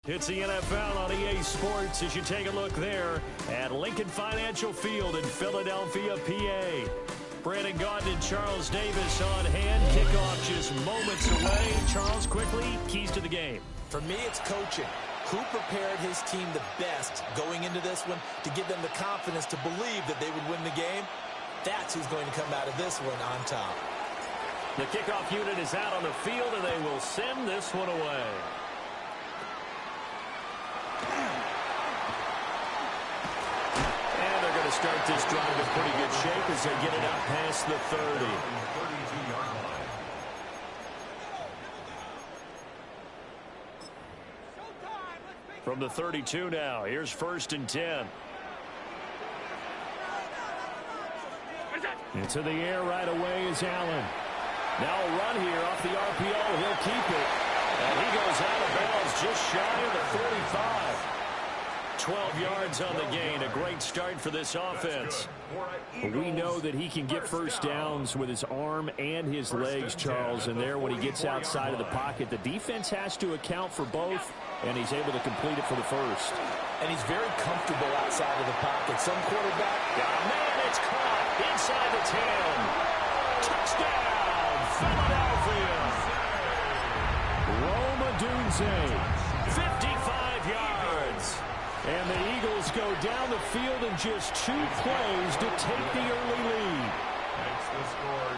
It's the NFL on EA Sports as you take a look there at Lincoln Financial Field in Philadelphia, PA. Brandon Gaudin and Charles Davis on hand. Kickoff just moments away. Charles, quickly, keys to the game. For me, it's coaching. Who prepared his team the best going into this one to give them the confidence to believe that they would win the game? That's who's going to come out of this one on top. The kickoff unit is out on the field, and they will send this one away. And they're going to start this drive in pretty good shape as they get it out past the 30. From the 32 now, here's 1st and 10. Into the air right away is Allen. Now a run here off the RPO. He'll keep it. And he goes out of bounds just shy of the 45. 12 yards on the gain. A great start for this offense. We know that he can get first downs with his arm and his legs, Charles. And there, when he gets outside of the pocket, the defense has to account for both, and he's able to complete it for the first. And he's very comfortable outside of the pocket. Some quarterback. Oh, man, it's caught inside the 10. Touchdown, Philadelphia. Roma Dunze, 55 yards. And the Eagles go down the field in just 2 plays to take the early lead.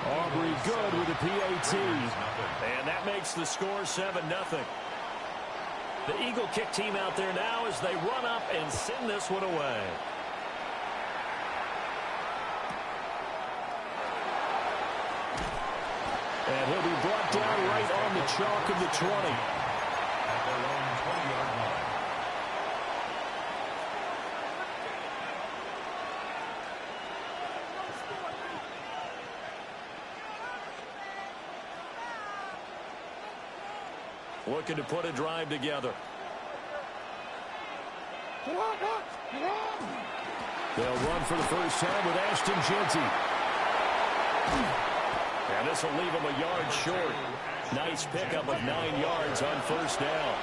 Aubrey good with the PAT. And that makes the score 7-0. The Eagle kick team out there now as they run up and send this one away. And he'll be brought down right on the chalk of the 20. At their own 20-yard line. Looking to put a drive together. They'll run for the first time with Ashton Jeanty. And this will leave him a yard short. Nice pickup of 9 yards on first down.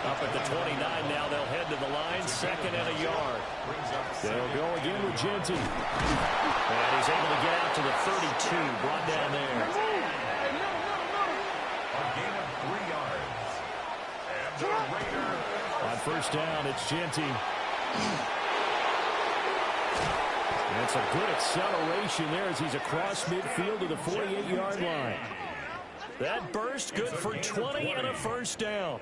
Up at the 29 now. They'll head to the line. 2nd and a yard. They'll go again with Jeanty. And he's able to get out to the 32. Brought down there. A gain of 3 yards. And the Raider. On first down, it's Jeanty. That's a good acceleration there as he's across midfield to the 48-yard line. That burst good for 20 and a first down.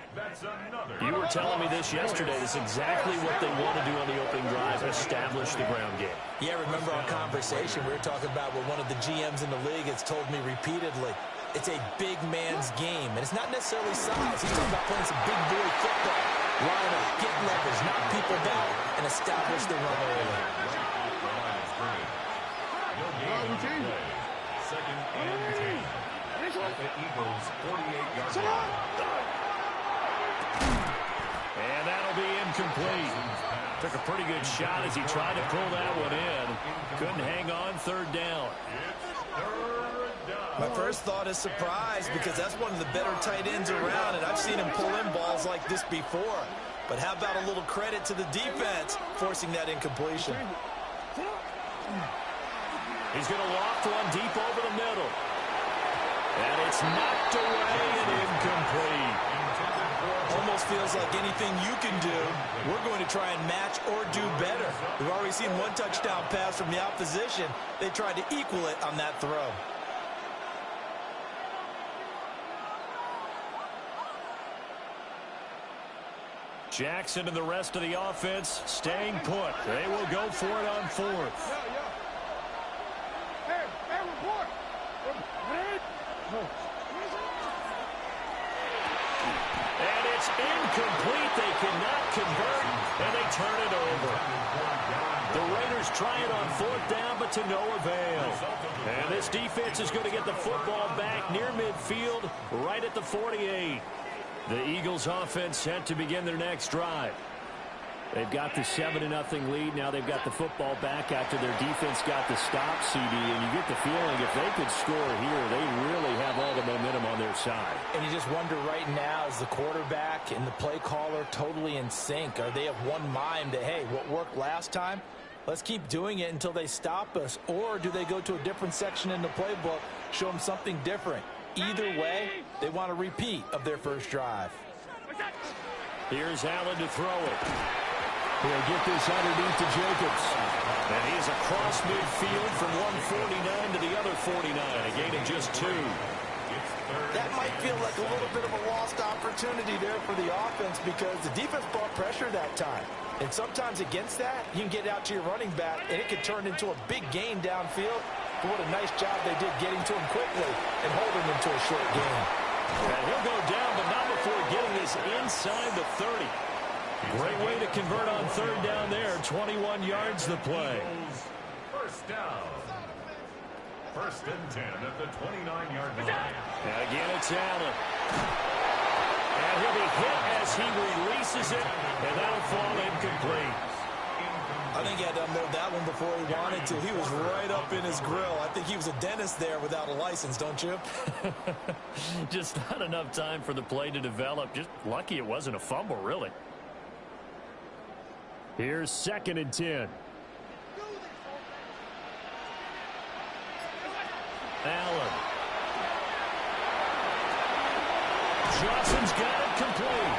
You were telling me this yesterday. This is exactly what they want to do on the opening drive, establish the ground game. Yeah, remember our conversation. We were talking about what one of the GMs in the league has told me repeatedly. It's a big man's game, and it's not necessarily size. He's talking about playing some big boy football. Line up, get leverage, knock people down, and establish the run early. 2nd and 10. At the Eagles' 48-yard line. And that'll be incomplete. Took a pretty good shot as he tried to pull that one in. Couldn't hang on 3rd down. My first thought is surprise because that's one of the better tight ends around, and I've seen him pull in balls like this before. But how about a little credit to the defense forcing that incompletion? He's going to loft one deep over the middle. And it's knocked away and incomplete. Almost feels like anything you can do, we're going to try and match or do better. We've already seen one touchdown pass from the opposition. They tried to equal it on that throw. Jackson and the rest of the offense staying put. They will go for it on 4th. And it's incomplete. They cannot convert, and they turn it over. The Raiders try it on 4th down, but to no avail. And this defense is going to get the football back near midfield, right at the 48. The Eagles offense set to begin their next drive. They've got the 7-0 lead. Now they've got the football back after their defense got the stop, CD. And you get the feeling if they could score here, they really have all the momentum on their side. And you just wonder right now, is the quarterback and the play caller totally in sync? Are they of one mind that, hey, what worked last time, let's keep doing it until they stop us? Or do they go to a different section in the playbook, show them something different? Either way, they want a repeat of their first drive. Here's Allen to throw it. He'll get this underneath to Jacobs. And he's across midfield from 149 to the other 49, a gain of just 2. That might feel like a little bit of a lost opportunity there for the offense because the defense brought pressure that time. And sometimes against that, you can get out to your running back, and it could turn into a big gain downfield. But what a nice job they did getting to him quickly and holding him to a short gain. And he'll go down, but not before getting this inside the 30. Great way to convert on third down there. 21 yards the play. First down. First and 10 at the 29-yard line. And again, it's Allen. And he'll be hit as he releases it, and that'll fall incomplete. I think he had to unload that one before he wanted to. He was right up in his grill. I think he was a dentist there without a license, don't you? Just not enough time for the play to develop. Just lucky it wasn't a fumble, really. Here's 2nd and 10. Allen. Johnson's got it complete.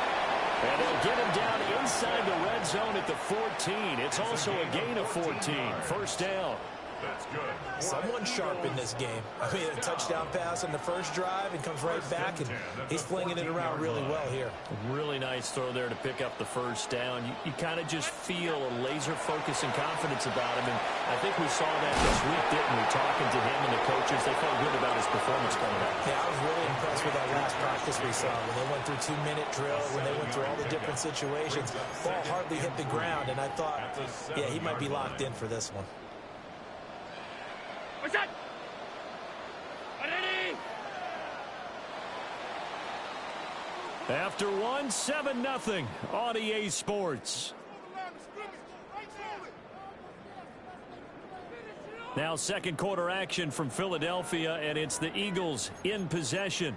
And they'll get him down inside the red zone at the 14. It's also a gain of 14. First down. That's good. Someone sharp in this game. I mean, a touchdown pass on the first drive and comes right back, and he's flinging it around really well here. Really nice throw there to pick up the first down. You kind of just feel a laser focus and confidence about him, and I think we saw that this week, didn't we? Talking to him and the coaches, they felt good about his performance coming up. Yeah, I was really impressed with that last practice we saw when they went through 2-minute drill, when they went through all the different situations. Ball hardly hit the ground, and I thought, yeah, he might be locked in for this one. What's that? Ready? After 7-0 on EA Sports. Now second quarter action from Philadelphia, and it's the Eagles in possession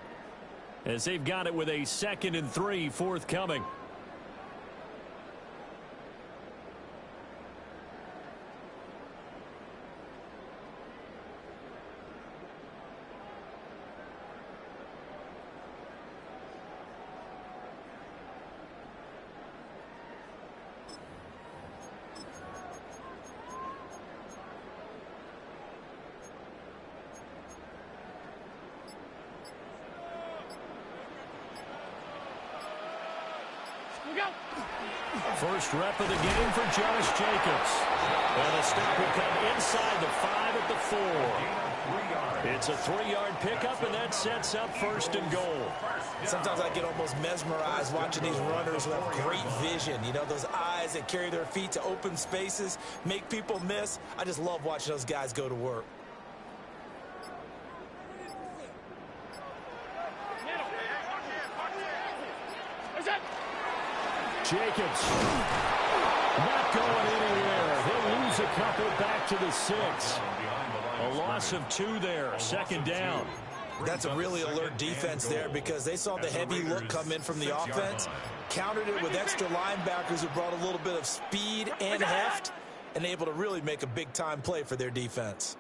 as they've got it with a 2nd and 3 forthcoming. First rep of the game for Josh Jacobs. And the stop will come inside the 5 at the 4. It's a 3-yard pickup, and that sets up 1st and goal. Sometimes I get almost mesmerized watching these runners who have great vision. You know, those eyes that carry their feet to open spaces, make people miss. I just love watching those guys go to work. Jacobs not going anywhere. He'll lose a couple back to the 6. A loss of 2 there. 2nd down. That's a really alert defense there because they saw the heavy look come in from the offense, countered it with extra linebackers who brought a little bit of speed and heft, and able to really make a big-time play for their defense.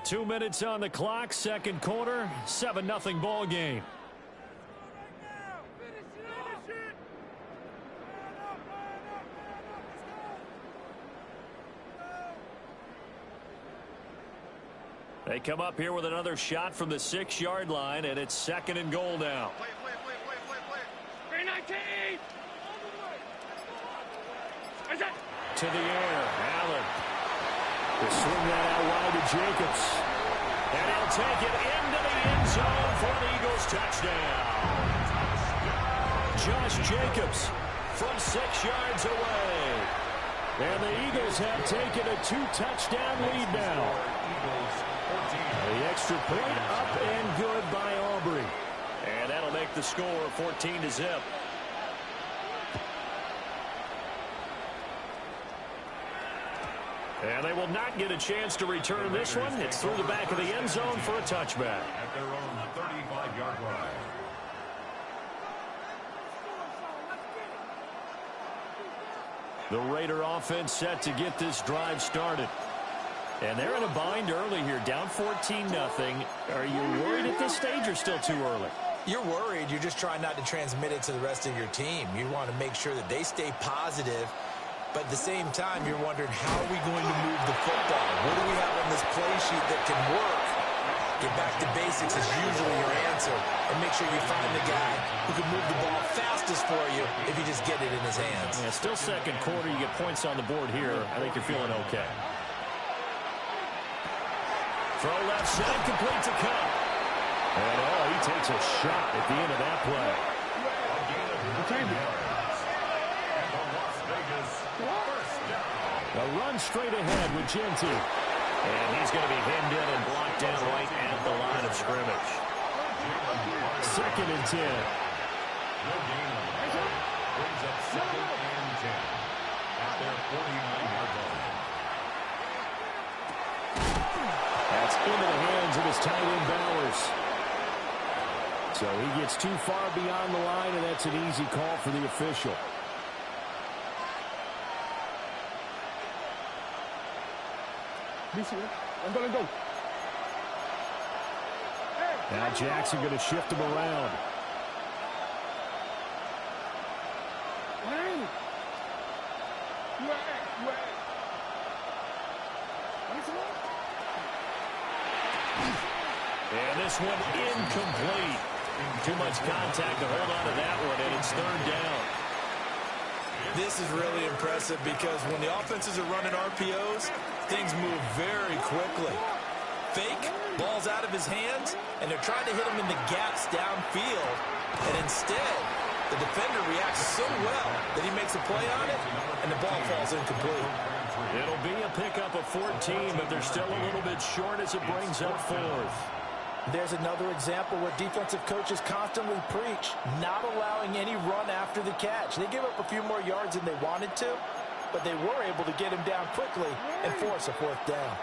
2 minutes on the clock, second quarter, 7-0 ball game. They come up here with another shot from the 6-yard line, and it's 2nd and goal now. Play. 319! To the air, Allen. They swing that out wide to Jacobs. And he'll take it into the end zone for the Eagles touchdown. Josh Jacobs from 6 yards away. And the Eagles have taken a 2-touchdown lead now. The extra point up and good by Aubrey. And that'll make the score 14-0. And they will not get a chance to return this one. It's through the back of the end zone for a touchback. At their own 35-yard line. The Raider offense set to get this drive started. And they're in a bind early here, down 14-0. Are you worried at this stage or still too early? You're worried. You're just trying not to transmit it to the rest of your team. You want to make sure that they stay positive. But at the same time, you're wondering, how are we going to move the football? What do we have on this play sheet that can work? Get back to basics is usually your answer. And make sure you find the guy who can move the ball fastest for you if you just get it in his hands. Yeah, still second quarter. You get points on the board here. I think you're feeling okay. Throw left side, complete to Cup. And, he takes a shot at the end of that play. A run straight ahead with Genty. And he's going to be hemmed in and blocked down right at the line of scrimmage. 2nd and 10. Brings up 2nd and 10 at their 49-yard line. That's into the hands of his tight end, Bowers. So he gets too far beyond the line, and that's an easy call for the official. Now Jackson going to shift him around. And this one incomplete. Too much contact to hold on to that one, and it's 3rd down. This is really impressive because when the offenses are running RPOs, things move very quickly. Fake, ball's out of his hands, and they're trying to hit him in the gaps downfield. And instead, the defender reacts so well that he makes a play on it, and the ball falls incomplete. It'll be a pickup of 14, but they're still a little bit short as it brings up 4th. There's another example where defensive coaches constantly preach, not allowing any run after the catch. They give up a few more yards than they wanted to, but they were able to get him down quickly and force a 4th down.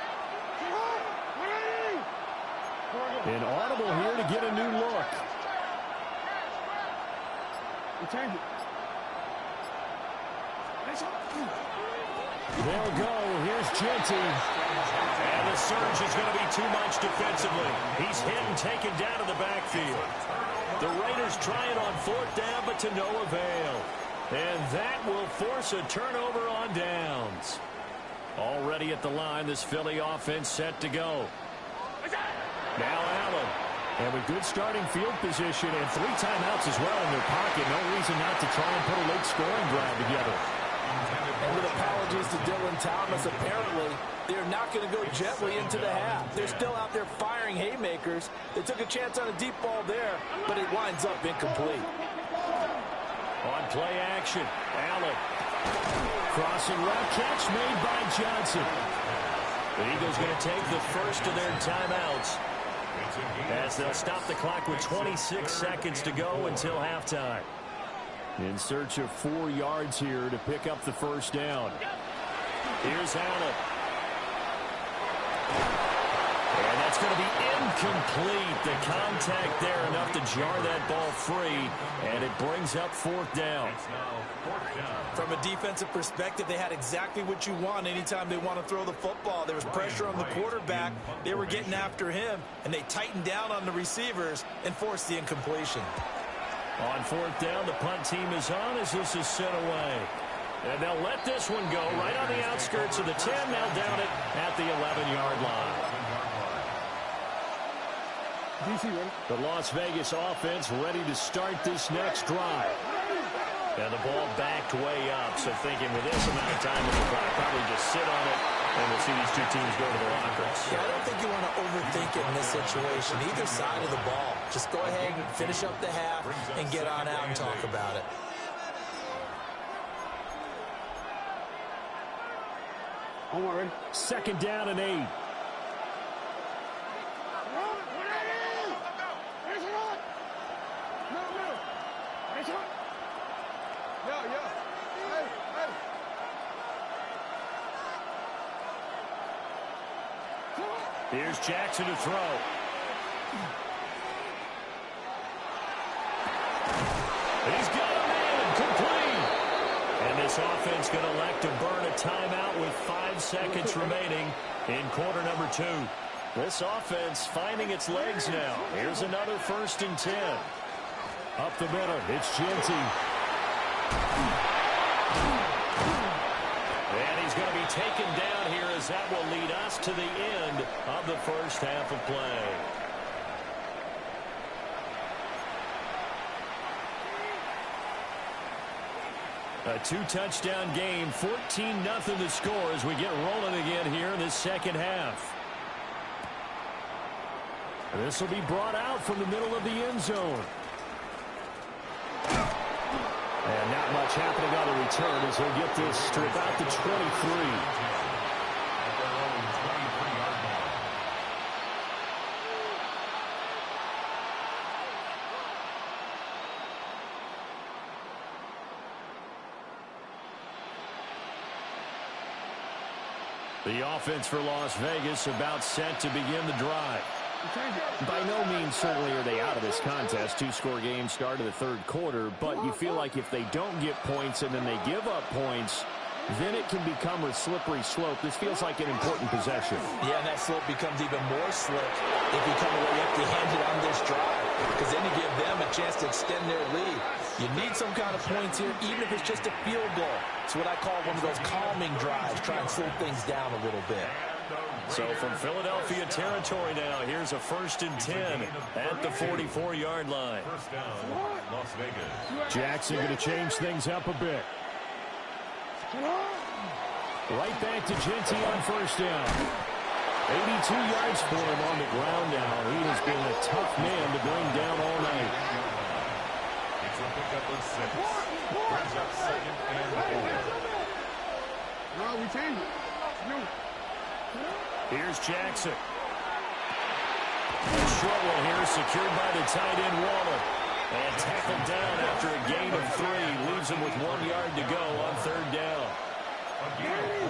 An audible here to get a new look. They'll go. Here's Genty. And the surge is going to be too much defensively. He's hit and taken down to the backfield. The Raiders trying on 4th down, but to no avail. And that will force a turnover on downs. Already at the line, this Philly offense set to go. Now Allen. And with good starting field position and 3 timeouts as well in their pocket, no reason not to try and put a late scoring drive together. And with apologies to Dylan Thomas, apparently they're not going to go gently into the half. They're still out there firing haymakers. They took a chance on a deep ball there, but it winds up incomplete. On play action, Allen. Crossing route catch made by Johnson. The Eagles going to take the first of their timeouts as they'll stop the clock with 26 seconds to go until halftime. In search of 4 yards here to pick up the first down. Here's Allen. And that's going to be incomplete. The contact there enough to jar that ball free, and it brings up 4th down. From a defensive perspective, they had exactly what you want anytime they want to throw the football. There was pressure on the quarterback. They were getting after him, and they tightened down on the receivers and forced the incompletion. On 4th down, the punt team is on as this is sent away. And they'll let this one go right on the outskirts of the 10. They'll down it at the 11-yard line. The Las Vegas offense ready to start this next drive. And the ball backed way up. So thinking with this amount of time in the clock, probably just sit on it, and we'll see these 2 teams go to the lockers. Yeah, I don't think you want to overthink it in this situation. Either side of the ball. Just go ahead and finish up the half and get on out and talk about it. Second down and 8. Here's Jackson to throw. He's got a man complete. And this offense going to elect to burn a timeout with 5 seconds remaining in quarter number 2. This offense finding its legs now. Here's another 1st and 10. Up the middle, it's Genty. And he's going to be taken down here as that will lead us to the end of the first half of play. A 2-touchdown game, 14-0 the score as we get rolling again here in this second half. This will be brought out from the middle of the end zone. And not much happening on the return as he'll get this to about the 23. The offense for Las Vegas about set to begin the drive. By no means certainly are they out of this contest. 2-score game start of the 3rd quarter, but you feel like if they don't get points and then they give up points, then it can become a slippery slope. This feels like an important possession. Yeah, and that slope becomes even more slick if you come away empty-handed on this drive, because then you give them a chance to extend their lead. You need some kind of points here, even if it's just a field goal. It's what I call one of those calming drives, try and slow things down a little bit. So from Philadelphia territory now, here's a 1st and 10 at the 44-yard line. First down, Las Vegas. Jackson going to change things up a bit. Right back to Genty on 1st down. 82 yards for him on the ground now. He has been a tough man to bring down all night. It's a pickup of 6. Brings up 2nd and 4. No, we change it. No. Here's Jackson. A short one here, secured by the tight end Waller. And tackled down after a gain of 3. Leaves him with 1 yard to go on 3rd down.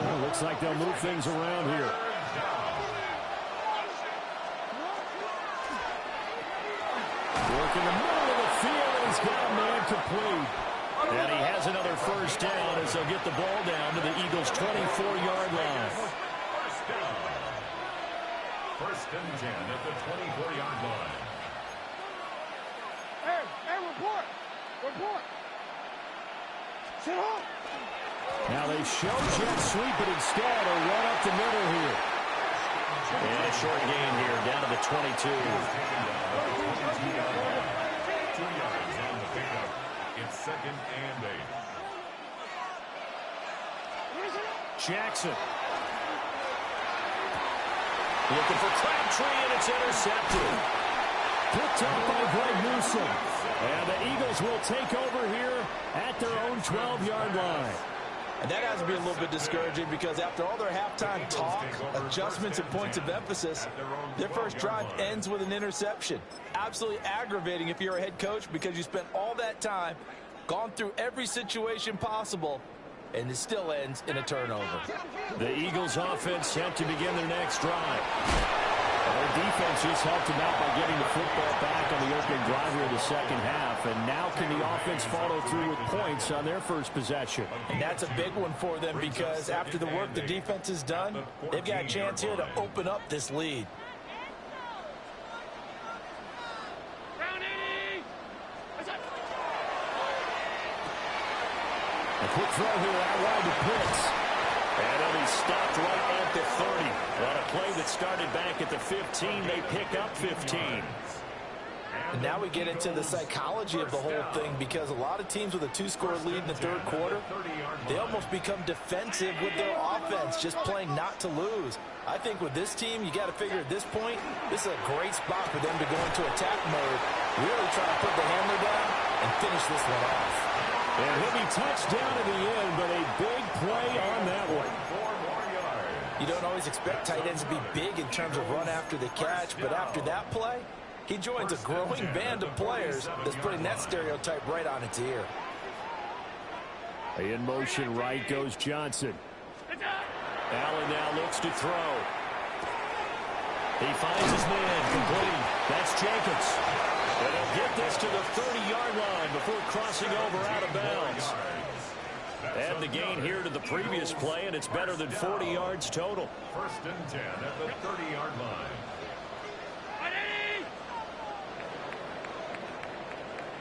Well, looks like they'll move things around here. Work in the middle of the field, and he's got a man complete. And he has another 1st down as they'll get the ball down to the Eagles' 24-yard line. First down. 1st and 10 at the 24-yard line. Hey, report. Report. Sit up. Now they show jet sweep, but instead a run up the middle here. And a short gain here, down to the 22. 2 yards on the pickup. It's 2nd and 8. Jackson. Looking for Crabtree, and it's intercepted. Picked up by Greg Newsom. And the Eagles will take over here at their own 12-yard line. And that has to be a little bit discouraging because after all their halftime talk, adjustments, and points of emphasis, their first drive ends with an interception. Absolutely aggravating if you're a head coach because you spent all that time, gone through every situation possible, and it still ends in a turnover. The Eagles offense set to begin their next drive. Their defense just helped them out by getting the football back on the opening drive here in the second half. And now can the offense follow through with points on their first possession? And that's a big one for them because after the work the defense has done, they've got a chance here to open up this lead. A quick throw here out wide to Pitts. And then he's stopped right at the 30. On a play that started back at the 15, they pick up 15. And now we get into the psychology of the whole thing because a lot of teams with a 2-score lead in the 3rd quarter, they almost become defensive with their offense, just playing not to lose. I think with this team, you got to figure at this point, this is a great spot for them to go into attack mode, really try to put the hammer down and finish this one off. And he'll be touched down in the end, but a big play on that one. You don't always expect tight ends to be big in terms of run after the catch, but after that play, he joins a growing band of players that's putting that stereotype right on its ear. In motion right goes Johnson. Allen now looks to throw. He finds his man, complete. That's Jacobs. And he'll get this to the 30-yard line before crossing over out of bounds. And the gain here to the previous play, and it's better than 40 yards total. First and 10 at the 30-yard line.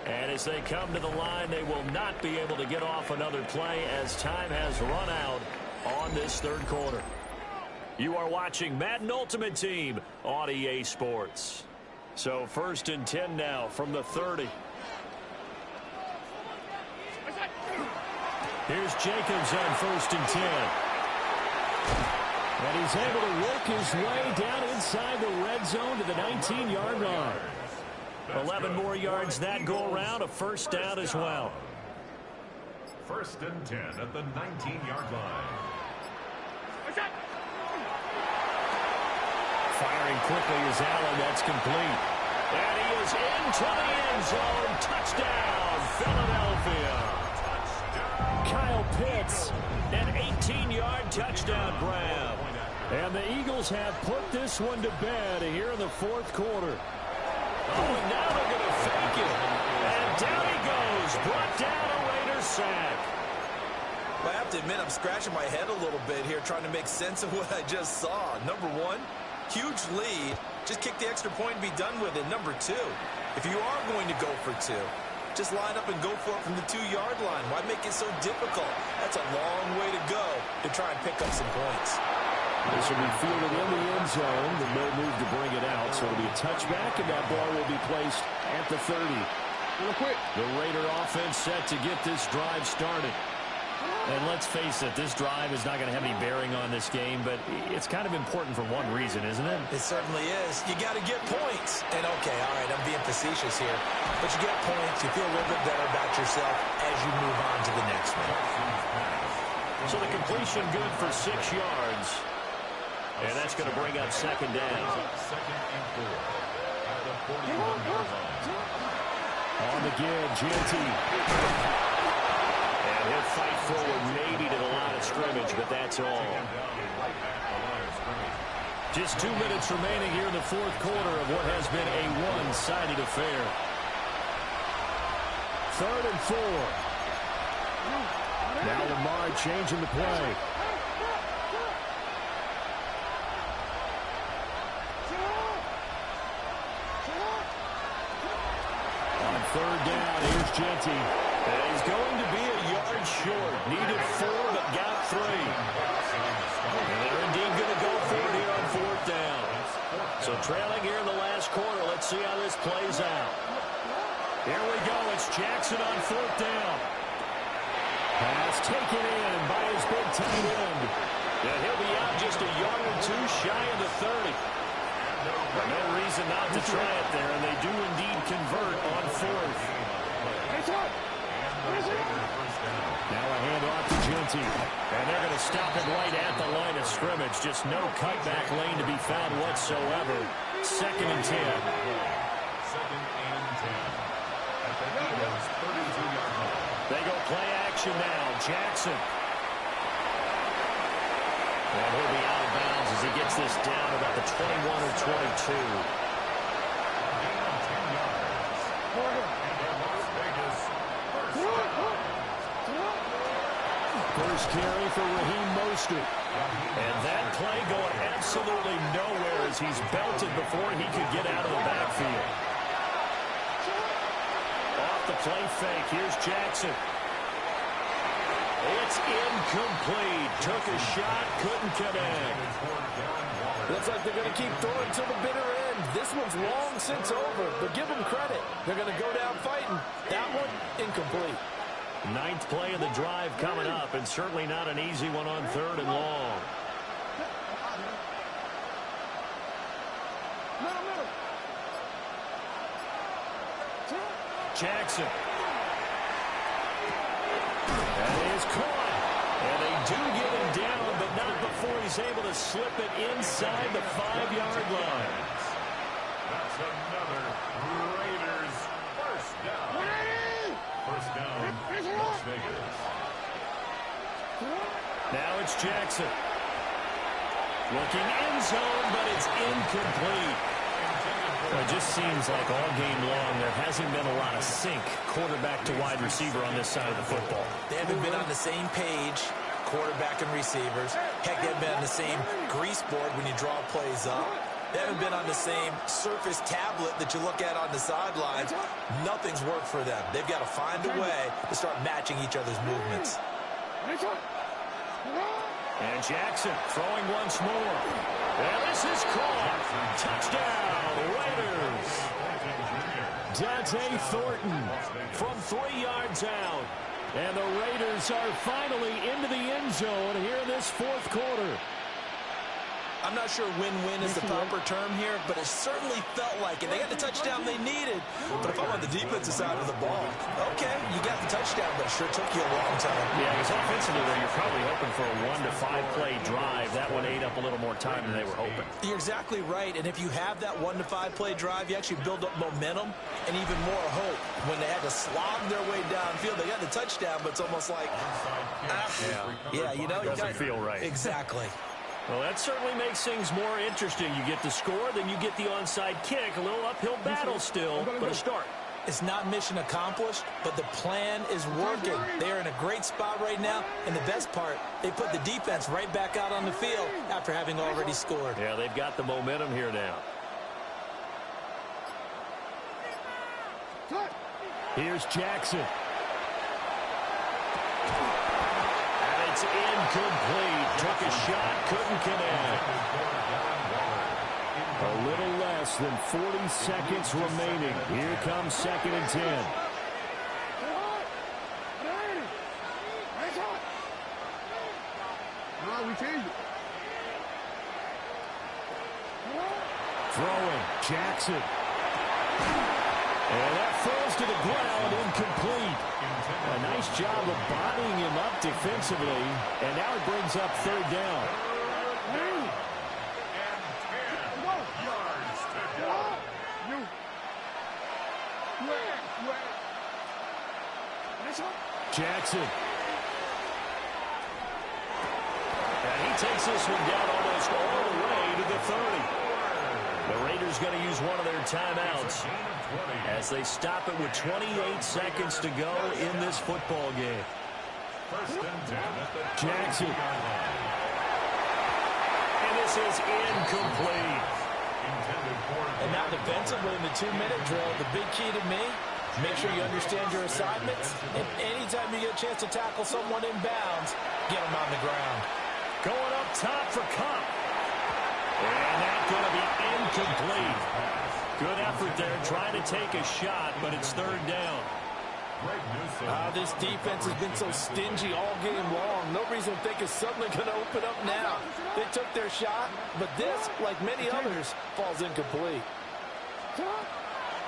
And as they come to the line, they will not be able to get off another play as time has run out on this third quarter. You are watching Madden Ultimate Team on EA Sports. So first and 10 now from the 30. Here's Jacobs on first and 10. And he's able to work his way down inside the red zone to the 19-yard line. 11 more yards that go around, a first down as well. First and 10 at the 19-yard line. Firing quickly is Allen. That's complete. And he is into the end zone. Touchdown, Philadelphia. Kyle Pitts, an 18-yard touchdown grab. And the Eagles have put this one to bed here in the fourth quarter. Oh, and now they're going to fake it. And down he goes. Brought down a Raiders sack. Well, I have to admit, I'm scratching my head a little bit here trying to make sense of what I just saw. Number one, huge lead. Just kick the extra point and be done with it. Number two, if you are going to go for two, just line up and go for it from the 2-yard line. Why make it so difficult? That's a long way to go to try and pick up some points. This will be fielded in the end zone, but no move to bring it out. So it'll be a touchback, and that ball will be placed at the 30. Real quick. The Raider offense set to get this drive started. And let's face it, this drive is not going to have any bearing on this game, but it's kind of important for one reason, isn't it? It certainly is. You got to get points. And, okay, all right, I'm being facetious here. But you get points, you feel a little bit better about yourself as you move on to the next one. So the completion good for 6 yards. And that's going to bring up second down. Second and 4 at the 41-yard line. On the give, Genty. And he'll fight forward maybe to the line of scrimmage, but that's all. Just 2 minutes remaining here in the fourth quarter of what has been a one-sided affair. Third and 4. Now Lamar changing the play. Third down, here's Genty. And he's going to be a yard short. Needed 4, but got 3. And they're indeed going to go for it here on fourth down. So trailing here in the last quarter. Let's see how this plays out. Here we go. It's Jackson on fourth down. Pass taken in by his big tight end. And he'll be out just a yard or 2 shy of the 30. No reason not to try it there, and they do indeed convert on fourth. Now a handoff to Genty, and they're going to stop it right at the line of scrimmage. Just no cutback lane to be found whatsoever. Second and 10. Second and 10 at the Eagles' 32-yard line. They go play action now. Jackson. And he'll be out of bounds as he gets this down about the 21 or 22. First carry for Raheem Mostert. And that play going absolutely nowhere as he's belted before he could get out of the backfield. Off the play fake. Here's Jackson. It's incomplete. Took a shot, couldn't connect. Looks like they're going to keep throwing till the bitter end. This one's long since over, but give them credit. They're going to go down fighting. That one, incomplete. 9th play of the drive coming up, and certainly not an easy one on third and long. Jackson. That is caught. And they do get him down, but not before he's able to slip it inside the 5-yard line. That's another Raiders first down. First down, Las Vegas. Now it's Jackson. Looking end zone, but it's incomplete. It just seems like all game long there hasn't been a lot of sync quarterback to wide receiver on this side of the football. They haven't been on the same page, quarterback and receivers. Heck, they haven't been on the same grease board when you draw plays up. They haven't been on the same surface tablet that you look at on the sidelines. Nothing's worked for them. They've got to find a way to start matching each other's movements. And Jackson throwing once more. And this is caught. Touchdown, Raiders. Dante Thornton from 3 yards out. And the Raiders are finally into the end zone here in this fourth quarter. I'm not sure win-win is the proper term here, but it certainly felt like it. They got the touchdown they needed. But if I'm on the defensive side of the ball, okay, you got the touchdown, but it sure took you a long time. Yeah, because offensively, though, you're probably hoping for a 1 to 5 play drive. That one ate up a little more time than they were hoping. You're exactly right, and if you have that 1 to 5 play drive, you actually build up momentum and even more hope. When they had to slog their way downfield, they got the touchdown, but it's almost like, you know, it doesn't feel right. Exactly. Well, that certainly makes things more interesting. You get the score, then you get the onside kick. A little uphill battle still, but a start. It's not mission accomplished, but the plan is working. They're in a great spot right now, and the best part, they put the defense right back out on the field after having already scored. Yeah, they've got the momentum here now. Here's Jackson. It's incomplete. Took a shot, couldn't connect. A little less than 40 seconds remaining. Here comes 2nd and 10. Throwing, Jackson. And that falls to the ground, incomplete. A nice job of bodying him up defensively, and now it brings up 3rd down. Jackson. And he takes this one down almost all the way to the 30. The Raiders going to use one of their timeouts as they stop it with 28 seconds to go in this football game. Jackson. And this is incomplete. And now defensively in the 2-minute drill, the big key to me, make sure you understand your assignments. And anytime you get a chance to tackle someone in bounds, get them on the ground. Going up top for Cup. And that's going to be incomplete. Good effort there, trying to take a shot, but it's 3rd down. This defense has been so stingy all game long. No reason to think it's suddenly going to open up now. They took their shot, but this, like many others, falls incomplete.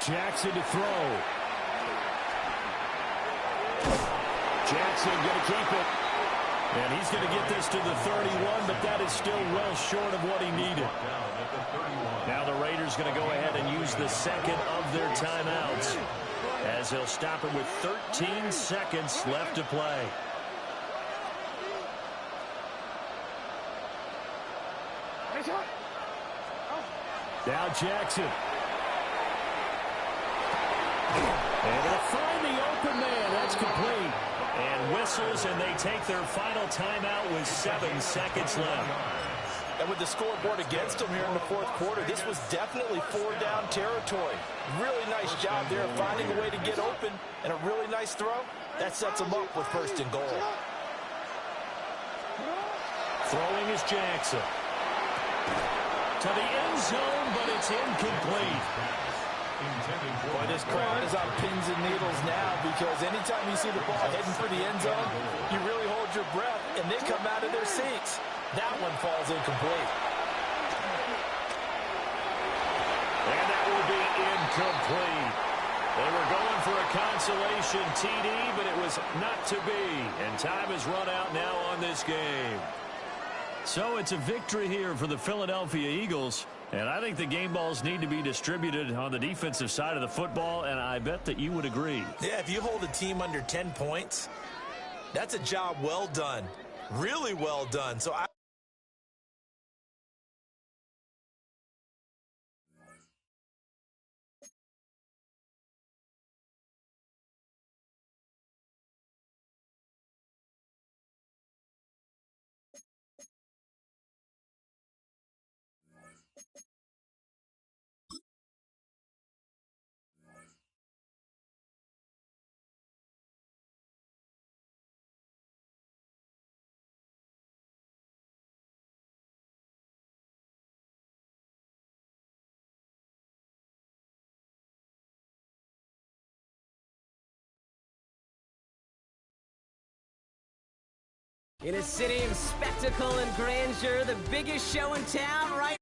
Jackson to throw. Jackson going to keep it. And he's going to get this to the 31, but that is still well short of what he needed. Now the Raiders going to go ahead and use the 2nd of their timeouts as they'll stop it with 13 seconds left to play. Now Jackson. And they'll find the open man. That's complete. And whistles, and they take their final timeout with 7 seconds left. And with the scoreboard against them here in the 4th quarter, this was definitely 4-down territory. Really nice job there of finding a way to get open, and a really nice throw. That sets them up with 1st and goal. Throwing is Jackson. To the end zone, but it's incomplete. Boy, this crowd is on pins and needles now, because anytime you see the ball heading for the end zone, you really hold your breath, and they come out of their seats. That one falls incomplete. And that will be incomplete. They were going for a consolation TD, but it was not to be. And time has run out now on this game. So it's a victory here for the Philadelphia Eagles. And I think the game balls need to be distributed on the defensive side of the football, and I bet that you would agree. Yeah, if you hold a team under 10 points, that's a job well done. Really well done. So In a city of spectacle and grandeur, the biggest show in town, right?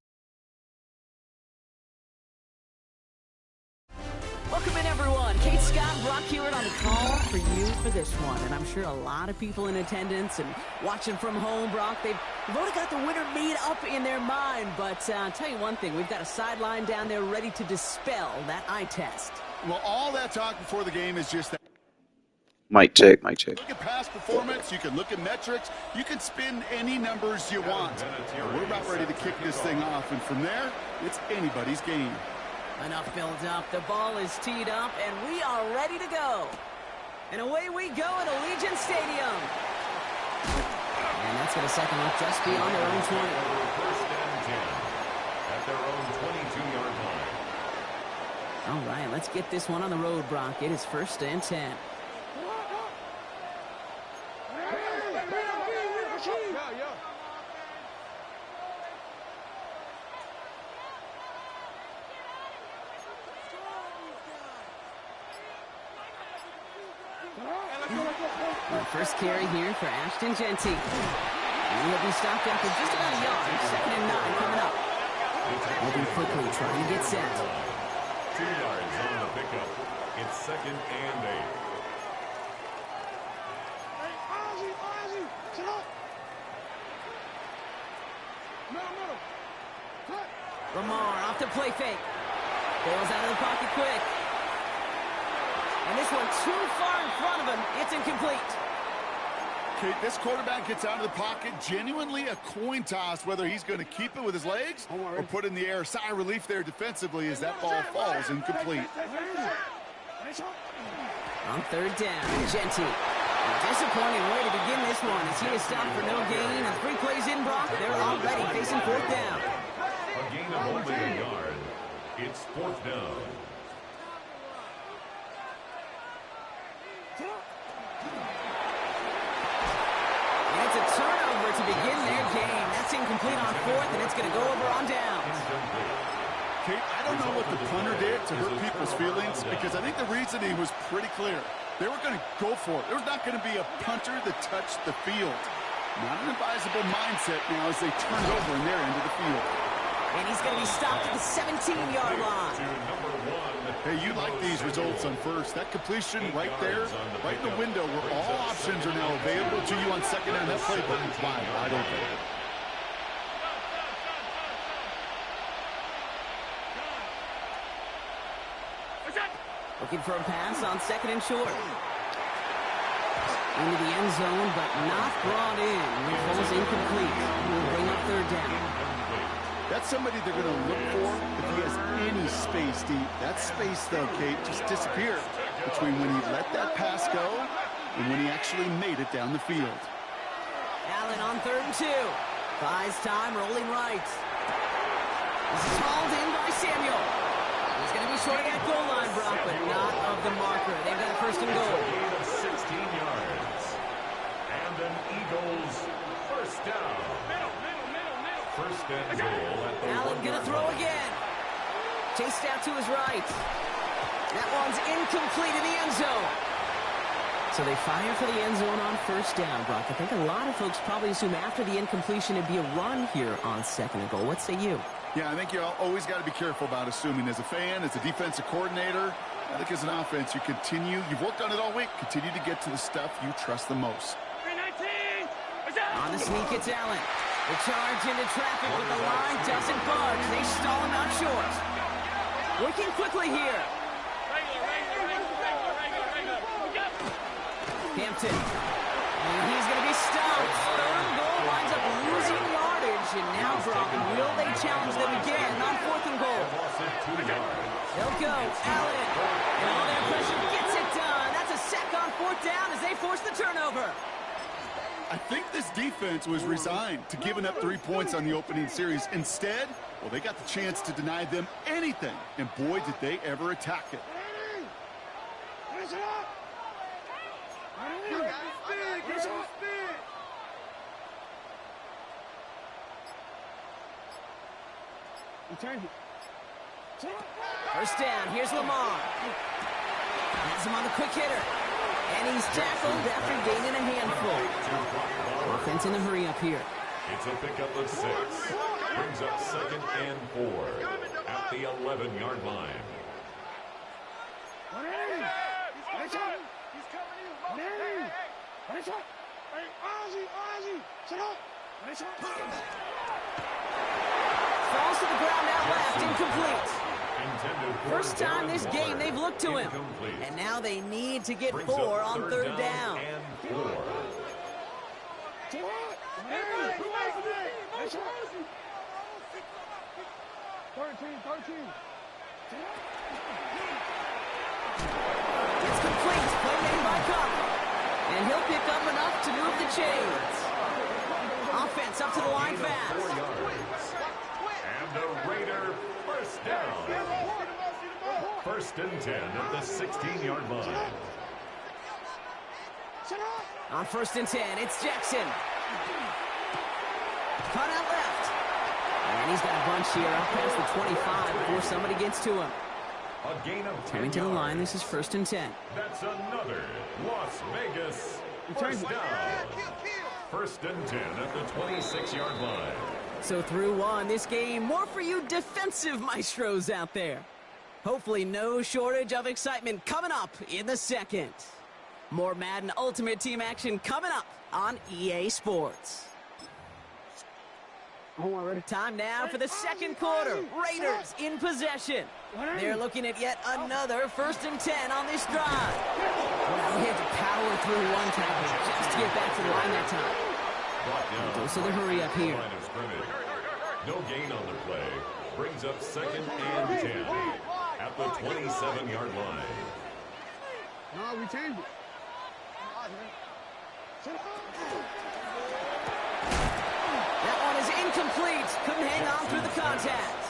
Welcome in, everyone. Kate Scott, Brock Hewitt on the call for you for this one. And I'm sure a lot of people in attendance and watching from home, Brock, they've already got the winner made up in their mind. But I'll tell you one thing, we've got a sideline down there ready to dispel that eye test. Well, all that talk before the game is just that. Mic check, mic check. Look at past performance, you can look at metrics, you can spin any numbers you want. We're about ready to kick this thing off, and from there, it's anybody's game. Enough build up, the ball is teed up, and we are ready to go. And away we go at Allegiant Stadium. And that's going to second up just beyond their own 20. First and 10 at their own 22-yard line. All right, let's get this one on the road, Brock. It is first and 10. First carry here for Ashton Genty. He'll be stopped after just about a yard. Second and 9 coming up. Moving quickly, trying to get set. 2 yards on the pickup. It's second and 8. Lamar off the play fake. Bails out of the pocket quick. And this one too far in front of him. It's incomplete. Okay, this quarterback gets out of the pocket, genuinely a coin toss whether he's going to keep it with his legs or put it in the air. Sigh of relief there defensively as that ball falls incomplete. On third down, Genty. A disappointing way to begin this one as he is stopped for no gain. And 3 plays in, Brock. They're already facing fourth down. A gain of only a yard. It's fourth down. And it's a turnover to begin their game. That's incomplete on fourth, and it's going to go over on downs. Kate, I don't know what the punter did to hurt people's feelings because I think the reasoning was pretty clear. They were going to go for it. There was not going to be a punter that touched the field. Not an advisable mindset now as they turn it over in their end of the field. And he's going to be stopped at the 17-yard line. Hey, you like these results on first. That completion right there, right in the window where all options are now available to you on second down. That playbook is wide open. Looking for a pass on second and short. Into the end zone, but not brought in. It falls incomplete. We'll bring up third down. That's somebody they're going to look for if he has any space deep. That space, though, Kate, just disappeared between when he let that pass go and when he actually made it down the field. Allen on third and 2. Buys time, rolling right. This is hauled in by Samuel. He's going to be short of that goal line, Brock, but not of the marker. They've got a first and goal. Gain of 16 yards. And an Eagles first down. First and goal at the Allen going to throw again. Chased out to his right. That one's incomplete in the end zone. So they fire for the end zone on first down, Brock. I think a lot of folks probably assume after the incompletion it'd be a run here on second and goal. What say you? Yeah, I think you always got to be careful about assuming. As a fan, as a defensive coordinator, I think as an offense, you've worked on it all week, continue to get to the stuff you trust the most. On the sneak, it's Allen. The charge into traffic, but the line doesn't budge. They stall him out short. Working quickly here. Hampton. And he's going to be stopped. Third goal winds up losing yardage. And now, Brock, will they challenge them again on fourth and goal? They'll go. Allen. And all that pressure gets it done. That's a sack on fourth down as they force the turnover. I think this defense was resigned to giving up 3 points on the opening series. Instead, well, they got the chance to deny them anything. And boy, did they ever attack it. First down, here's Lamar. Has him on the quick hitter. And he's tackled after gaining a handful. Offense in the hurry up here. It's a pickup of 6. Brings up 2nd and 4 at the 11-yard line. Falls to the ground out left, incomplete. First time this game they've looked to him. And now they need to get 4 on 3rd down. And 4. 13. It's complete. Play made by Cup. And he'll pick up enough to move the chains. Offense up to the line fast. 4 yards. And the Raider first down. 1st and 10 at the 16-yard line. On 1st and 10, it's Jackson. Cut out left. And he's got a bunch here up past the 25 before somebody gets to him. A gain of 10 Coming to the yards. line, this is 1st and 10. That's another Las Vegas first down. 1st and 10 at the 26-yard line. So through 1, this game, more for you defensive maestros out there. Hopefully no shortage of excitement coming up in the 2nd. More Madden Ultimate Team action coming up on EA Sports. Time now for the 2nd quarter. Raiders in possession. They're looking at yet another 1st and 10 on this drive. Well, he had to power through 1 tackle just to get back to the line that time. So the hurry up here. Line of scrimmage. No gain on the play. Brings up 2nd and 10 at the 27-yard line. No, we changed it. That one is incomplete. Couldn't hang on through the contact.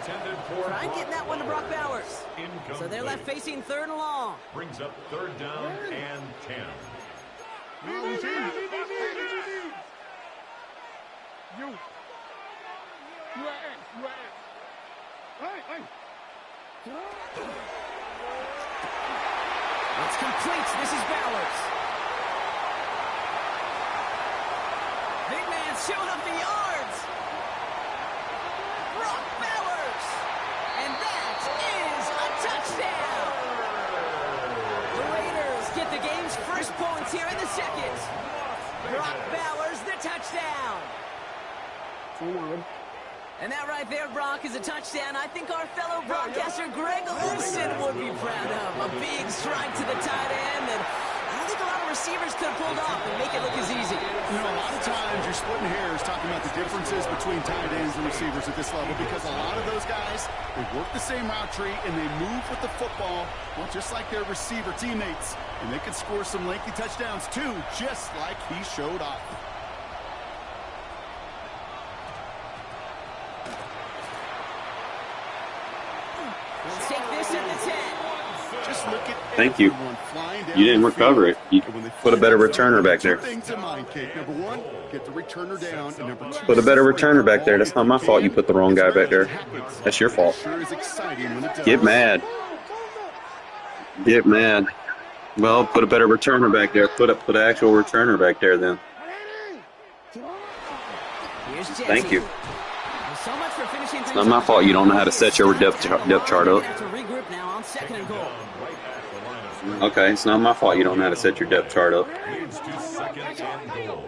Intended for Trying getting that one to Brock Bowers. Incomplete. So they're left facing 3rd and long. Brings up 3rd down and 10. No, we changed it. You Hey. It's complete. This is Bowers. Big man showing up the yards. Brock Bowers. And that is a touchdown. The Raiders get the game's first points here in the 2nd. Brock Bowers, the touchdown. And that right there, Brock, is a touchdown I think our fellow broadcaster Greg Olsen would be proud of. A big strike to the tight end, and I don't think a lot of receivers could have pulled off and make it look as easy. You know, a lot of times you're splitting hairs talking about the differences between tight ends and receivers at this level because a lot of those guys, they work the same route tree and they move with the football, well, just like their receiver teammates. And they can score some lengthy touchdowns too, just like he showed off. Let's take this in the 10. Just look at Thank you. everyone flying down You didn't the recover field. it. You And when they put a fly better down, returner back there. two things in mind, Kate. Number 1, get the returner down, and number 2, Put a better returner back there. That's not my fault you put the wrong guy back there. That's your fault. Sure is exciting when it does. Get mad. Get mad. Well, put a better returner back there. Put an actual returner back there then. Here's Jesse. Thank you. So much for finishing It's not my fault you don't know how to set your depth chart up. Have to regroup now on 2nd and goal. Okay, it's not my fault you don't know how to set your depth chart up. Leads to 2nd and goal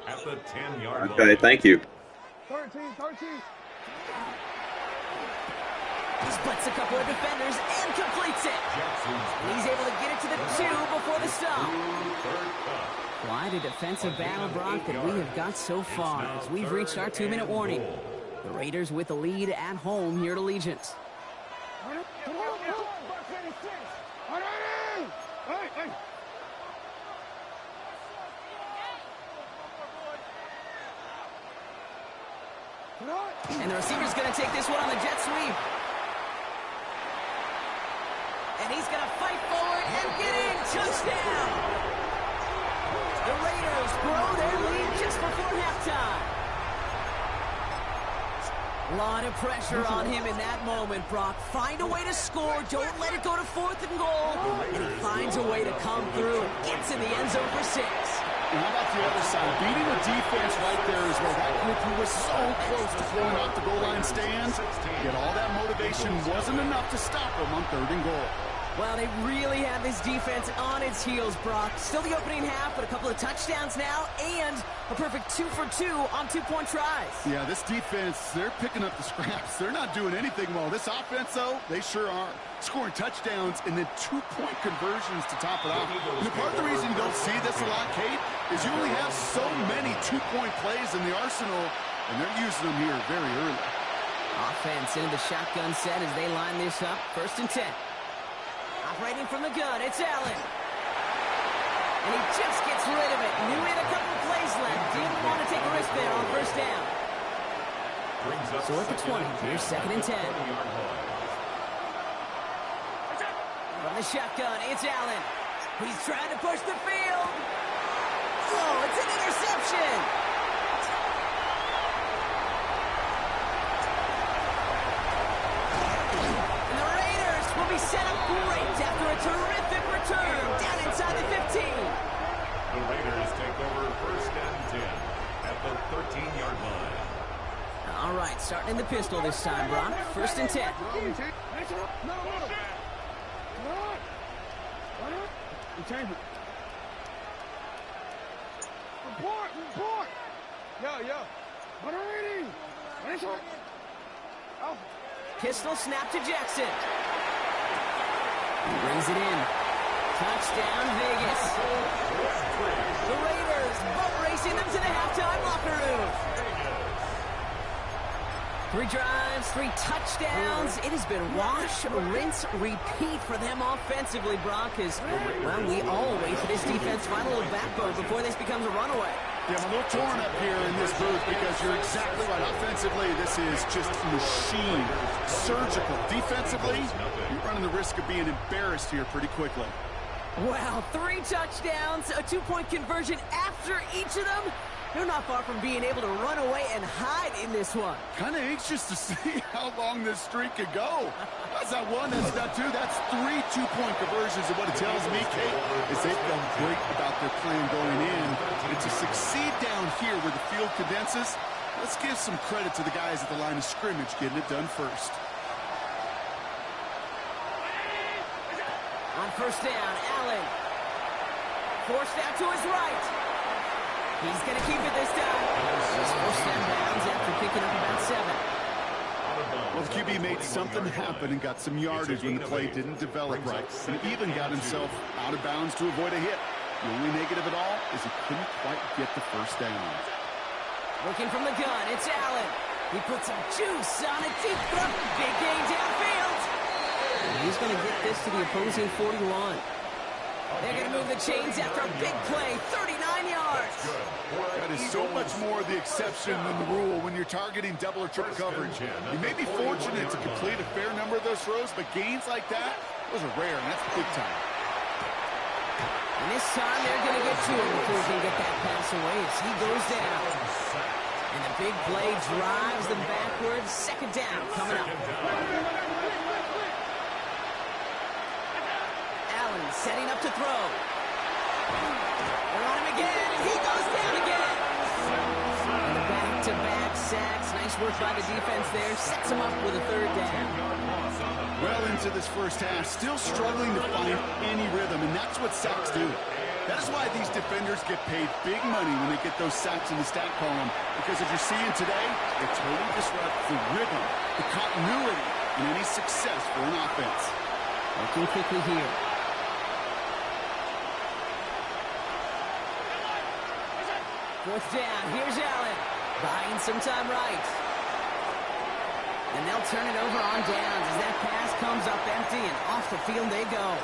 at the 10-yard line. Okay, thank you. 13. He splits a couple of defenders and completes it. And he's able to get it to the 2 before the stop. Quite a defensive battle, Brock, that we have got so far as we've reached our 2-minute warning. The Raiders with the lead at home here at Allegiant. And the receiver's going to take this one on the jet sweep. And he's going to fight forward and get in. Touchdown! The Raiders grow their lead just before halftime. A lot of pressure on him in that moment, Brock. Find a way to score. Don't let it go to 4th and goal. And he finds a way to come through and gets in the end zone for 6. And how about the other side? Beating the defense right there as well. That group who was so close to throwing out the goal line stands, yet all that motivation wasn't enough to stop them on 3rd and goal. Well, they really have this defense on its heels, Brock. Still the opening half, but a couple of touchdowns now, and a perfect 2 for 2 on 2-point tries. Yeah, this defense, they're picking up the scraps. They're not doing anything well. This offense, though, they sure are. Scoring touchdowns and then 2-point conversions to top it off. And part of the reason you don't see this a lot, Kate, is you only have so many 2-point plays in the arsenal, and they're using them here very early. Offense into the shotgun set as they line this up. 1st and 10. Operating from the gun, it's Allen. And he just gets rid of it. Knew he had a couple of plays left. Didn't want to take a risk there on 1st down. So at the 20, here's 2nd and 10. From the shotgun, it's Allen. He's trying to push the field. Oh, it's an interception. Set up great after a terrific return down inside the 15. The Raiders take over 1st and 10 at the 13-yard line. All right, starting in the pistol this time, Brock. 1st and 10. Report. Yeah. Pistol snap to Jackson. He brings it in. Touchdown, Vegas. The Raiders boat racing them to the halftime locker room. 3 drives, 3 touchdowns. It has been wash, rinse, repeat for them offensively, Brock. Well, we all wait for this defense to find a little backbone before this becomes a runaway. Yeah, I'm a little torn up here in this booth because you're exactly right. Offensively, this is just machine, surgical. Defensively, you're running the risk of being embarrassed here pretty quickly. Wow, 3 touchdowns, a 2-point conversion after each of them. They're not far from being able to run away and hide in this one. Kind of anxious to see how long this streak could go. That's not 1, that's not 2, that's 3 2-point conversions. And what it tells me, Kate, is they felt great about their plan going in. And to succeed down here where the field condenses, let's give some credit to the guys at the line of scrimmage getting it done first. On 1st down, Allen. Forced out to his right. He's going to keep it this time. He's forced out of bounds after picking up about 7. Well, the QB made something happen and got some yardage when the play didn't develop right. And even got himself out of bounds to avoid a hit. The only negative at all is he couldn't quite get the 1st down. Looking from the gun, it's Allen. He puts some juice on a deep throw. Big gain downfield. And he's going to get this to the opposing 41. They're going to move the chains after a big play, 39 yards. That is so much more the exception than the rule when you're targeting double or triple coverage. You may be fortunate to complete a fair number of those throws, but gains like that, those are rare, and that's big time. And this time they're going to get to him before he can get that pass away as he goes down. And the big play drives them backwards. 2nd down coming up. Allen setting up to throw. They're on him again, and he goes down again. And the back-to-back sacks. Nice work by the defense there. Sets him up with a 3rd down. Well into this first half, still struggling to find any rhythm, and that's what sacks do. That is why these defenders get paid big money when they get those sacks in the stat column, because as you're seeing today, they totally disrupt the rhythm, the continuity, and any success for an offense. Looking quickly here. Fourth down, here's Allen. Buying some time right. And they'll turn it over on downs as that pass comes up empty and off the field they go.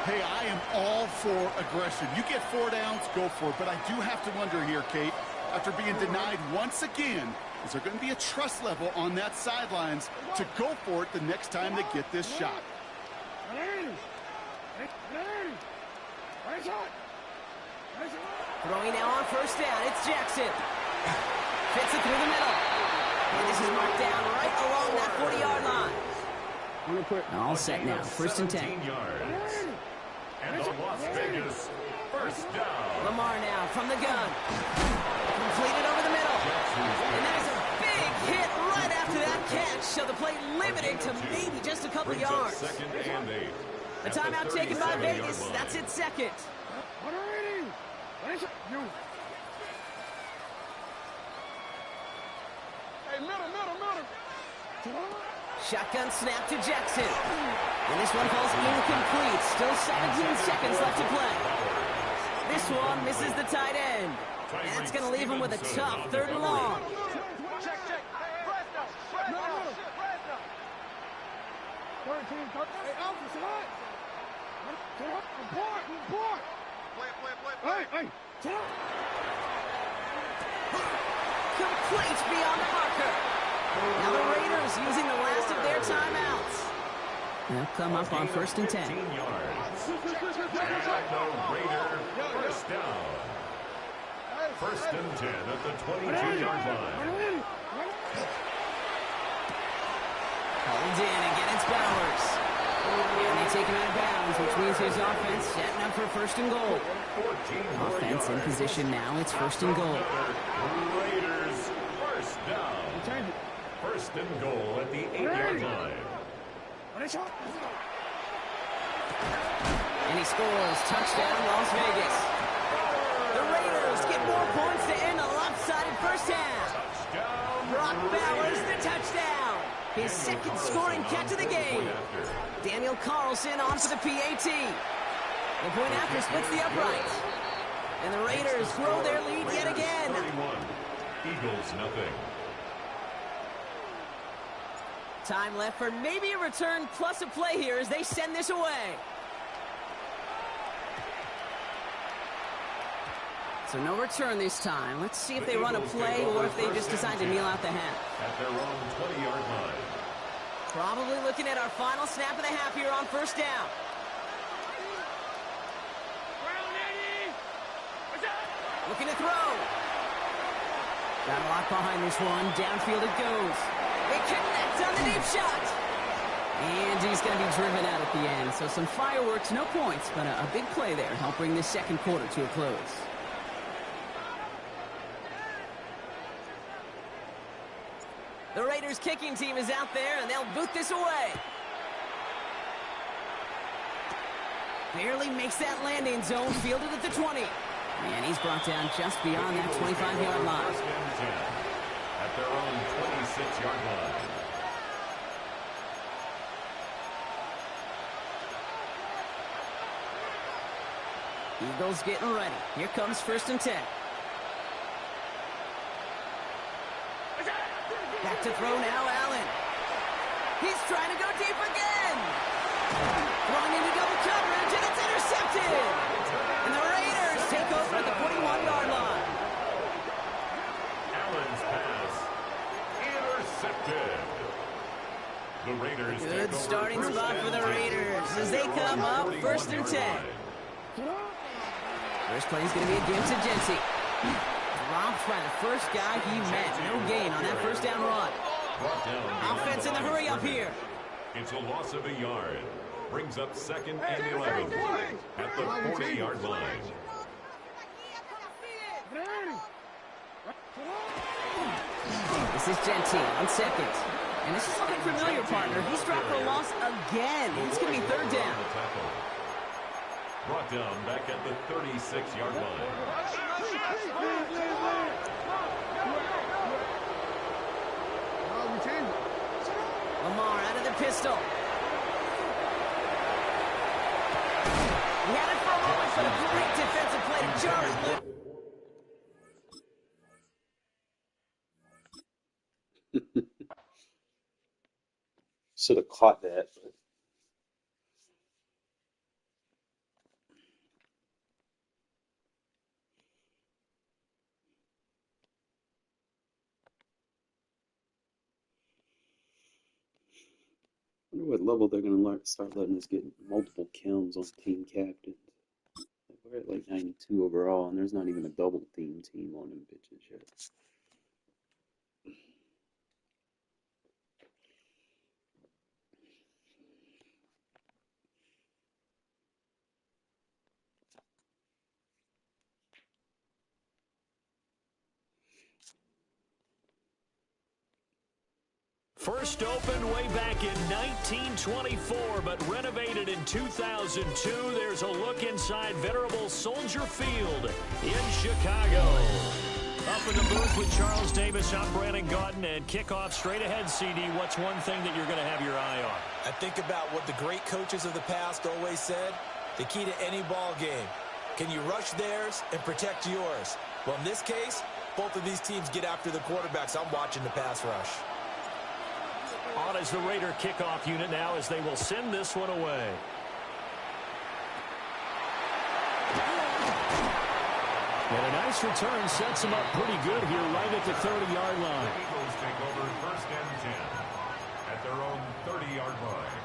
Hey, I am all for aggression. You get 4 downs, go for it. But I do have to wonder here, Kate, after being denied once again, is there going to be a trust level on that sidelines to go for it the next time they get this shot? Throwing now on 1st down, it's Jackson. Fits it through the middle. And this is marked down right along that 40-yard line. All set now. First and 10. Yards. And the Las Vegas first down. Lamar now from the gun. Completed over the middle. And there's a big hit right after that catch. So the play limited to maybe just a couple yards. Second and 8. A timeout taken by Vegas. That's its second. Hey, middle. Shotgun snap to Jackson. And this one falls incomplete. Still 17 seconds left to play. This one misses the tight end. And that's going to leave him with a tough 3rd and long. Check. Press now. 13. Hey, Alpha, what? Abort. Play. Hey. Complete beyond the marker. Now the Raiders using the last of their timeouts. They'll come up on 1st and 10. 15 yards. And the Raider first down. First and 10 at the 22-yard line. Called in again, it's Bowers. And they take him out of bounds, which means his offense setting up for 1st and goal. Offense in position now, it's 1st and goal. Raiders first down. First and goal at the 8-yard line. And he scores. Touchdown, Las Vegas. The Raiders get more points to end a lopsided first half. Brock Bowers, the touchdown. His 2nd scoring catch of the game. Daniel Carlson on for the PAT. The point after splits the upright. And the Raiders grow their lead yet again. 31. Eagles nothing. Time left for maybe a return plus a play here as they send this away. So no return this time. Let's see if they run a play or if they just decide to kneel out the half. At their own 20-yard line. Probably looking at our final snap of the half here on 1st down. Looking to throw. Got a lot behind this one. Downfield it goes. They connect on the deep shot. And he's going to be driven out at the end. So some fireworks, no points, but a big play there. Help bring this 2nd quarter to a close. The Raiders kicking team is out there, and they'll boot this away. Barely makes that landing zone, fielded at the 20. And he's brought down just beyond that 25-yard line. First and 10 at their own 26-yard line. Eagles getting ready. Here comes 1st and 10. Back to throw now, Allen. He's trying to go deep again. Throwing into double coverage, and it's intercepted. And the Raiders take over at the 41-yard line. Allen's pass intercepted. The Raiders Good starting spot for the Raiders as they come up 1st and 10. First play is going to be a give to Jency. Dropped by the first guy he met. No gain on that 1st down run. Offense in the hurry up here. It's a loss of a yard. Brings up 2nd and 11 at the 40-yard line. This is Genty on 2nd. And this is looking familiar, partner. He's dropped for a loss again. It's going to be 3rd down. Brought down back at the 36-yard line. Lamar out of the pistol. He had it for a moment, but a great defensive play to Jarvis. Should have caught that. But... I wonder what level they're going to start letting us get multiple kills on team captains. We're at like 92 overall, and there's not even a double team on them bitches yet. First opened way back in 1924, but renovated in 2002. There's a look inside venerable Soldier Field in Chicago. Up in the booth with Charles Davis, I'm Brandon Gaudin, and kickoff straight ahead, CD. What's one thing that you're going to have your eye on? I think about what the great coaches of the past always said. The key to any ball game. Can you rush theirs and protect yours? Well, in this case, both of these teams get after the quarterbacks. I'm watching the pass rush. On is the Raider kickoff unit now as they will send this one away. And a nice return sets them up pretty good here right at the 30-yard line. The Eagles take over first and 10 at their own 30-yard line.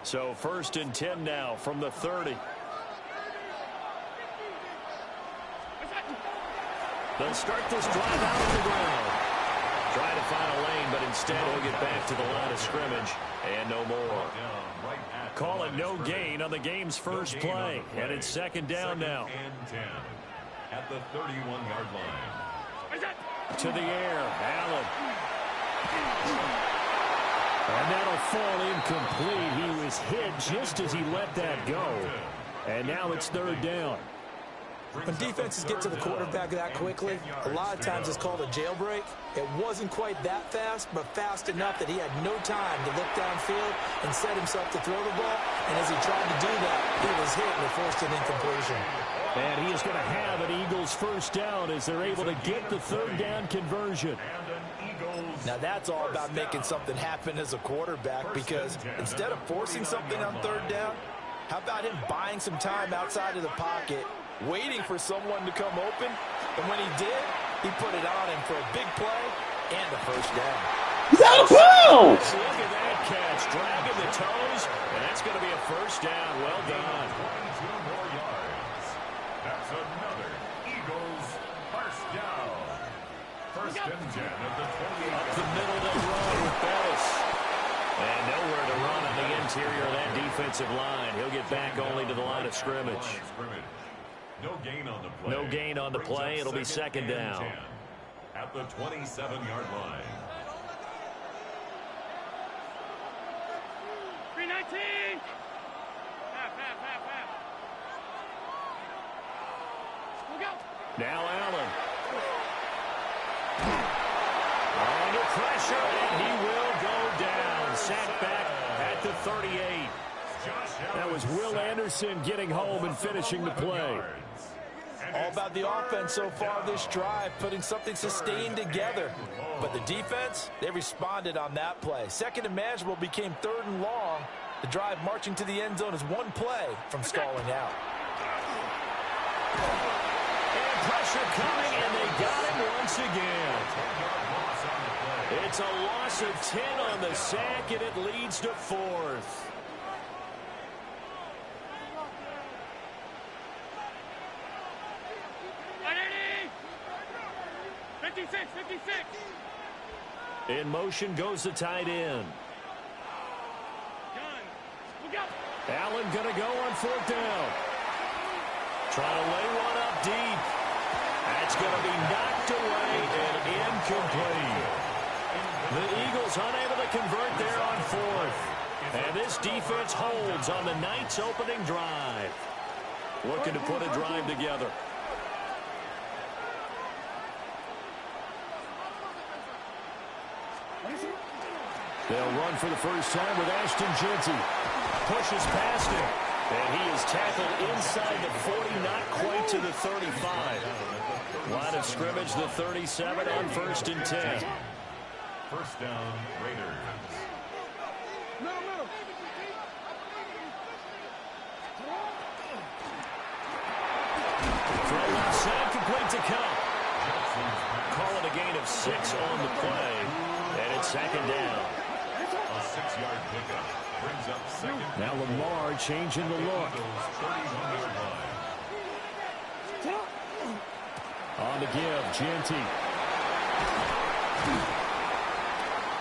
So first and 10 now from the 30. They'll start this drive out of the ground. Trying to find a lane, but instead he'll get back to the line of scrimmage. And no more. Call it no gain on the game's first play. And it's second down now. And 10 at the 31-yard line. To the air, Allen. And that'll fall incomplete. He was hit just as he let that go. And now it's third down. When defenses get to the quarterback that quickly, a lot of times it's called a jailbreak. It wasn't quite that fast, but fast enough that he had no time to look downfield and set himself to throw the ball. And as he tried to do that, he was hit and it forced an incompletion. And he is going to have an Eagles first down as they're able to get the third down conversion. Now that's all about making something happen as a quarterback, because instead of forcing something on third down, how about him buying some time outside of the pocket, waiting for someone to come open, and when he did, he put it on him for a big play and a first down. He's out of bounds! Look at that catch, dragging the toes, and that's going to be a first down. Well done. 22 more yards. That's another Eagles first down. First and 10 at the 20. Up the middle they run with Bettis. And nowhere to run on the interior of that defensive line. He'll get back only to the line of scrimmage. No gain on the play. No gain on the play. It'll be second down. 10 at the 27-yard line. 319. Half. We'll go. Now Allen. Under pressure, and he will go down. Sacked back at the 38. That was Will Anderson getting home and finishing the play. All about the offense so far this drive, putting something sustained together. But the defense, they responded on that play. Second and manageable became third and long. The drive marching to the end zone is one play from stalling out. And pressure coming, and they got him once again. It's a loss of 10 on the sack, and it leads to fourth. In motion goes the tight end. Allen going to go on fourth down. Trying to lay one up deep. That's going to be knocked away and incomplete. The Eagles unable to convert there on fourth. And this defense holds on the night's opening drive. Looking to put a drive together. They'll run for the first time with Ashton Jeanty. Pushes past him. And he is tackled inside the 40, not quite to the 35. Line of scrimmage, the 37 on first and 10. First down, Raiders. Throw inside, complete to Cup. Call it a gain of 6 on the play. And it's second down. A 6-yard pickup brings up second. Now Lamar changing the look. 31-yard line. On the give, Jeanty.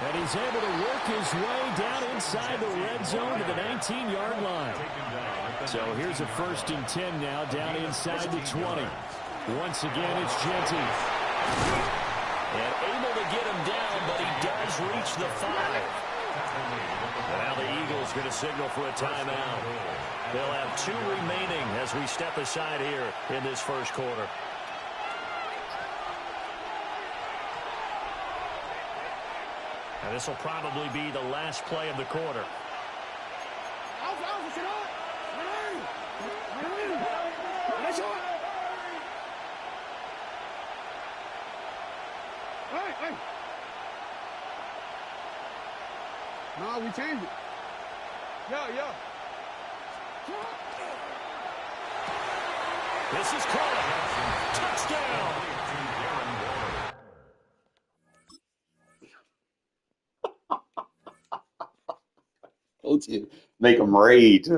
And he's able to work his way down inside the red zone to the 19-yard line. So here's a 1st and 10 now, down inside the 20. Once again, it's Genty. And able to get him down, but he does reach the 5. And now the Eagles going to signal for a timeout. They'll have 2 remaining as we step aside here in this first quarter. And this will probably be the last play of the quarter. No, we changed it. Yeah. This is caught. Touchdown. Told you, make them rage.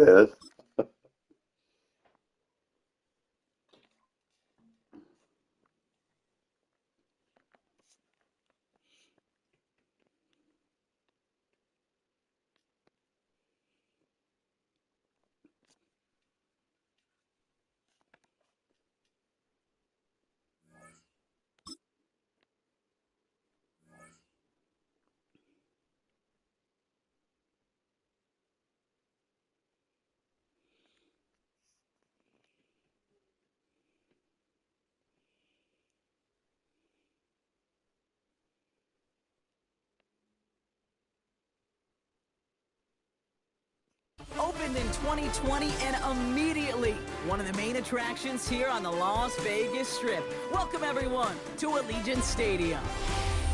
Opened in 2020 and immediately one of the main attractions here on the Las Vegas Strip. Welcome everyone to Allegiant Stadium.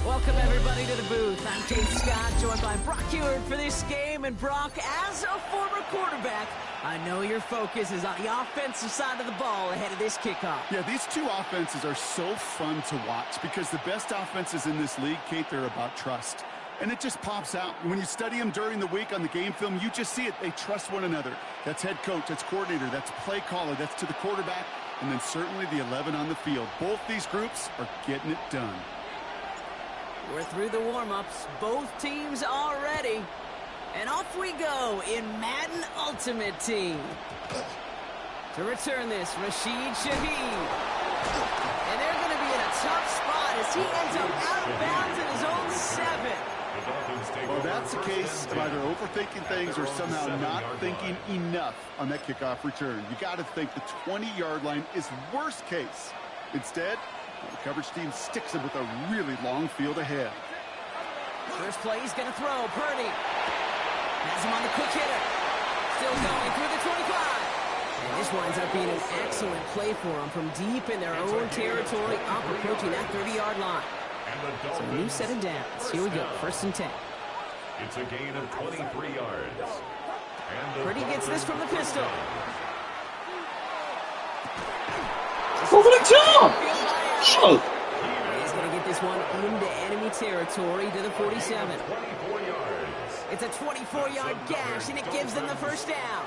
Welcome everybody to the booth. I'm Kate Scott, joined by Brock Heward for this game. And Brock, as a former quarterback, I know your focus is on the offensive side of the ball ahead of this kickoff. Yeah, these two offenses are so fun to watch because the best offenses in this league, Kate, they're about trust. And it just pops out. When you study them during the week on the game film, you just see it. They trust one another. That's head coach, that's coordinator, that's play caller, that's to the quarterback, and then certainly the 11 on the field. Both these groups are getting it done. We're through the warm-ups. Both teams are ready. And off we go in Madden Ultimate Team. To return this, Rashid Shaheed. And they're going to be in a tough spot as he ends up out of bounds in his own 7. Well, that's the case of either overthinking things or somehow not thinking enough on that kickoff return. You got to think the 20-yard line is worst case. Instead, the coverage team sticks him with a really long field ahead. First play, he's going to throw. Purdy has him on the quick hitter. Still going through the 25. And this winds up being an excellent play for them from deep in their own territory, up approaching that 30-yard line. So a new set of downs. Here we go, 1st and 10. It's a gain of 23 yards. Purdy gets this from the pistol. Over the top! Oh. He's going to get this one into enemy territory to the 47. It's a 24-yard gash, and it gives them the first down.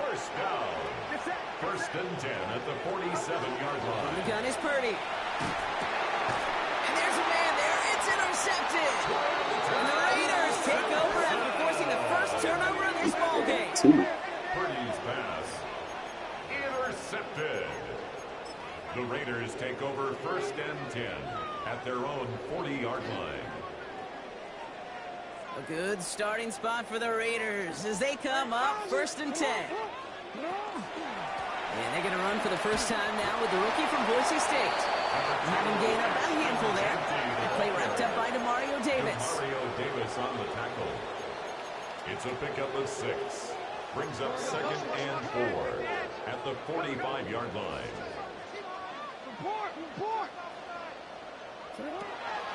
First and 10 at the 47-yard line. On the gun is Purdy. And there's a man there. It's intercepted. And the Raiders take over after forcing the first turnover of this ballgame. Purdy's pass intercepted. The Raiders take over 1st and 10 at their own 40-yard line. A good starting spot for the Raiders as they come up 1st and 10. And they're going to run for the first time now with the rookie from Boise State. Having gained up a handful there. The play wrapped up by Demario Davis. Demario Davis on the tackle. It's a pickup of 6. Brings up 2nd and 4 at the 45-yard line.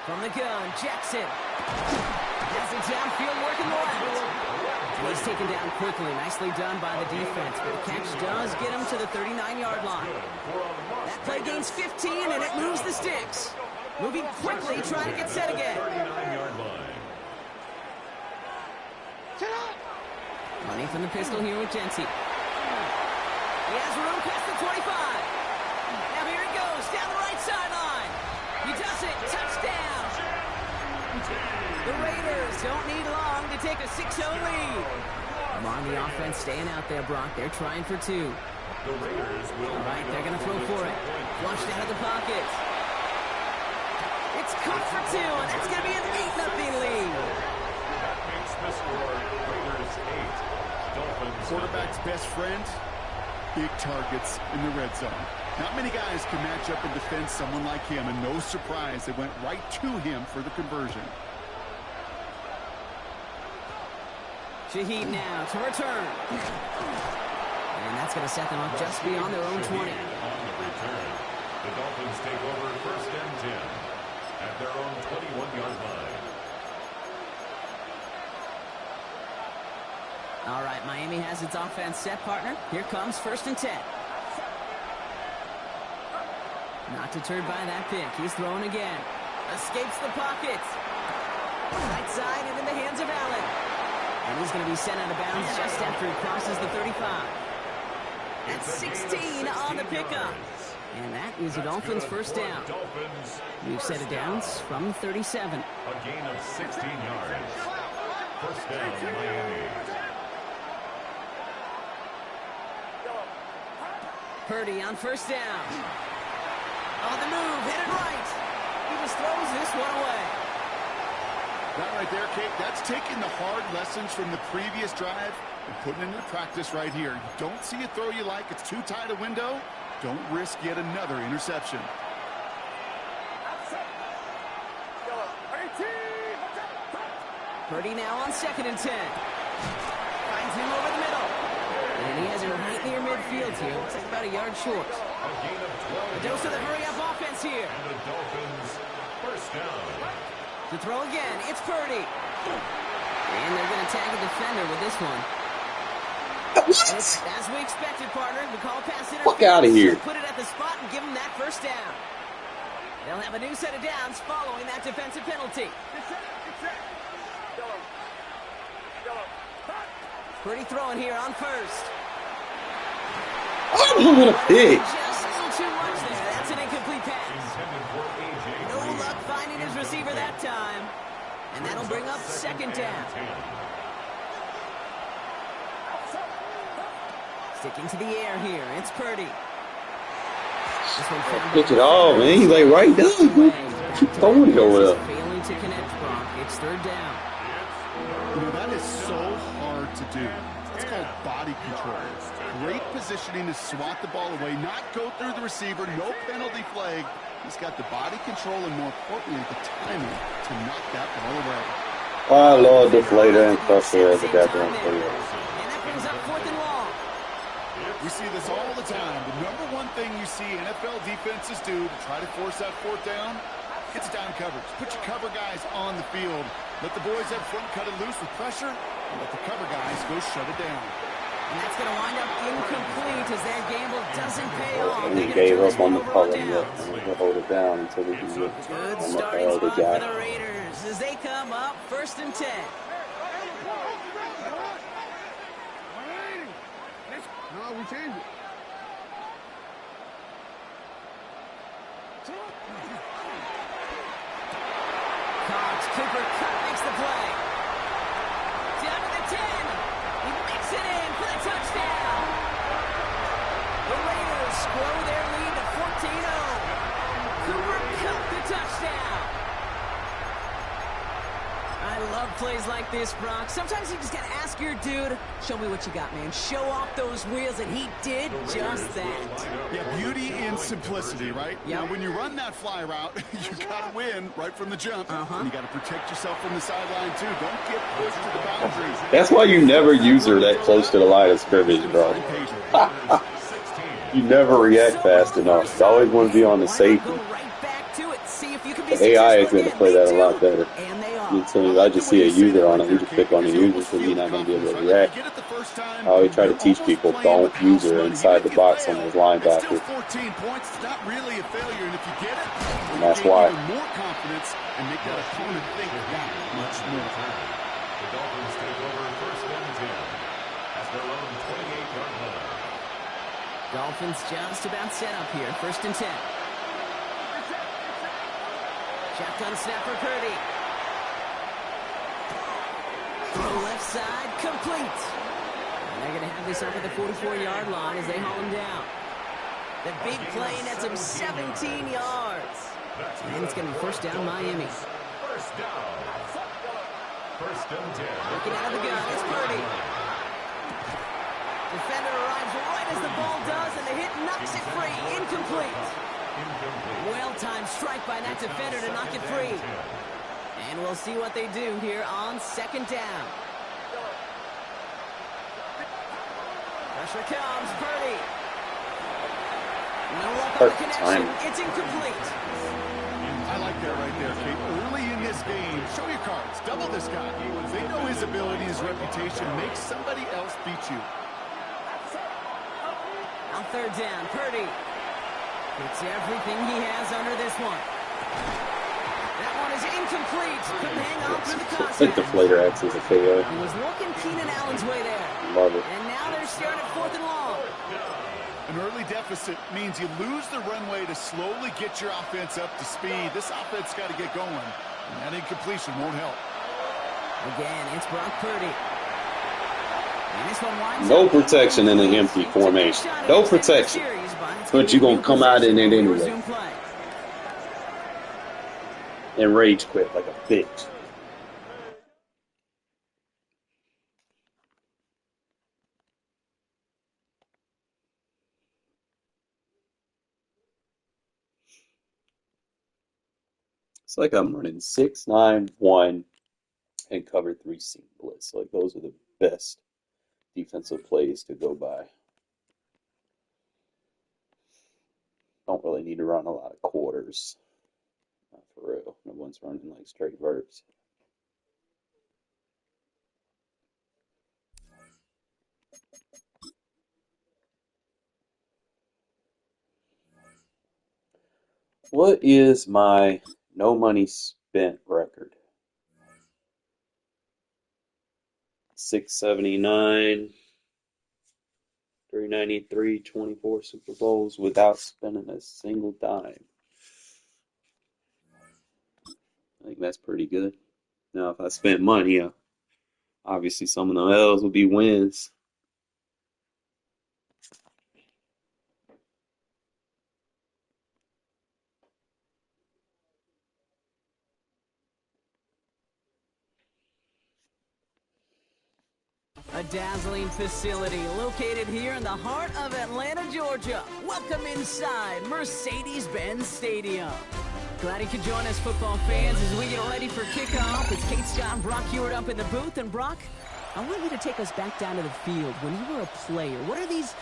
From the gun, Jackson. Has it downfield, working left. And he's taken down quickly. Nicely done by the defense. But the catch does get him to the 39-yard line. That play gains 15, and it moves the sticks. Moving quickly, trying to get set again. 39-yard line. Money from the pistol here with Genty. He has room past the 25. Now here he goes, down the right sideline. He does it, touchdown. The Raiders don't need long to take a 6-0 lead. Come on, the offense staying out there, Brock. They're trying for 2. The Raiders will All right, they're going to throw for it. Flushed out of the pocket. It's caught for 2, and that's going to be an 8-0 lead. That makes the score Raiders 8. Dolphins. Quarterback's best friend, big targets in the red zone. Not many guys can match up and defend someone like him, and no surprise, they went right to him for the conversion. Shaheed now to return. And that's going to set them up just beyond their own 20. On the return, the Dolphins take over 1st and 10 at their own 21-yard line. All right, Miami has its offense set, partner. Here comes 1st and 10. Not deterred by that pick. He's throwing again. Escapes the pocket. Right side and in the hands of Allen. And he's going to be sent out of bounds just after he crosses the 35. That's 16 on the pickup. And that is the Dolphins' 1st down. We've set it downs from 37. A gain of 16 yards. 1st down, Miami. Purdy on 1st down. On the move, hit it right. He just throws this one away. That right there, Kate, that's taking the hard lessons from the previous drive and putting it into practice right here. You don't see a throw you like, it's too tight a window. Don't risk yet another interception. Purdy now on 2nd and 10. Finds him over the middle. And he has it right near midfield here. Looks like about a yard short. A gain of 12. A dose of the hurry-up offense here. And the Dolphins' 1st down. To throw again, it's Purdy. And they're going to tag a defender with this one. It's, as we expected, partner, the call pass interference. Fuck out of here. Put it at the spot and give them that 1st down. They'll have a new set of downs following that defensive penalty. Purdy throwing here on 1st. Oh, what a pick. Just a little too much there. That's an incomplete pass. No luck finding his receiver that time. And that'll bring up 2nd down. Sticking to the air here. It's Purdy. This one found Pitch it all, man. He's like right down. Keep throwing it over there. Failing to connect, Brock. It's 3rd down. You know, that is so hard to do. It's called body control. Great positioning to swat the ball away, not go through the receiver, no penalty flag. He's got the body control and, more importantly, the timing to knock that ball away. I love deflator and crusher as a goddamn player. And that brings up 4th and long. We see this all the time. The number one thing you see NFL defenses do to try to force that 4th down, it's down coverage. Put your cover guys on the field. Let the boys up front cut it loose with pressure, and let the cover guys go shut it down. And that's going to wind up incomplete as their gamble doesn't pay off. He gave up on the color yet. He'll hold it down until we can get Good on starting the spot other guy. for the Raiders as they come up 1st and 10. No, we changed it. Cox, Cooper Cup makes the play. Down to the 10. He makes it in for the touchdown. The Raiders grow their lead to 14-0. Cooper Cup the touchdown. I love plays like this, Brock. Sometimes you just got to ask your dude, show me what you got, man. Show off those wheels, and he did just that. Yeah, beauty and simplicity, right? Yep. Now, when you run that fly route, you got to win right from the jump. And you got to protect yourself from the sideline, too. Don't get pushed to the boundaries. That's why you never use her that close to the line of scrimmage, bro. You never react fast enough. You always want to be on the safety. Go right back to it. See if you can be The AI is successful going to again. play that a Me lot too. better. And they are. You tell me, I just see a user on it. We just pick on the user because he's not going to be able to react. I always try to teach people, don't use her inside the box on those linebackers. 14 points. It's not really a failure, and if you get it, And that's why. more confidence and make that opponent think that much more. The Dolphins take over 1st and 10 at their own 28-yard line. Dolphins just about set up here. 1st and 10. Shotgun snap for Purdy. left side, complete. And they're going to have this up at the 44-yard line as they haul him down. The big play nets him 17 yards. And it's going to be first down, Miami. First down. First and 10. Looking out of the gun, it's Purdy. Defender arrives right as the ball does, and the hit knocks it free. Incomplete. Well-timed strike by that defender to knock it free. And we'll see what they do here on second down. Pressure comes, Purdy. No luck on the connection. It's incomplete. I like that right there, Kate. Early in this game, show your cards. Double this guy. They know his ability, his reputation makes somebody else beat you. On third down, Purdy. It's everything he has under this one. That one is incomplete. Couldn't hang on through the contact. I think the deflator acts as a KO. He was looking Keenan Allen's way there. Love it. And now they're staring at 4th and long. An early deficit means you lose the runway to slowly get your offense up to speed. This offense got to get going, and that incompletion won't help. Again, it's Brock Purdy. And this one winds No up protection in an empty formation. No protection. But you're going to come out in it anyway. And rage quit like a bitch. It's like I'm running 6-9-1 and cover 3 seam blitz. Like those are the best defensive plays to go by. Don't really need to run a lot of quarters. Not for real. No one's running like straight verts. What is my no money spent record? 679, 393, 24 Super Bowls without spending a single dime. I think that's pretty good. Now, if I spent money, obviously some of the L's would be wins. A dazzling facility located here in the heart of Atlanta, Georgia. Welcome inside Mercedes-Benz Stadium. Glad you could join us, football fans, as we get ready for kickoff. It's Kate Scott and Brock Hewitt up in the booth. And Brock, I want you to take us back down to the field. When you were a player, what are these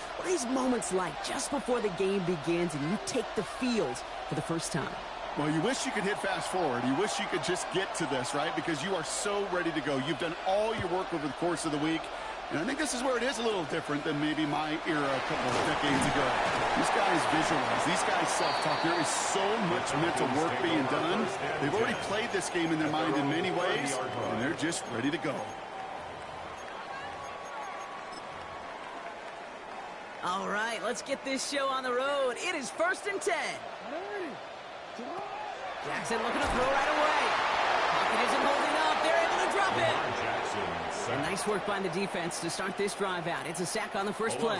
moments like just before the game begins and you take the field for the first time? Well, you wish you could hit fast forward. You wish you could just get to this, right? Because you are so ready to go. You've done all your work over the course of the week. And I think this is where it is a little different than maybe my era a couple of decades ago. These guys visualize. These guys self-talk. There is so much mental work being done. They've already played this game in their mind in many ways, and they're just ready to go. All right, let's get this show on the road. It is 1st and 10. Jackson looking to throw right away. Pocket isn't holding up. They're able to drop it. And nice work by the defense to start this drive out. It's a sack on the first play.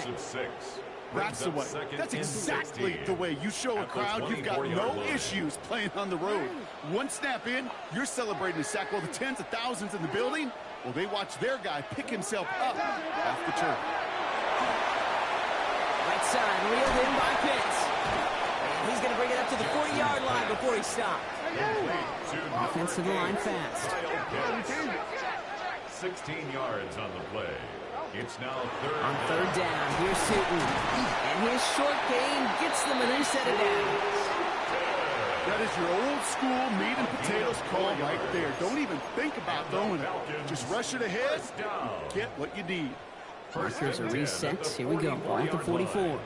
That's the way. That's exactly the way you show a crowd you've got no issues playing on the road. One snap in, you're celebrating a sack. Well, the tens of thousands in the building, well, they watch their guy pick himself up off the turf. Right side, reeled in by Pitts. And he's going to bring it up to the 40-yard line before he stops. Offense to the line fast. 16 yards on the play. It's now third. On third down, here's Sutton. And his short gain gets them a new set of downs. That is your old school meat and potatoes call right there. Don't even think about throwing it. Just rush it ahead and get what you need. Markers are reset. Here we go. Ball at the 44.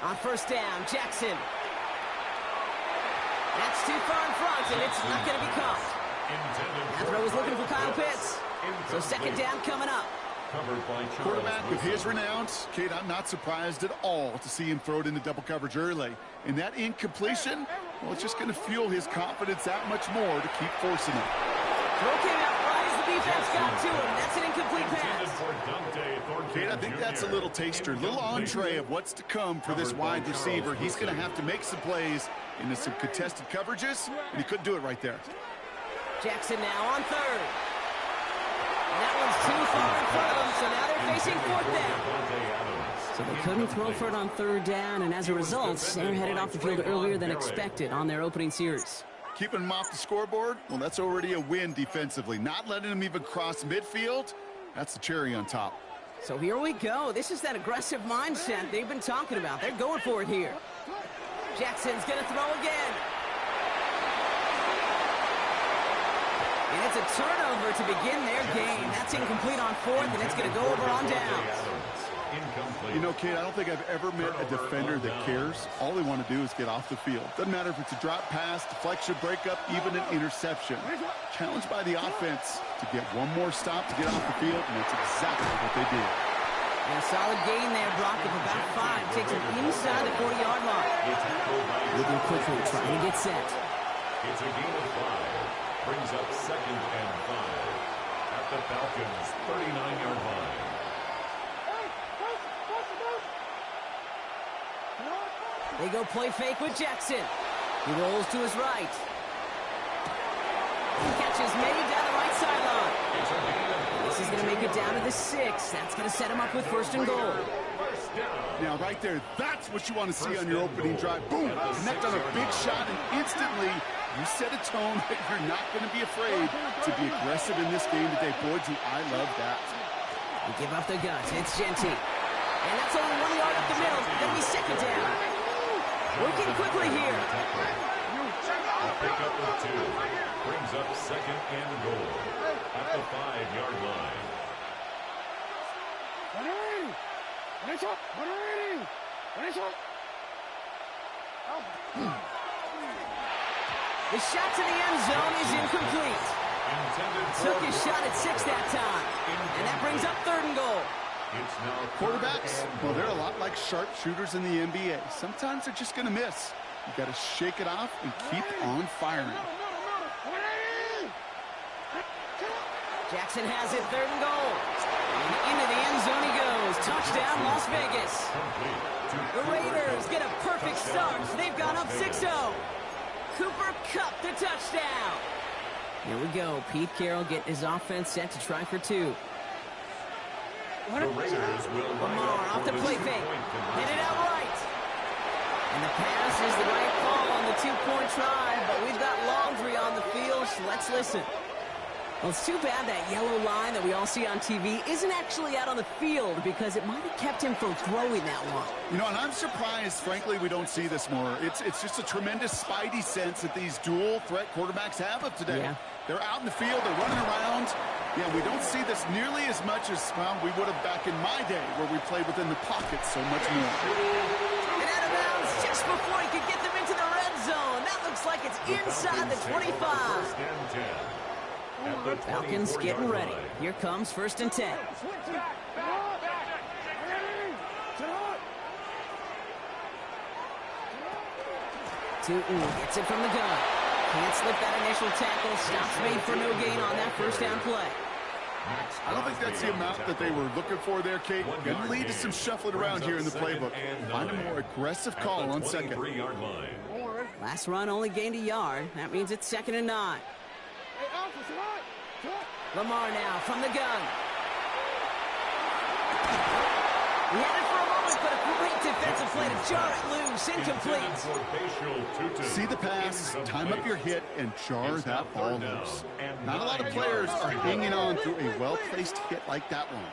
On first down, Jackson. That's too far in front, and it's not going to be caught. That throw was looking for Kyle Pitts. So second down coming up. Quarterback of his renown, Kate, I'm not surprised at all to see him throw it into double coverage early. And that incompletion, well, it's just going to fuel his confidence that much more to keep forcing it. Throw came out right as the defense got to him. That's an incomplete pass. Kate, I think that's a little taster, a little entree of what's to come for this wide receiver. He's going to have to make some plays into some contested coverages, and he couldn't do it right there. Jackson now on third. And that one's too far in front of him, so now they're facing fourth down. So they couldn't throw for it on third down, and as a result, they're headed off the field earlier than expected on their opening series. Keeping him off the scoreboard, well, that's already a win defensively. Not letting him even cross midfield, that's the cherry on top. So here we go. This is that aggressive mindset they've been talking about. They're going for it here. Jackson's going to throw again. And it's a turnover to begin their game. That's incomplete on fourth, and it's going to go over on downs. You know, Kate, I don't think I've ever met a defender that cares. All they want to do is get off the field. Doesn't matter if it's a drop pass, deflection, breakup, even an interception. Challenged by the offense to get one more stop to get off the field, and that's exactly what they did. And a solid gain there, Brock, of about 5. Takes him inside the 40-yard line. Looking quickly, trying to get set. It's a gain of 5. Brings up 2nd and 5 at the Falcons' 39-yard line. They go play fake with Jackson. He rolls to his right. He catches made down the right sideline. This is going to make it down to the 6. That's going to set him up with 1st and goal. Now, right there, that's what you want to see on your opening drive. Boom! Connect on a big shot, and instantly you set a tone that you're not going to be afraid to be aggressive in this game today. Boy, do I love that. They give up the guts. It's Genty. And that's only 1 yard up the middle. Then we 2nd down. Working quickly here. A pickup of 2. Brings up 2nd and goal at the 5-yard line. The shot to the end zone is incomplete. Took his shot at 6 that time. And that brings up 3rd and goal. Quarterbacks, well, they're a lot like sharpshooters in the NBA. Sometimes they're just going to miss. You got to shake it off and keep on firing. Jackson has it, 3rd and goal. And into the end zone he goes. Touchdown, Las Vegas. The Raiders get a perfect start. They've gone up 6-0. Cooper Kupp the touchdown. Here we go. Pete Carroll getting his offense set to try for 2. The Raiders will Lamar off the play fake. Hit it out right. And the pass is the right call on the 2-point try, but we've got laundry on the field, so let's listen. Well, it's too bad that yellow line that we all see on TV isn't actually out on the field because it might have kept him from throwing that one. You know, and I'm surprised, frankly, we don't see this more. It's just a tremendous spidey sense that these dual-threat quarterbacks have of today. Yeah. They're out in the field, they're running around. Yeah, we don't see this nearly as much as, well, we would have back in my day where we played within the pocket so much more. And out of bounds just before he could get them into the red zone. That looks like it's inside the 25. Falcons getting ready. Here comes 1st and 10. Tootin gets it from the gun. Can't slip that initial tackle. Stops made for no gain on that 1st down play. I don't think that's the amount that they were looking for there, Kate. Going to lead to some shuffling around here in the playbook. Find a more aggressive call on 2nd. Last run only gained a yard. That means it's 2nd and 9. Lamar now from the gun. He had it for a moment, but a great defensive play to jar it loose. Incomplete. See the pass, time up your hit, and jar that ball loose. Not a lot of players are hanging on through a well-placed hit like that one.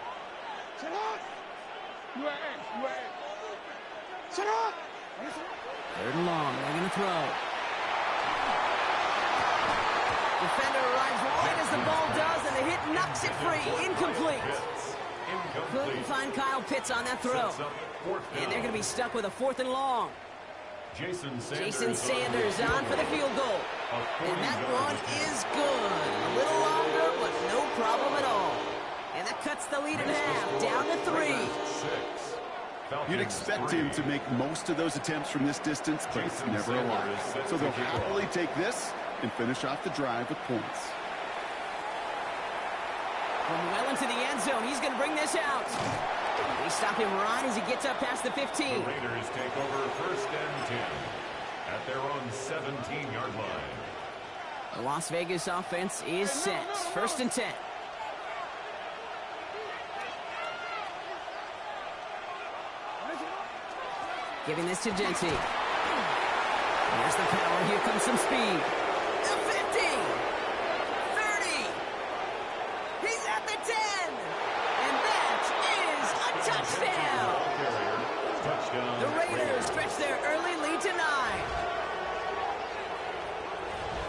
3rd and long. They're going to throw. Defender arrives right as the ball does, and the hit knocks it free. Incomplete. Couldn't find Kyle Pitts on that throw. And they're going to be stuck with a 4th and long. Jason Sanders on for the field goal. And that one is good. A little longer, but no problem at all. And that cuts the lead in half, down to 3. You'd expect him to make most of those attempts from this distance, but it's never a lot. So they'll happily take this and finish off the drive with points. From well into the end zone, he's going to bring this out. They stop him right as he gets up past the 15. The Raiders take over 1st and 10 at their own 17-yard line. The Las Vegas offense is set. 1st and 10. Giving this to Genty. There's the power. Here comes some speed. The 50. 30. He's at the 10. And that is a touchdown. Touchdown. The Raiders stretch their early lead to 9.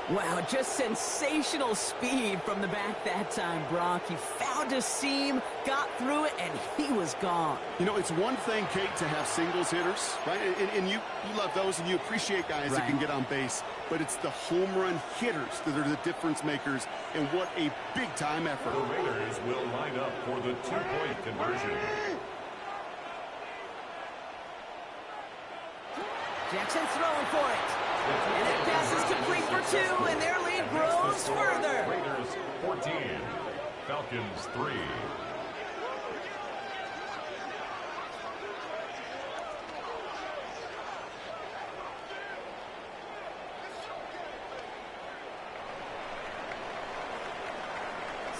Wow, just sensational speed from the back that time, Brock. He found a seam, got through it, and he was gone. You know, it's one thing, Kate, to have singles hitters, right? And you love those, and you appreciate guys that can get on base. But it's the home run hitters that are the difference makers, and what a big-time effort. The Raiders will line up for the 2-point conversion. Jackson throwing for it. And that pass is complete for 2, and their lead grows further. Raiders 14, Falcons 3.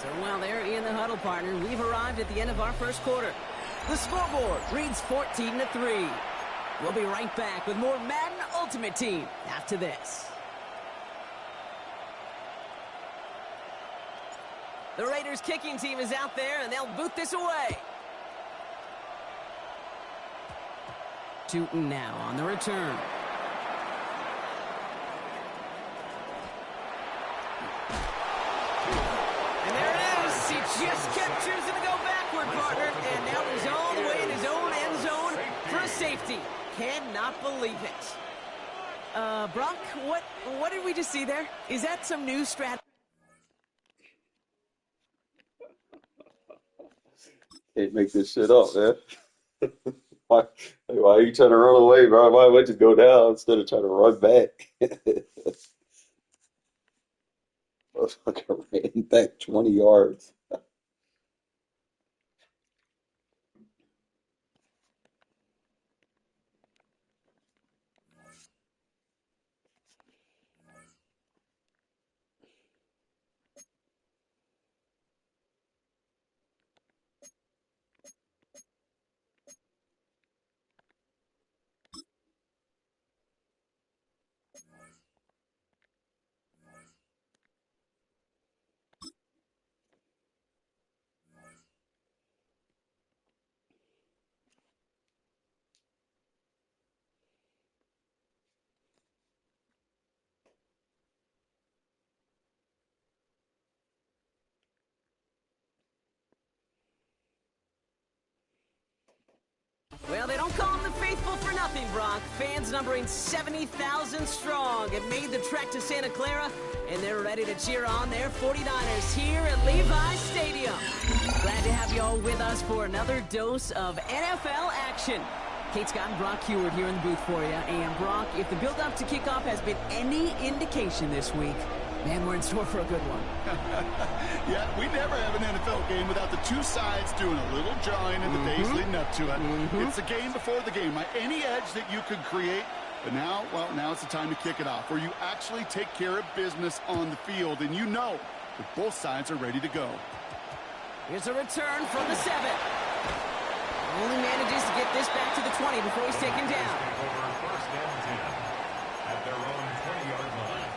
So while they're in the huddle, partner, we've arrived at the end of our first quarter. The scoreboard reads 14-3. We'll be right back with more Madden Ultimate Team after this. The Raiders kicking team is out there, and they'll boot this away. Tootin now on the return. And there it is. He just kept choosing to go backward, partner. And now he's all the way in his own end zone for a safety. Cannot believe it. Brock, what did we just see there? Is that some new strategy? Can't make this shit up, man. why are you trying to run away, bro? Why would you go down instead of trying to run back? Motherfucker ran back 20 yards. Well, they don't call them the faithful for nothing, Brock. Fans numbering 70,000 strong have made the trek to Santa Clara, and they're ready to cheer on their 49ers here at Levi Stadium. Glad to have you all with us for another dose of NFL action. Kate Scott and Brock Heward here in the booth for you. And Brock, if the build-up to kickoff has been any indication this week, man, we're in store for a good one. Yeah, we never have an NFL game without the two sides doing a little drawing in the days leading up to it. It's a game before the game. Any edge that you could create, but now, well, now it's the time to kick it off, where you actually take care of business on the field, and you know that both sides are ready to go. Here's a return from the 7. Only manages to get this back to the 20 before he's taken down. Over 1st and 10 at their own 20-yard line.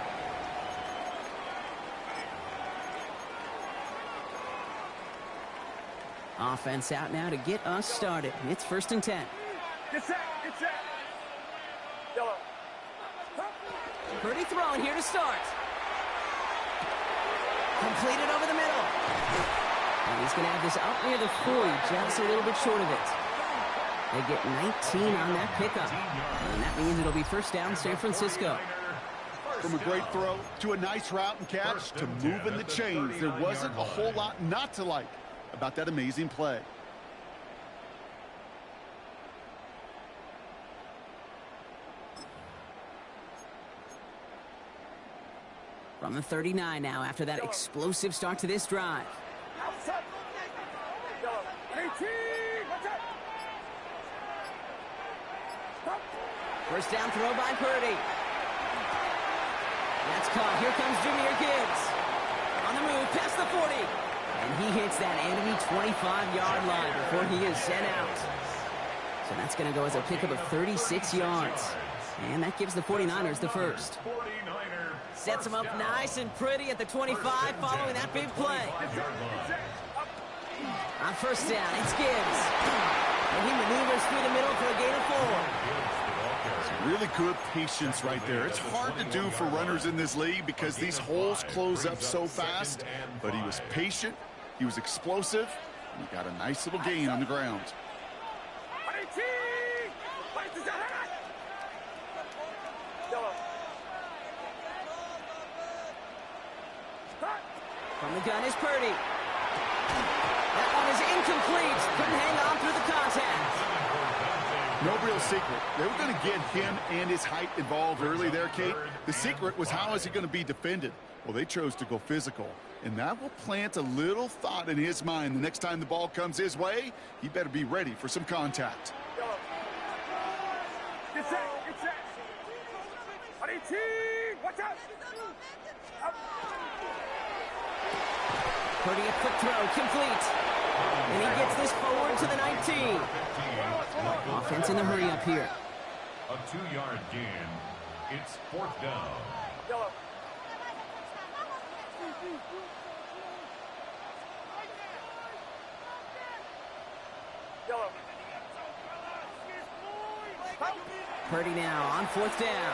Offense out now to get us started. It's 1st and 10. Get set, get set. Yellow. Purdy throwing here to start. Completed over the middle. And he's going to have this up near the 40, just a little bit short of it. They get 19 on that pickup. And that means it'll be 1st down San Francisco. From a great throw to a nice route and catch to moving the chains, there wasn't a whole lot not to like about that amazing play. From the 39 now after that explosive start to this drive. Set. Yellow. 18. Watch out. Stop. First down throw by Purdy. That's caught. Here comes Jahmyr Gibbs. On the move, past the 40. And he hits that enemy 25-yard line before he is sent out. So that's going to go as a pickup of 36 yards. And that gives the 49ers the first. Sets him up nice and pretty at the 25 following that big play. On first down, it's Gibbs. And he maneuvers through the middle for a gain of 4. Really good patience right there. It's hard to do for runners in this league because these holes close up so fast. But he was patient, he was explosive, and he got a nice little gain on the ground. From the gun is Purdy. That one is incomplete. Couldn't hang on through the contact. No real secret. They were going to get him and his height involved early there, Kate. The secret was how is he going to be defended? Well, they chose to go physical. And that will plant a little thought in his mind. The next time the ball comes his way, he better be ready for some contact. Get set. Get set. 18. Watch out. Purdy a quick throw, complete. And he gets this forward to the 19. Offense in the hurry up here. A 2-yard gain. It's 4th down. Yellow. Yellow. Purdy now on 4th down.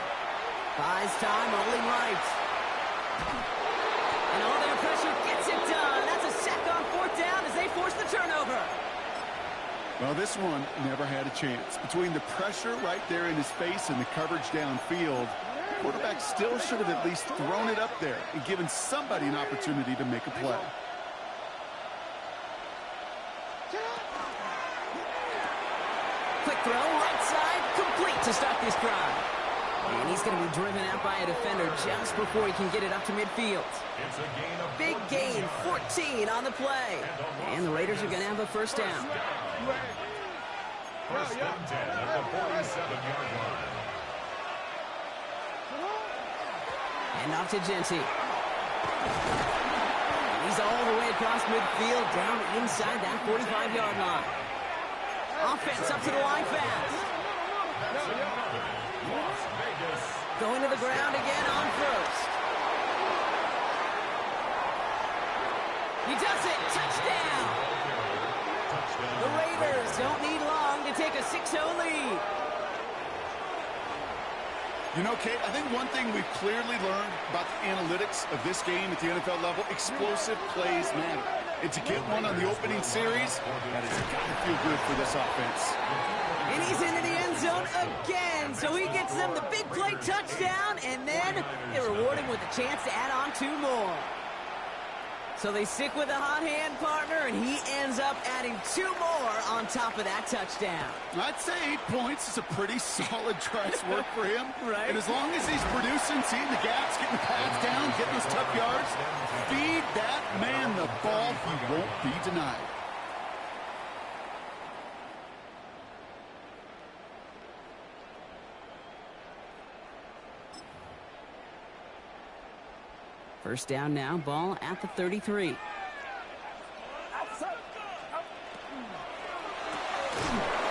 Buys time, rolling right. And all their pressure gets it done. That's a sack on 4th down as they force the turnover. Well, this one never had a chance. Between the pressure right there in his face and the coverage downfield, the quarterback still should have at least thrown it up there and given somebody an opportunity to make a play. Quick throw, right side, complete to start this drive. And he's going to be driven out by a defender just before he can get it up to midfield. It's a gain of Big gain, 14 on the play. And the Raiders are going to have a first down. First and 10 at the 47-yard line. And off to Genty. He's all the way across midfield, down inside that 45-yard line. Offense up to the line fast. Las Vegas. Going to the ground again on first. He does it. Touchdown. The Raiders don't need long to take a 6-0 lead. You know, Kate, I think one thing we've clearly learned about the analytics of this game at the NFL level, explosive plays matter. And to get one on the opening series, that has got to feel good for this offense. And he's into the end zone again. So he gets them the big play touchdown, and then they reward him with a chance to add on 2 more. So they stick with the hot hand partner, and he ends up adding 2 more on top of that touchdown. I'd say 8 points is a pretty solid drive's work for him. Right. And as long as he's producing, seeing the gaps, getting the pads down, getting those tough yards, feed that man the ball, he won't be denied. First down now, ball at the 33.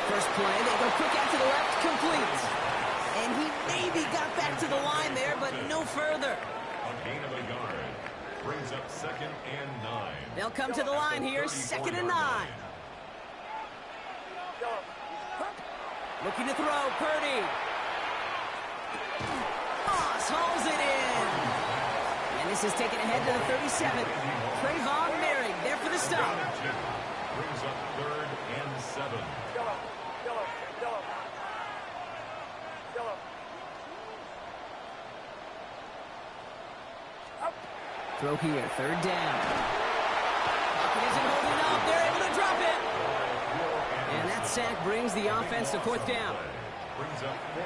First play, they go quick out to the left, complete. And he maybe got back to the line there, but no further. A gain of a yard. Brings up 2nd and 9. They'll come to the line here, 2nd and 9. Looking to throw, Purdy. Moss hauls it in. And this is taken ahead to the 37. Trayvon Merrick there for the stop. Brings up 3rd and 7. Throw here, 3rd down. Pocket isn't holding up. They're able to drop it. And that sack brings the offense to 4th down.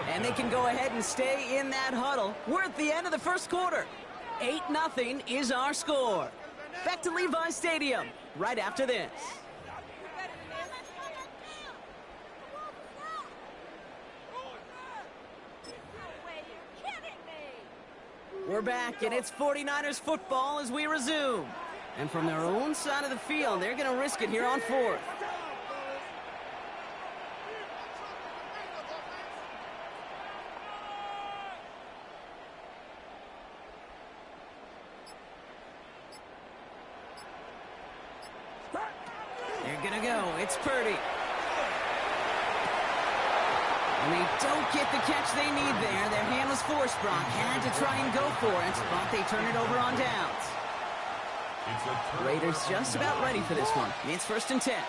And they can go ahead and stay in that huddle. We're at the end of the first quarter. 8-0 is our score. Back to Levi Stadium right after this. We're back, and it's 49ers football as we resume. And from their own side of the field, they're going to risk it here on 4th. They're going to go. It's Purdy. And they don't get the catch they need there. Their hand was forced, Brock. Had to try and go for it, but they turn it over on downs. Raiders just about ready for this one. It's 1st and 10.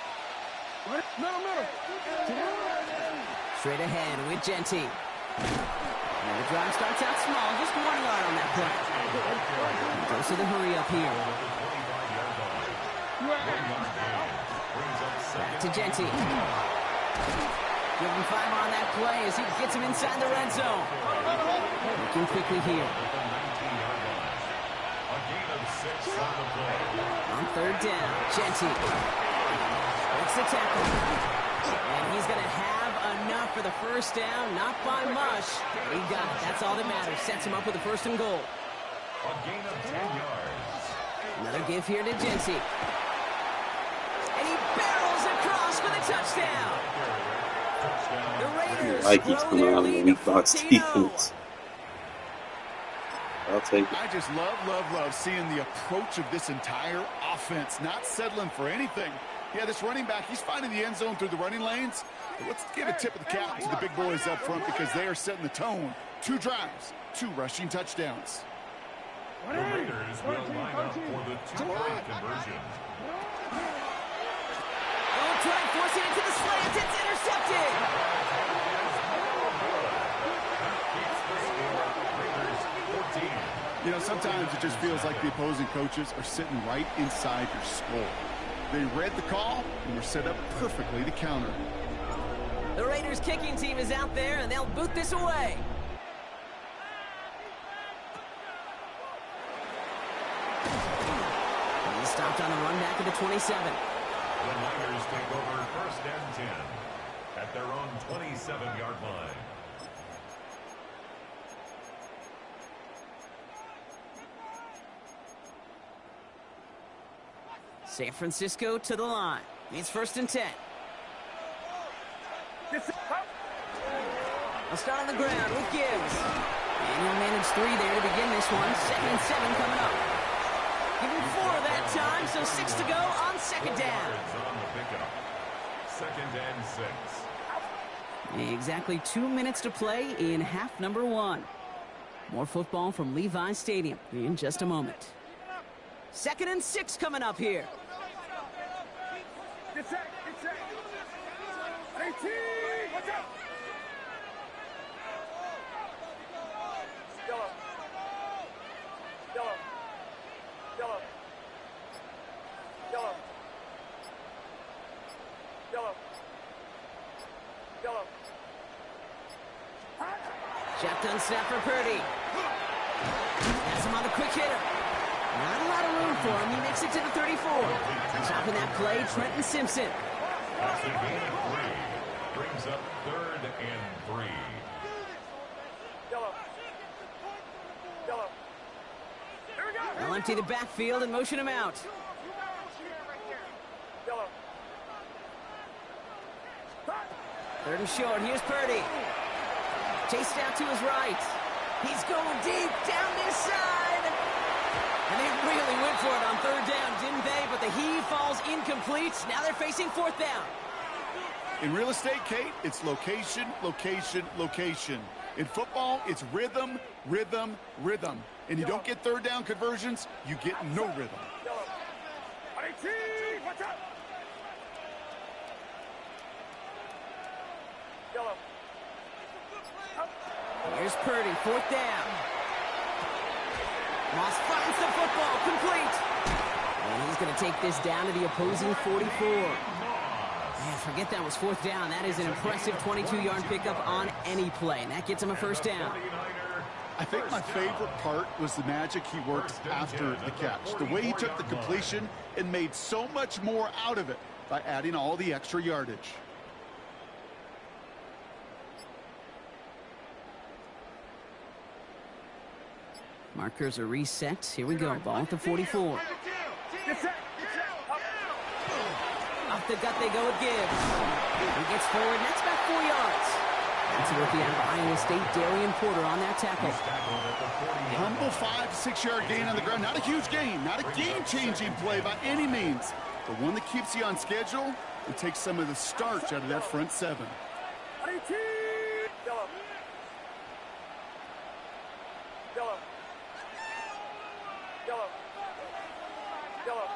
Straight ahead with Genty. And the drive starts out small, just 1 yard on that play. Goes to the hurry up here. Back to Genty. Give him 5 on that play as he gets him inside the red zone. Looking quickly here. On 3rd down, Genty. Breaks the tackle. And he's going to have enough for the 1st down. Not by much. He got it. That's all that matters. Sets him up with a 1st and goal. A gain of 10 yards. Another give here to Genty. And he barrels across for the touchdown. The Raiders Vikings coming out of the weak box defense. I'll take it. I just love seeing the approach of this entire offense, not settling for anything. Yeah, this running back, he's finding the end zone through the running lanes. But let's give a tip of the cap to the big boys up front because they are setting the tone. 2 drives, 2 rushing touchdowns. The Raiders will line up for the 2-point conversion. Oh, try forcing it to the slant. It's intercepted. You know, sometimes it just feels like the opposing coaches are sitting right inside your skull. They read the call and were set up perfectly to counter. The Raiders kicking team is out there, and they'll boot this away. He's stopped on the run back of the 27. The Niners take over 1st and 10 at their own 27-yard line. San Francisco to the line. It's 1st and 10. I'll start on the ground with Gibbs. And he'll manage 3 there to begin this one. 2nd and 7 coming up. Give him 4 that time, so 6 to go on 2nd down. On the pickup. 2nd and 6. Exactly 2 minutes to play in half number 1. More football from Levi Stadium in just a moment. 2nd and 6 coming up here. Get set. 18. Watch out. Yellow. Shotgun snap for Purdy. Has him on the quick hitter. Not a lot of room for him. He makes it to the 34. Chopping that play, Trenton Simpson. That's a gain of 3. Brings up 3rd and 3. Yellow. Here we go. They'll empty the backfield and motion him out. Yellow. 3rd and short. Here's Purdy. Chased out to his right. He's going deep down this side. And they really went for it on 3rd down, didn't they? But the heave falls incomplete. Now they're facing 4th down. In real estate, Kate, it's location, location, location. In football, it's rhythm, rhythm, rhythm. And you don't get 3rd down conversions, you get no rhythm. 18. Watch out. Yellow. Here's Purdy, 4th down. Moss finds the football, complete. And he's going to take this down to the opposing 44. Man, forget that was 4th down. That is an impressive 22-yard pickup on any play. And that gets him a 1st down. I think my favorite part was the magic he worked after the catch. The way he took the completion and made so much more out of it by adding all the extra yardage. Markers are reset. Here we go. Ball at the 44. Off the gut they go with Gibbs. He gets forward, and that's about 4 yards. That's a rookie out of Iowa State, Darian Porter on that tackle. Humble 5 to 6 yard gain on the ground. Not a huge gain, not a game-changing play by any means, but one that keeps you on schedule and takes some of the starch out of that front seven. Yellow. Yellow. Yellow. Yellow.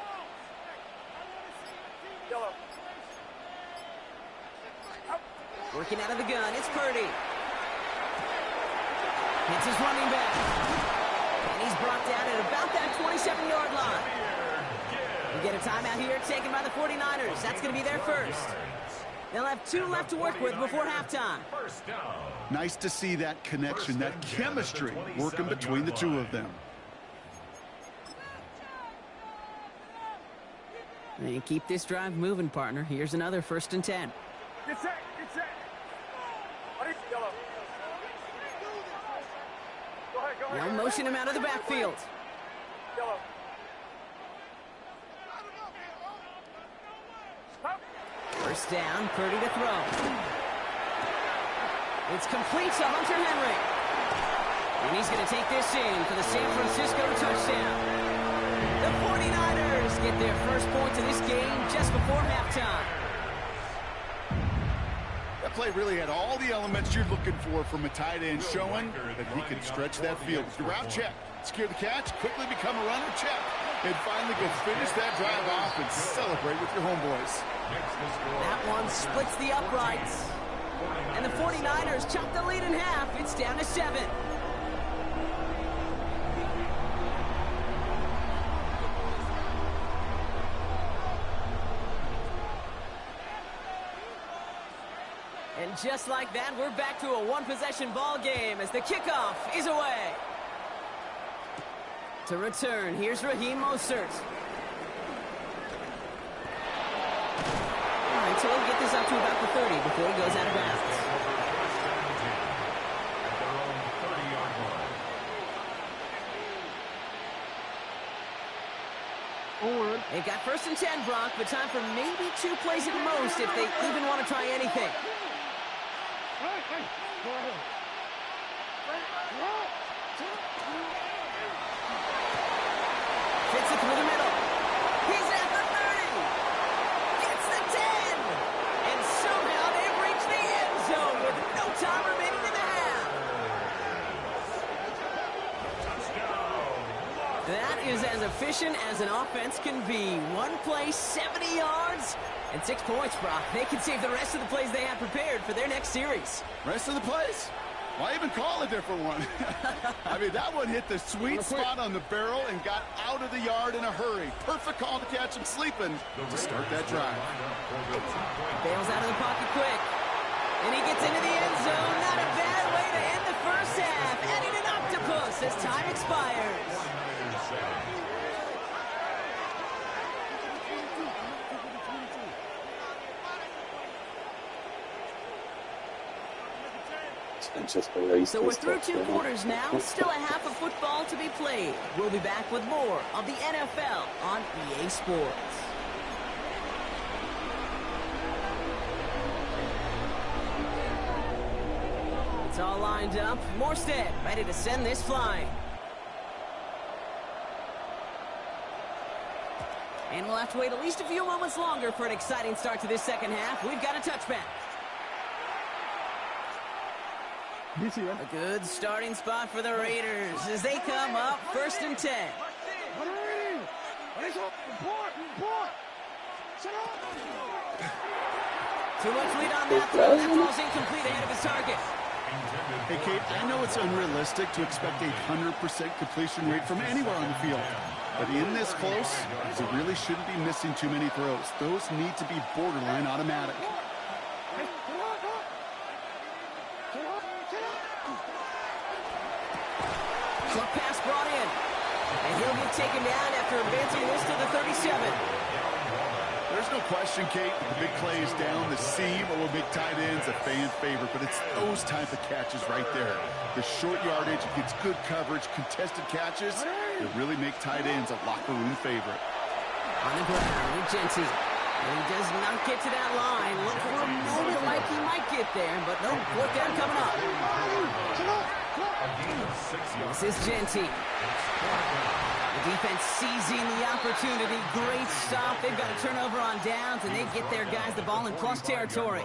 Yellow. Working out of the gun, it's Purdy. It's his running back. And he's brought down at about that 27-yard line. We get a timeout here taken by the 49ers. That's going to be their first. They'll have 2 left to work with before halftime. Nice to see that connection, that chemistry working between the two of them. And keep this drive moving, partner. Here's another 1st and 10. Get set. Get set. Yellow. Go ahead. Go ahead. They'll motion him out of the backfield. Yellow. First down, Purdy to throw. It's complete to Hunter Henry. And he's going to take this in for the San Francisco touchdown. The 49ers get their first points of this game just before halftime. That play really had all the elements you're looking for from a tight end, showing that he can stretch that field. The route check, secure the catch, quickly become a runner check, and finally go finish that drive off and celebrate with your homeboys. That one splits the uprights. And the 49ers chop the lead in half. It's down to 7. And just like that, we're back to a one-possession ball game as the kickoff is away. To return, here's Raheem Mostert. All right, so we'll get this up to about the 30 before he goes out of bounds. They've got 1st and 10, Brock, but time for maybe 2 plays at most if they even want to try anything. Fits it through the middle. He's at the 30. Gets the 10. And somehow they've reached the end zone with no time remaining in the half. That is as efficient as an offense can be. One play, 70 yards, and 6 points, Brock. They can save the rest of the plays they have prepared for their next series. Rest of the plays? Why even call a different one? I mean, that one hit the sweet spot on the barrel and got out of the yard in a hurry. Perfect call to catch him sleeping to start that drive. Bails out of the pocket quick. And he gets into the end zone. Not a bad way to end the first half. Adding an octopus as time expires. So we're through 2 quarters now. Still a half of football to be played. We'll be back with more of the NFL on EA Sports. It's all lined up. Morstead ready to send this flying. And we'll have to wait at least a few moments longer for an exciting start to this second half. We've got a touchback. A good starting spot for the Raiders as they come up 1st and 10. Too much lead on that throw. That ball's incomplete ahead of his target. Hey, Kate, I know it's unrealistic to expect a 100% completion rate from anywhere on the field. But in this close, you really shouldn't be missing too many throws. Those need to be borderline automatic. he'll get taken down after advancing this to the 37. There's no question, Kate, the big plays down the seam or will make tight ends a fan favorite, but it's those type of catches right there. The short yardage gets good coverage, contested catches that really make tight ends a locker room favorite. On the ground with Genty. And he does not get to that line. Look for a moment like he might get there, but no, fourth down coming up. This is Genty. The defense seizing the opportunity. Great stop. They've got a turnover on downs, and they get their guys the ball in plus territory.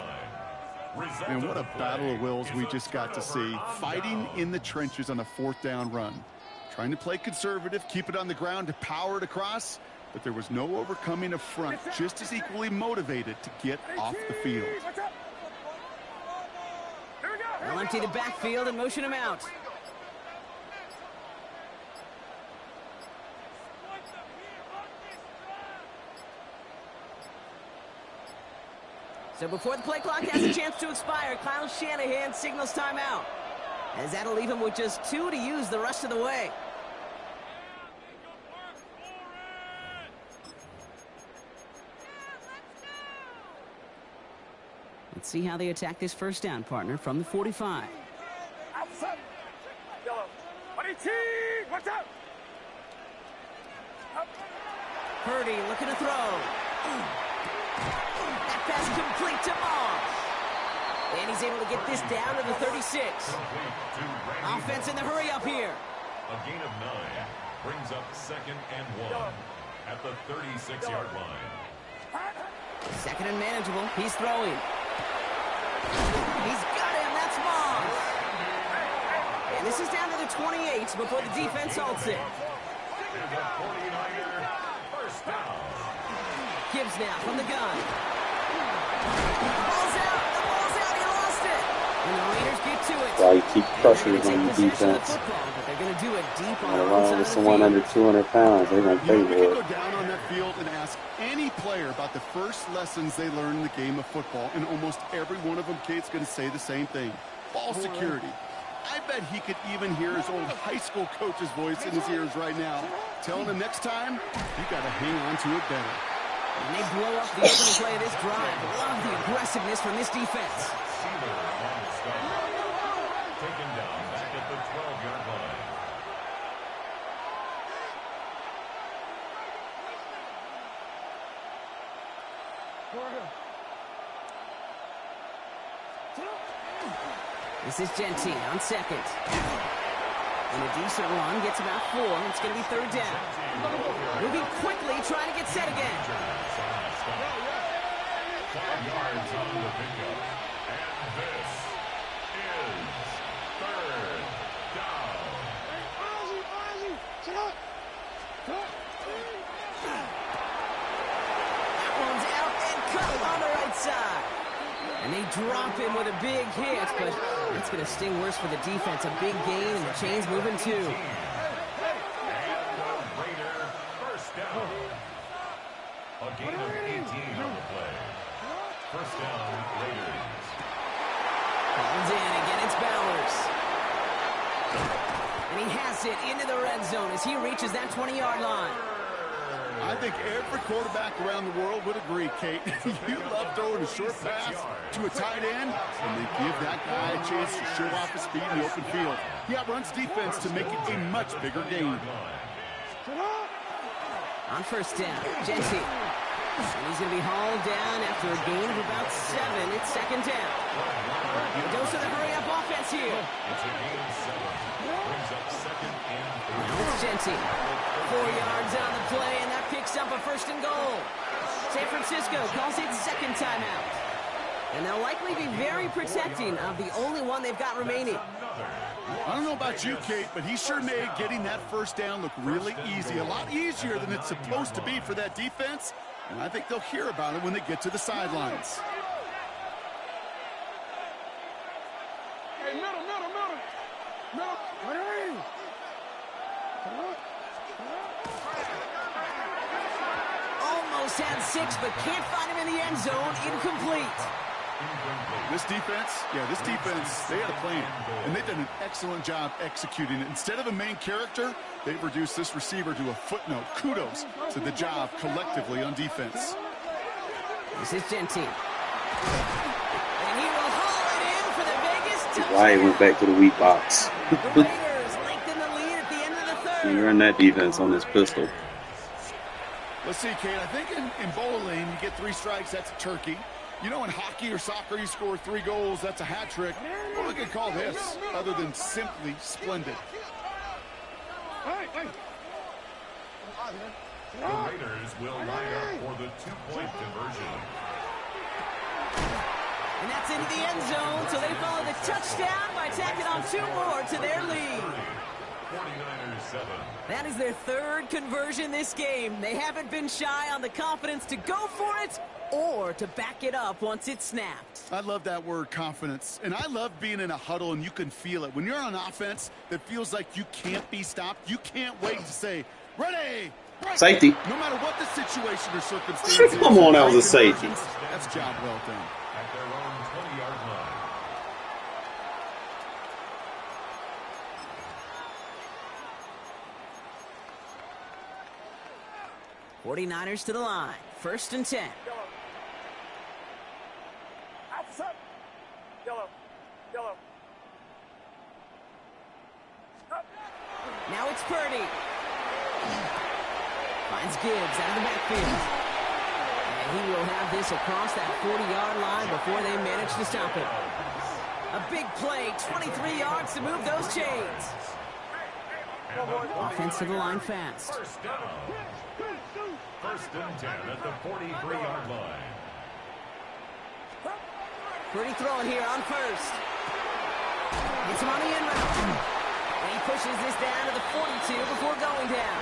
And what a battle of wills we just got to see. Fighting in the trenches on a fourth down run. Trying to play conservative, keep it on the ground to power it across, but there was no overcoming a front just as equally motivated to get off the field. They'll empty the backfield and motion him out. So before the play clock has a chance to expire, Kyle Shanahan signals timeout, as that'll leave him with just 2 to use the rest of the way. Let's see how they attack this first down, partner, from the 45. Outside. Yellow. Watch out. Purdy looking to throw. That pass complete to Moss. And he's able to get this down to the 36. Offense in the hurry up here. A gain of 9 brings up 2nd and 1 at the 36-yard line. Second and manageable. He's throwing. He's got him. That's Moss. And this is down to the 28 before the defense halts it. The 49er first down. Gibbs now from the gun. Ball's out. The ball's out. He lost it. And the Raiders get to it. Why you keep pressure They're on gonna the take possession of the defense. football, but they're going to do it deep on Run the with outside of someone the under field. 200 pounds. They're going to pay We for could go it. down on that field and ask any player about the first lessons they learned in the game of football, and almost every one of them, Kate's going to say the same thing. Ball security. I bet he could even hear his old high school coach's voice in his ears right now, telling him next time, you got to hang on to it better. And they blow up the opening play of this drive. Love the aggressiveness from this defense. Sealer on the stop. Taken down back at the 12-yard line. This is Genty on second. And a decent run gets about 4. It's going to be third down. Moving quickly, trying to get set again. 5 yards on the pickup. And this is third down. That one's out and cut on the right side. And they drop him with a big hit, but it's going to sting worse for the defense. A big gain, and the chain's moving too. And the Raider first down. A gain of 18 on the play. First down, Raiders. Collins in, again it's Bowers. And he has it into the red zone as he reaches that 20-yard line. I think every quarterback around the world would agree, Kate. You love throwing a short pass to a tight end, and they give that guy a chance to show off his speed in the open field. He outruns defense to make it a much bigger gain. On first down, Genty. And he's going to be hauled down after a gain of about 7. It's second down. He goes to the hurry-up offense here. It's a gain of 7. Brings up 2nd and 3. Now it's Genty. 4 yards on the play, and that picks up a first and goal. San Francisco calls it second timeout. And they'll likely be very protecting of the only one they've got remaining. I don't know about you, Kate, but he sure made getting that first down look really easy. A lot easier than it's supposed to be for that defense. And I think they'll hear about it when they get to the sidelines. Hey, middle. Almost had 6, but can't find him in the end zone. Incomplete. This defense, they had a plan, and they've done an excellent job executing it. Instead of a main character, they've reduced this receiver to a footnote. Kudos to the job collectively on defense. This is Gentile. And he will haul it in for the Vegas touchdown. Wyatt went back to the weak box. The Raiders lengthen the lead at the end of the third. You run that defense on this pistol. Let's see, Kate. I think in bowling, you get 3 strikes, that's a turkey. You know, in hockey or soccer, you score 3 goals, that's a hat trick. What do we could call this other than simply splendid? The Raiders will line up for the 2-point conversion. And that's into the end zone, so they follow the touchdown by tacking on 2 more to their lead. 49ers 7. That is their 3rd conversion this game. They haven't been shy on the confidence to go for it or to back it up once it's snapped. I love that word, confidence. And I love being in a huddle and you can feel it. When you're on offense, that feels like you can't be stopped. You can't wait to say, ready! Safety. No matter what the situation or circumstance. Come on, that was a safety. That's job well done. At their own 20-yard line. 49ers to the line. 1st and 10. Now it's Purdy. Finds Gibbs out of the backfield. And he will have this across that 40-yard line before they manage to stop it. A big play, 23 yards to move those chains. Offense to the line fast. First down. 1st and 10 at the 43-yard line. Purdy throwing here on 1st. It's him on the end route. And he pushes this down to the 42 before going down.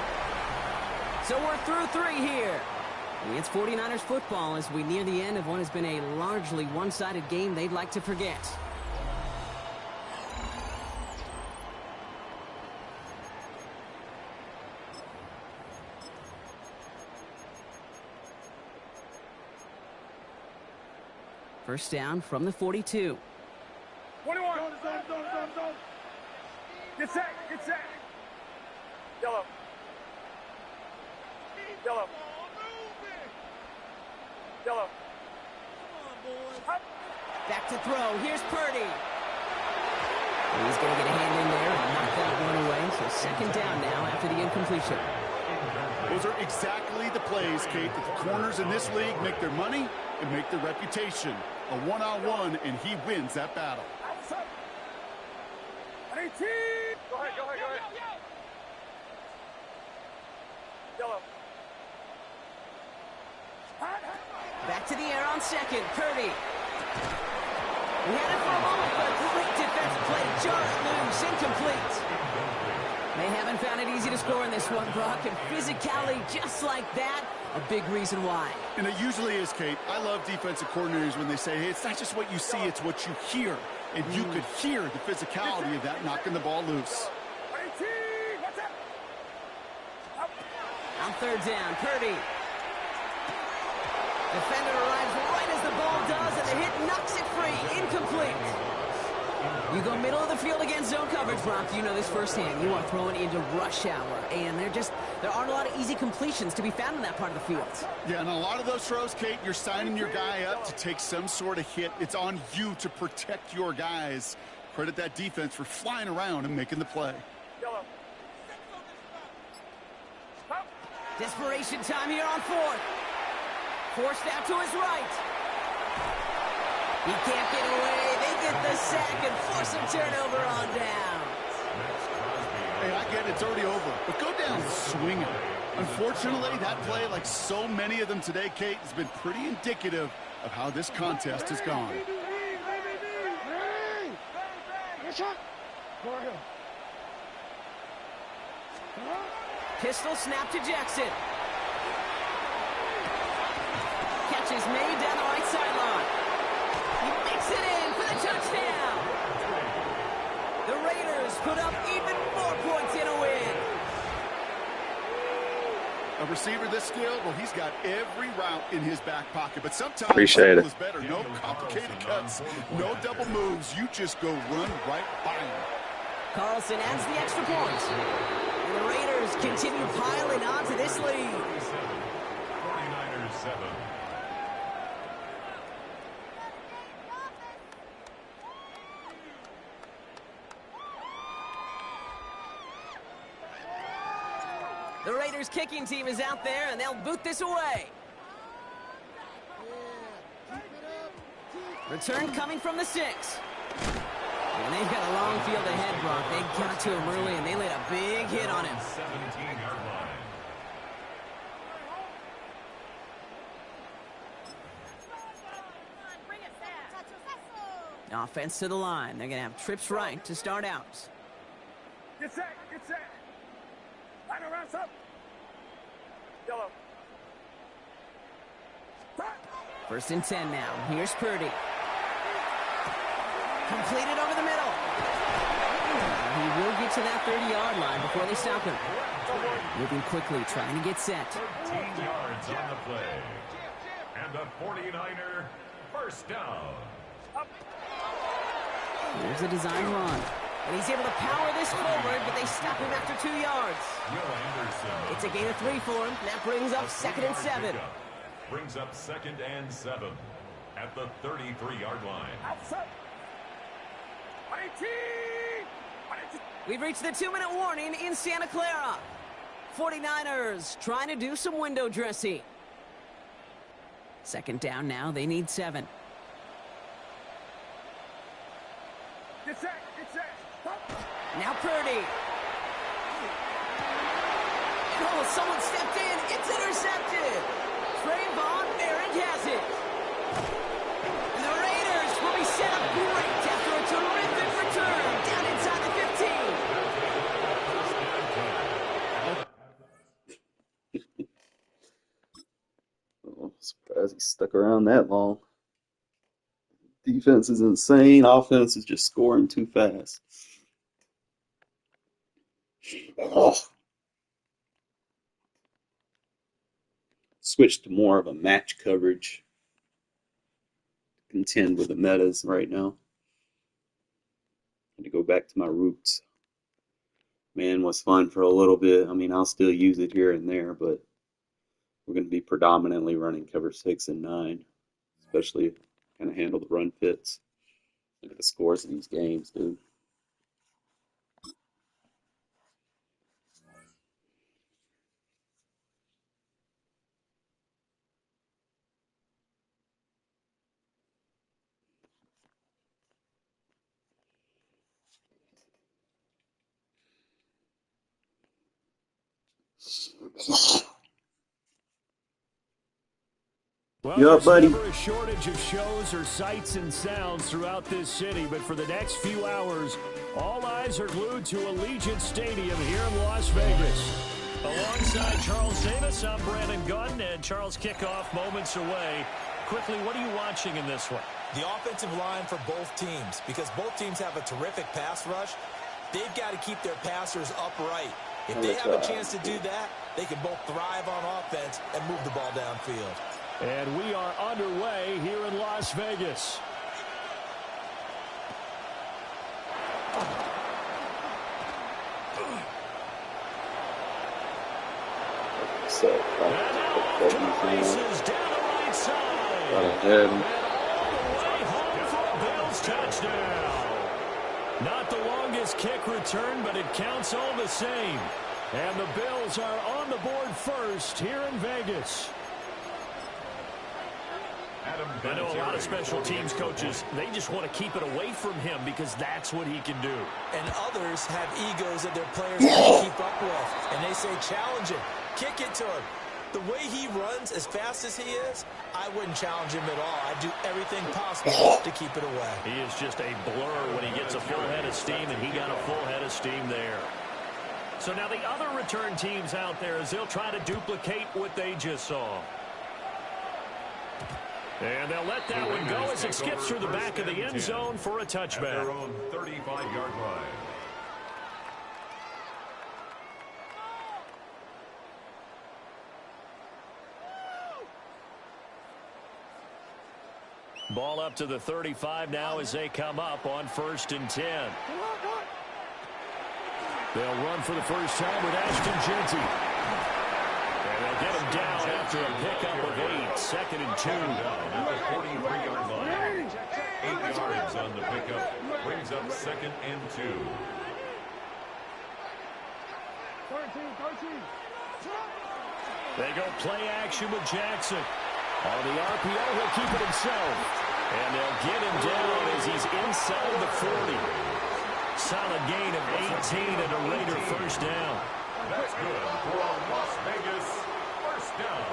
So we're through 3 here. It's 49ers football as we near the end of what has been a largely one-sided game they'd like to forget. First down from the 42. 21. Get set. Yellow. Back to throw. Here's Purdy. And he's going to get a hand in there and knock that one away. So 2nd down now after the incompletion. Those are exactly the plays, Kate, that the corners in this league make their money and make their reputation. A one-on-one, and he wins that battle. Go ahead. Yellow. Back to the air on 2nd. Purdy. We had it for a moment, but a great defensive play. Jarred loose, incomplete. They haven't found it easy to score in this one, Brock, and physicality just like that, a big reason why. And it usually is, Kate. I love defensive coordinators when they say, hey, it's not just what you see, it's what you hear. And you could hear the physicality of that knocking the ball loose. On 3rd down, Purdy. Defender arrives right as the ball does, and the hit knocks it free. Incomplete. You go middle of the field against zone coverage, Brock. You know this firsthand. You are throwing into rush hour, and there aren't a lot of easy completions to be found in that part of the field. Yeah, and a lot of those throws, Kate, you're signing your guy up to take some sort of hit. It's on you to protect your guys. Credit that defense for flying around and making the play. Desperation time here on 4th. Forced out to his right. He can't get away. They get the sack and force a turnover on down. Hey, I get it. It's already over. But go down swinging. Unfortunately, that play, like so many of them today, Kate, has been pretty indicative of how this contest has gone. Pistol snap to Jackson. Catch is made down the right sideline. He makes it in for the touchdown. The Raiders put up even more points in a win. A receiver this skilled, well, he's got every route in his back pocket. But sometimes Appreciate simple it. is better. No complicated cuts, no double moves. You just go run right by him. Carlson adds the extra point. And the Raiders continue piling on to this lead. 49ers 7. The Raiders kicking team is out there, and they'll boot this away. Return coming from the 6. And they've got a long field ahead, Brock. They got to him early, and they laid a big hit on him. 17-yard line. Offense to the line. They're going to have trips right to start out. Get set. Get set. Line around up. Yellow. First and 10 now. Here's Purdy. Completed over the middle. He will get to that 30-yard line before they stop him. Moving quickly, trying to get set. 13 yards on the play. And a 49er first down. Here's a design run. And he's able to power this forward, but they stop him after 2 yards. Will Anderson. It's a gain of 3 for him. That brings up 2nd and 7. Brings up 2nd and 7 at the 33-yard line. Outside. 18. We've reached the 2-minute warning in Santa Clara. 49ers trying to do some window dressing. 2nd down now. They need 7. Get set. Get set. Now Purdy. Oh, someone stepped in. It's intercepted. Trayvon Merritt has it. And the Raiders will be set up great after a terrific return down inside the 15. Oh, surprised he stuck around that long. Defense is insane. Offense is just scoring too fast. Oh. Switch to more of a match coverage. Contend with the metas right now. Had to go back to my roots. Man was fun for a little bit. I mean, I'll still use it here and there, but we're going to be predominantly running cover 6 and 9, especially kind of handle the run fits. Look at the scores of these games, dude. Well, Yup, buddy. There's never a shortage of shows or sights and sounds throughout this city, but for the next few hours, all eyes are glued to Allegiant Stadium here in Las Vegas. Alongside Charles Davis, I'm Brandon Gunn, and Charles, kickoff moments away. Quickly, what are you watching in this one? The offensive line for both teams, because both teams have a terrific pass rush. They've got to keep their passers upright. If they have a chance to do that, they can both thrive on offense and move the ball downfield. And we are underway here in Las Vegas. So, And now off to the races down the right side. ahead. And all the way home for a Bills touchdown. Not the longest kick return, but it counts all the same. And the Bills are on the board first here in Vegas. I know a lot of special teams coaches, they just want to keep it away from him because that's what he can do. And others have egos that their players can't keep up with. And they say, challenge him, kick it to him. The way he runs as fast as he is, I wouldn't challenge him at all. I'd do everything possible to keep it away. He is just a blur when he gets a full head of steam, and he got a full head of steam there. So now the other return teams out there, as they'll try to duplicate what they just saw. And they'll let that one go as it skips through the back of the end zone for a touchback. At their own 35-yard line. Ball up to the 35 now as they come up on 1st and 10. They'll run for the first time with Ashton Jeanty. And they'll get him down after a pickup of 8. 2nd and 2. Down at the 43-yard line. 8 yards on the pickup. Brings up 2nd and 2. 13. They go play action with Jackson. On the RPO, he'll keep it himself. And they'll get him down as he's inside the 40. Solid gain of 18 and a Raider first down. That's good for a Las Vegas first down.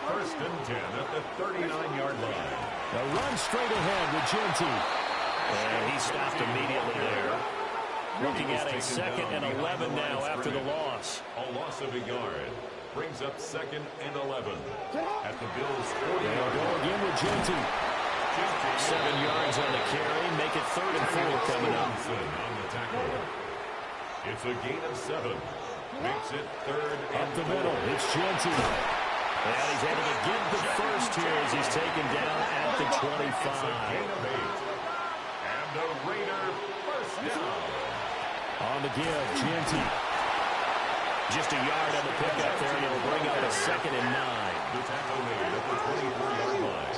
1st and 10 at the 39-yard line. A run straight ahead with Jeanty. And he stopped immediately there. Looking at a 2nd and 11 now after the loss. A loss of a yard. Brings up 2nd and 11 at the Bills' 40-yard They'll go line. again with Jeanty. 7 yards on the carry. Make it 3rd and 4 coming up. On the tackle. It's a gain of 7. Makes it 3rd and Up the middle. It's Jeanty. And he's able to get the first here as he's taken down at the 25. It's a gain of 8. And a Raider first down. On the give, Jeanty. Just a yard on the pickup there, and it'll bring up a 2nd and 9. The tackle made at the 24-yard line.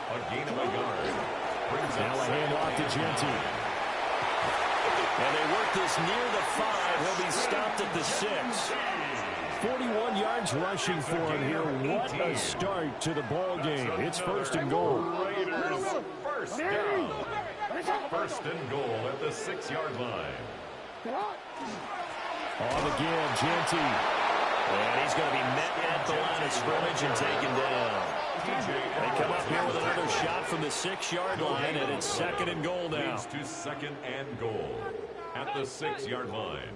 A gain of a yard. Brings Now up a hand off to Jeanty. And they work this near the 5. He'll be stopped at the 6. 41 yards rushing for him here. What a start to the ball game. It's 1st and goal. Raiders first down. 1st and goal at the 6-yard line. On the give, Jeanty. And he's going to be met at the line of scrimmage and taken down. They come up here with another shot from the 6-yard line, and it's 2nd and goal now. Leads to 2nd and goal at the 6-yard line.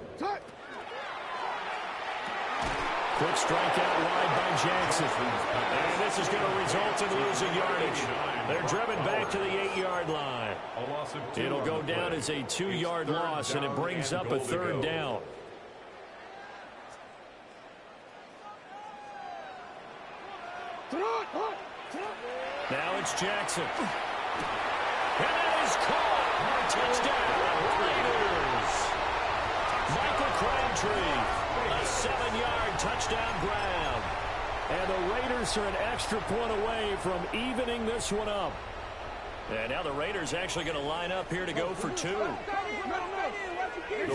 Quick strike out wide by Jackson. And this is going to result in losing yardage. They're driven back to the 8-yard line. A loss of 2. It'll go down as a 2-yard loss, and it brings up a 3rd down. Now it's Jackson. And that is caught. Touchdown, Raiders. Michael Crabtree, a 7-yard touchdown grab. And the Raiders are an extra point away from evening this one up. And now the Raiders actually going to line up here to go for 2. The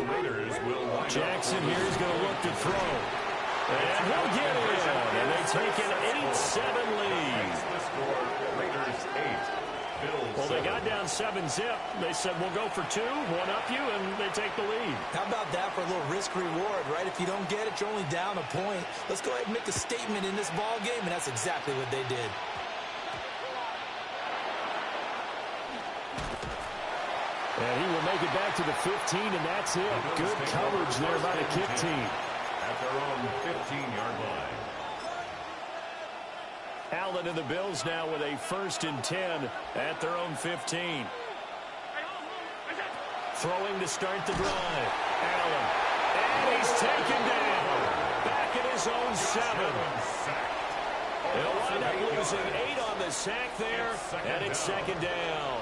Raiders will line Jackson here is going to look to throw. And he'll get it. And they take an 8-7 lead. the score. Raiders 8. Bills Well, they 7. got down 7-zip. They said, we'll go for 2, one up you, and they take the lead. How about that for a little risk-reward, right? If you don't get it, you're only down a point. Let's go ahead and make a statement in this ball game, and that's exactly what they did. And he will make it back to the 15, and that's it. Good coverage there by the kick team. At their own 15-yard line. Allen and the Bills now with a 1st and 10 at their own 15. Throwing to start the drive. Allen. And he's taken down. Back at his own 7. They'll wind up losing 8 on the sack there, and it's 2nd down.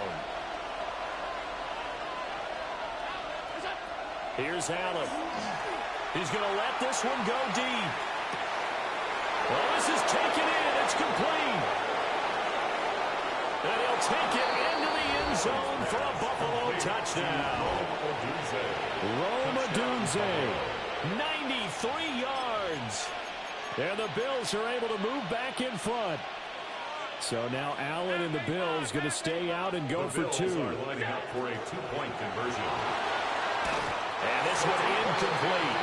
Here's Allen. He's going to let this one go deep. Well, this is taken in. It's complete. And he'll take it into the end zone for a Buffalo touchdown. Rome Odunze, 93 yards. And the Bills are able to move back in front. So now Allen and the Bills going to stay out and go for 2. The Bills are lining up for a 2-point conversion. And this one incomplete.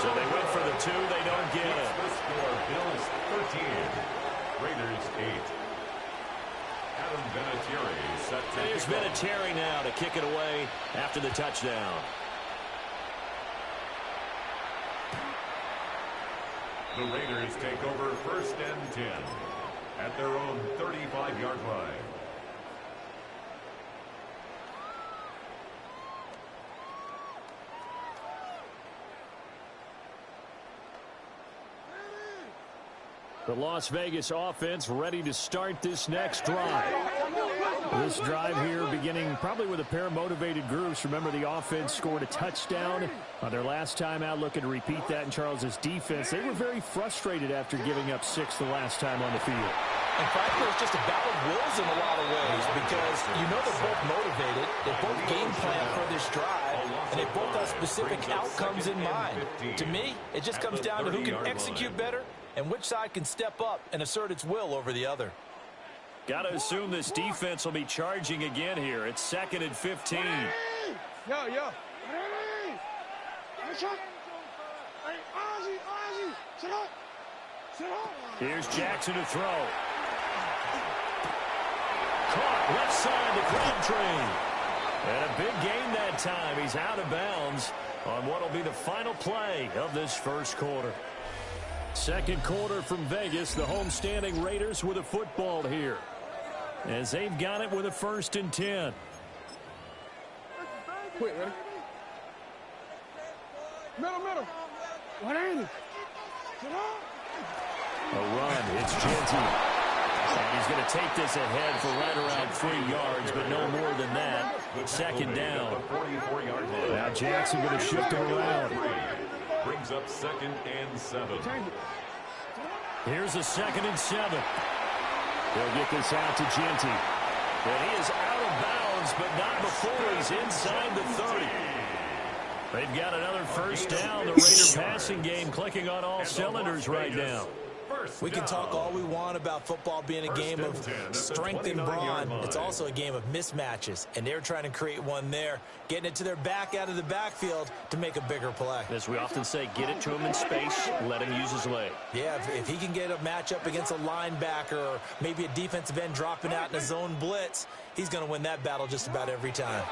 So they went for the 2. They don't get it. The score, Bills 13. Raiders 8. Adam Vinatieri set to There's kick off. Vinatieri now to kick it away after the touchdown. The Raiders take over 1st and 10 at their own 35-yard line. The Las Vegas offense ready to start this next drive. This drive here beginning probably with a pair of motivated groups. Remember, the offense scored a touchdown on their last time out, looking to repeat that in Charles's defense. They were very frustrated after giving up 6 the last time on the field. And frankly, it's just a battle of wills in a lot of ways because you know they're both motivated. They both game plan for this drive, and they both have specific outcomes in mind. To me, it just comes down to who can execute better and which side can step up and assert its will over the other. Got to assume this defense will be charging again here. It's 2nd and 15. Yo. Here's Jackson to throw. Caught left side to Crabtree. And a big gain that time. He's out of bounds on what will be the final play of this first quarter. Second quarter from Vegas. The homestanding Raiders with a football here, as they've got it with a 1st and 10. Quick, ready? Middle. 180. A run. It's Genty. And he's going to take this ahead for right around 3 yards, but no more than that. 2nd down. Now Jackson going to shift him around. Brings up 2nd and 7. Here's a 2nd and 7. They'll get this out to Genty. And he is out of bounds, but not before he's inside the 30. They've got another 1st down. The Raider passing game clicking on all cylinders right now. We can talk all we want about football being a game of strength and brawn. It's also a game of mismatches, and they're trying to create one there, getting it to their back out of the backfield to make a bigger play. As we often say, get it to him in space, let him use his leg. Yeah, if he can get a matchup against a linebacker or maybe a defensive end dropping out in a zone blitz, he's going to win that battle just about every time.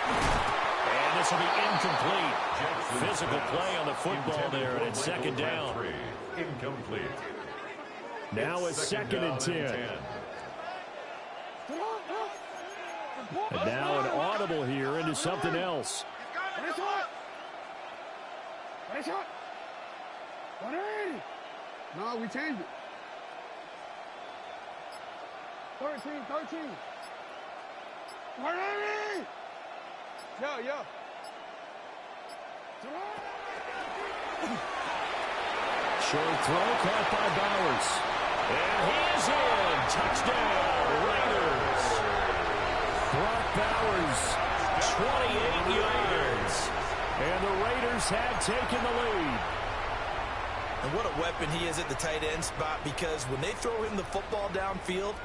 And this will be incomplete. Physical play on the football there, and it's 2nd down. Incomplete. Now it's 2nd and 10. And now an audible here into something else. No, we changed it. 13. 180. Yo. Short throw caught by Bowers. And he is in. Touchdown, Raiders. Brock Bowers, 28 yards. And the Raiders have taken the lead. And what a weapon he is at the tight end spot, because when they throw him the football downfield,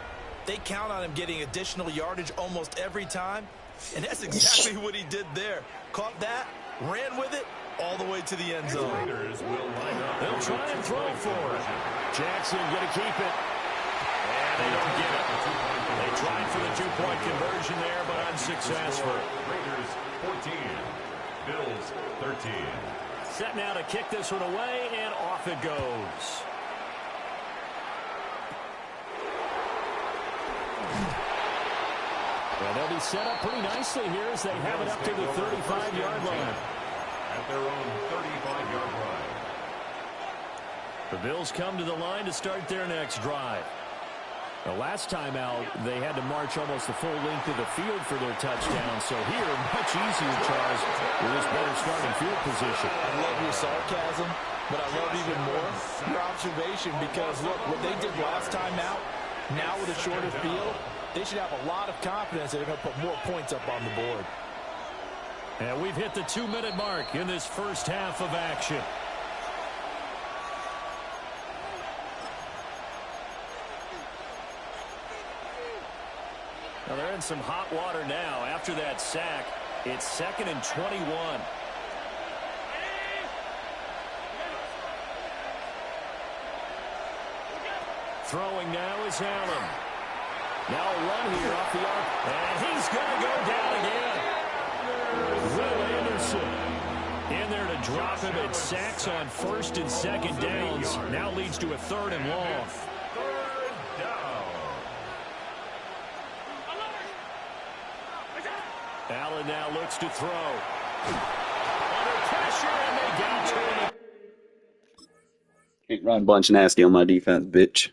they count on him getting additional yardage almost every time. And that's exactly what he did there. Caught that, ran with it, all the way to the end zone. They'll try and throw for it. Jackson going to keep it. And they don't get it. They tried for the 2-point conversion there, but unsuccessful. Raiders 14. Bills 13. Set now to kick this one away, and off it goes. Well, they'll be set up pretty nicely here as they have it up to the 35-yard line. At their own 35-yard line. The Bills come to the line to start their next drive. The last time out, they had to march almost the full length of the field for their touchdown. So here, much easier, Charles, with this better starting field position. I love your sarcasm, but I love even more your observation, because, look, what they did last time out, now with a shorter field, they should have a lot of confidence that they're going to put more points up on the board. And we've hit the 2-minute mark in this first half of action. Well, they're in some hot water now. After that sack, it's 2nd and 21. Throwing now is Allen. Now a run here off the arc, and he's going to go down again. Will Anderson in there to drop him at sacks on 1st and 2nd downs. Now leads to a 3rd and long. Allen now looks to throw. Under pressure, and they got to him. Ryan Bunch nasty on my defense, bitch.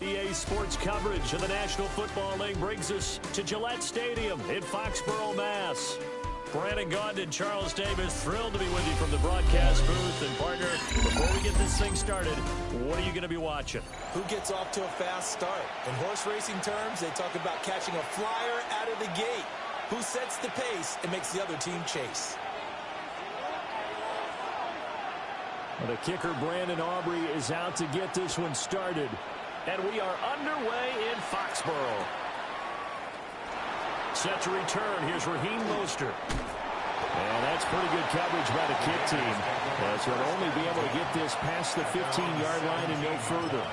EA Sports coverage of the National Football League brings us to Gillette Stadium in Foxborough, Mass. Brandon Gaudin and Charles Davis, thrilled to be with you from the broadcast booth. And, partner, before we get this thing started, what are you going to be watching? Who gets off to a fast start? In horse racing terms, they talk about catching a flyer out of the gate. Who sets the pace and makes the other team chase? Well, the kicker, Brandon Aubrey, is out to get this one started. And we are underway in Foxborough. Set to return. Here's Raheem Mostert. And that's pretty good coverage by the kick team. So they'll only be able to get this past the 15-yard line and no further.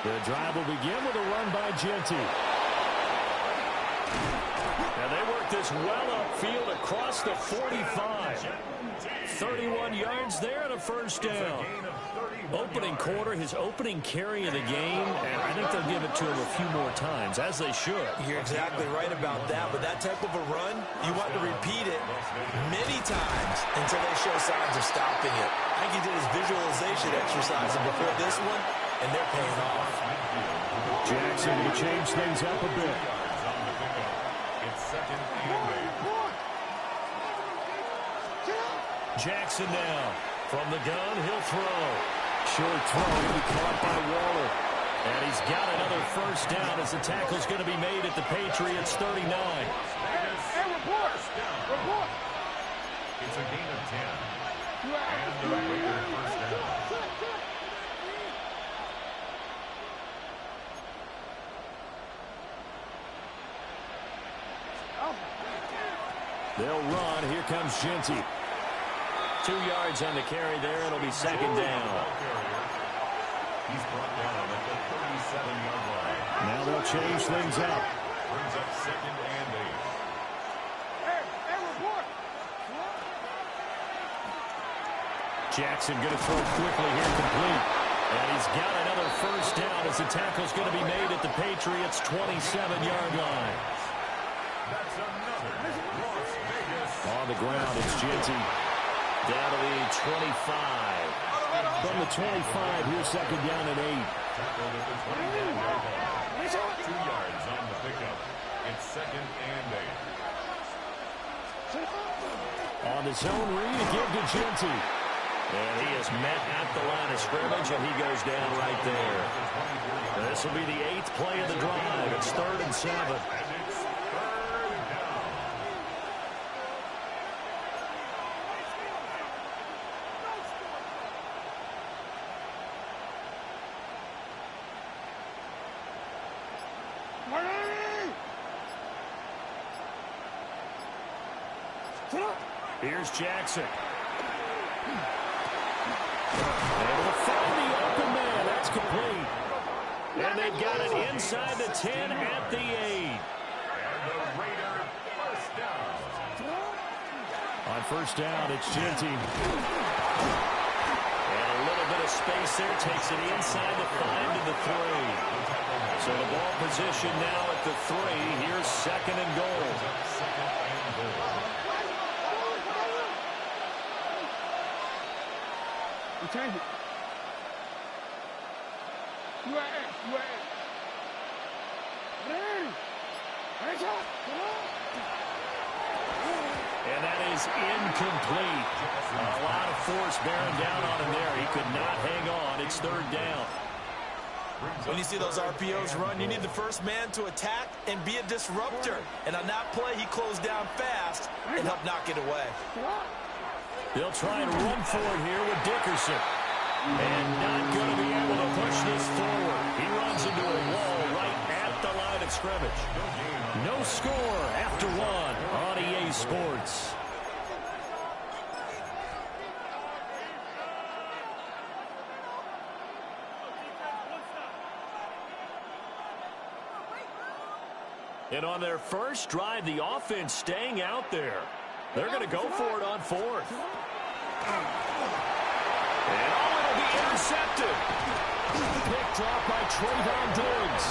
The drive will begin with a run by Genty. Now they work this well upfield across the 45. 31 yards there and a first down. Opening quarter, his opening carry of the game, and I think they'll give it to him a few more times, as they should. You're exactly right about that, but that type of a run, you want to repeat it many times until they show signs of stopping it. I think he did his visualization exercise before this one, and they're paying off. Jackson will change things up a bit. Jackson now. From the gun, he'll throw. Short throw to be caught by Waller. And he's got another first down as the tackle's going to be made at the Patriots' 39. Report! It's a gain of 10. And the Raiders first down. They'll run. Here comes Genty. 2 yards on the carry there. It'll be second down. He's brought down at the 37-yard line. Now they'll change things up. Brings up second and 8. Jackson going to throw quickly here, complete. And he's got another first down as the tackle's going to be made at the Patriots' 27-yard line. That's another Las Vegas. On the ground, it's Genty. Down to the 25. From the 25, here's second down and 8. Tackled at the 29-yard line. 2 yards on the pickup. It's second and 8. On the zone read, a give to Genty. And he is met at the line of scrimmage, and he goes down right there. This will be the 8th play of the drive. It's 3rd and 7. Here's Jackson. Able to find the open man. That's complete. And they've got it inside the 10 at the 8. And the Raider first down. On first down, it's Ginty. And a little bit of space there. Takes it inside the 5 to the 3. So the ball position now at the 3. Here's second and goal. Change it. And that is incomplete. A lot of force bearing down on him there. He could not hang on. It's third down. When you see those RPOs run, you need the first man to attack and be a disruptor. And on that play, he closed down fast and helped knock it away. They'll try and run for it here with Dickerson. And not going to be able to push this forward. He runs into a wall right at the line of scrimmage. No score after 1 on EA Sports. And on their first drive, the offense staying out there. They're going to go for it on 4th. And it'll be intercepted. Picked off by Trayvon Diggs.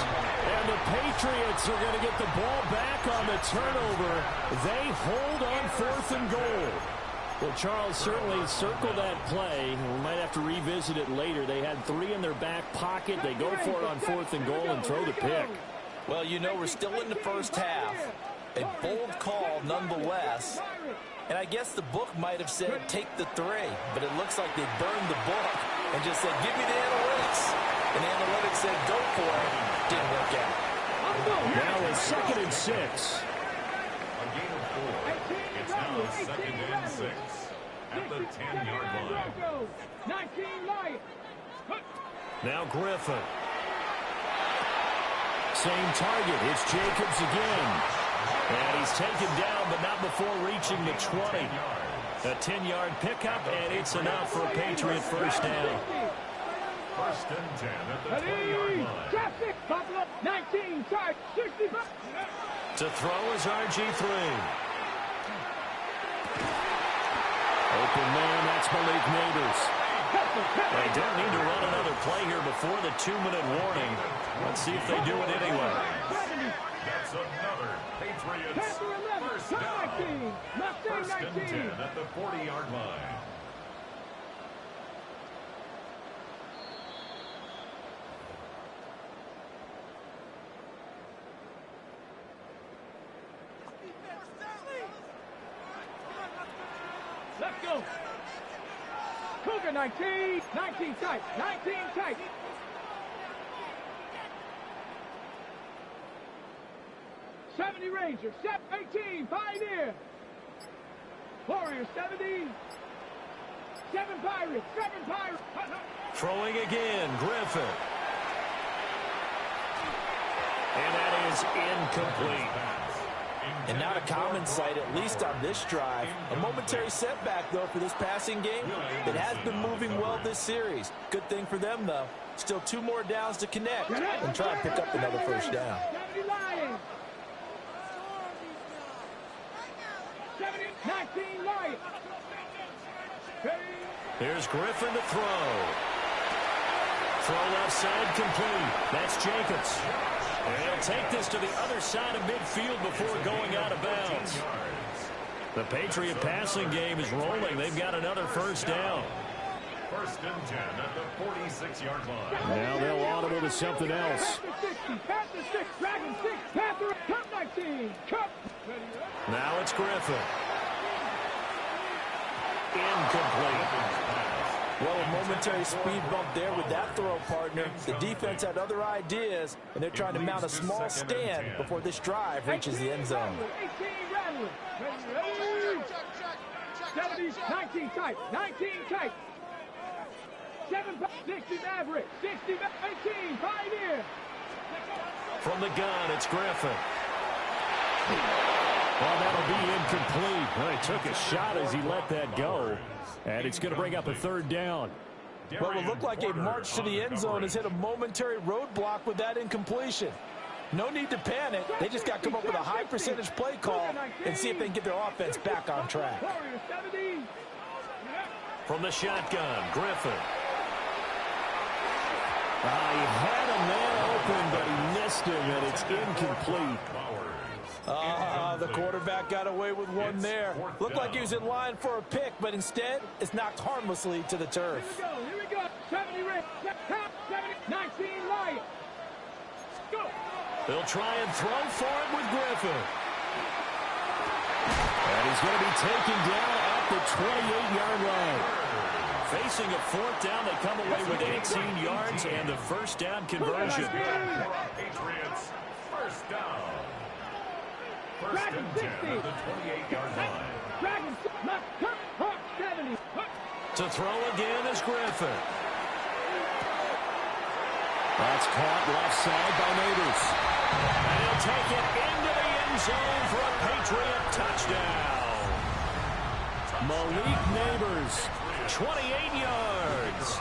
And the Patriots are going to get the ball back on the turnover. They hold on 4th and goal. Well, Charles certainly circled that play. We might have to revisit it later. They had 3 in their back pocket. They go for it on 4th and goal and throw the pick. Well, you know, we're still in the first half. A bold call nonetheless. And I guess the book might have said take the 3, but it looks like they burned the book and just said give me the analytics. And the analytics said go for it. Didn't work out. Now it's 2nd and 6. A gain of 4. It's now 2nd and 6 at the 10-yard line. Now Griffin. Same target. It's Jacobs again. And he's taken down, but not before reaching the 20. A 10-yard pickup, and it's enough for a Patriot first down. 1st and 10 at the 20-yard line. 19, 65. To throw is RG3. Open man, that's Malik Neighbors. They don't need to run another play here before the 2-minute warning. Let's see if they do it anyway. That's another Patriots first down. 1st and 10 at the 40-yard line. Let's go. Cougar 19, 19 tight, 19 tight. '70 Rangers, 18 Pioneer. Warriors 70. 7 Pirates, 7 Pirates. Throwing again, Griffin. And that is incomplete. And not a common sight, at least on this drive. A momentary setback, though, for this passing game. It has been moving well this series. Good thing for them, though. Still 2 more downs to connect and try and pick up another first down. 70 Lions. 70, 19 Lions. Here's Griffin to throw. Throw left side complete. That's Jacobs. And he'll take this to the other side of midfield before going out of bounds. The Patriot passing game is rolling. They've got another first down. 1st and 10 at the 46-yard line. Now they'll audible to something else. Now it's Griffin. Incomplete. Well, a momentary speed bump there with that throw, partner. The defense had other ideas, and they're trying to mount a small stand before this drive reaches the end zone. 70, 19 tight, 19 tight. 7, 60 Maverick, 60, 18, Pioneer. From the gun, it's Griffin. Well, that'll be incomplete. Well, he took a shot as he let that go. And it's going to bring up a third down. Well, it looked like a march to the end zone has hit a momentary roadblock with that incompletion. No need to panic. They just got to come up with a high percentage play call and see if they can get their offense back on track. From the shotgun, Griffin. He had a man open, but he missed him, and it's incomplete. The quarterback got away with one there. Looked like he was in line for a pick, but instead, it's knocked harmlessly to the turf. Here we go. 70 red. 19 Lions. Go. They'll try and throw for it with Griffin. And he's going to be taken down at the 28-yard line. Facing a fourth down, they come away with 18 yards and the first down conversion. Patriots, first down. First and 10 at the 28-yard line. 70. To throw again is Griffin. That's caught left side by Neighbors. And he'll take it into the end zone for a Patriot touchdown. Malik Neighbors, 28 yards.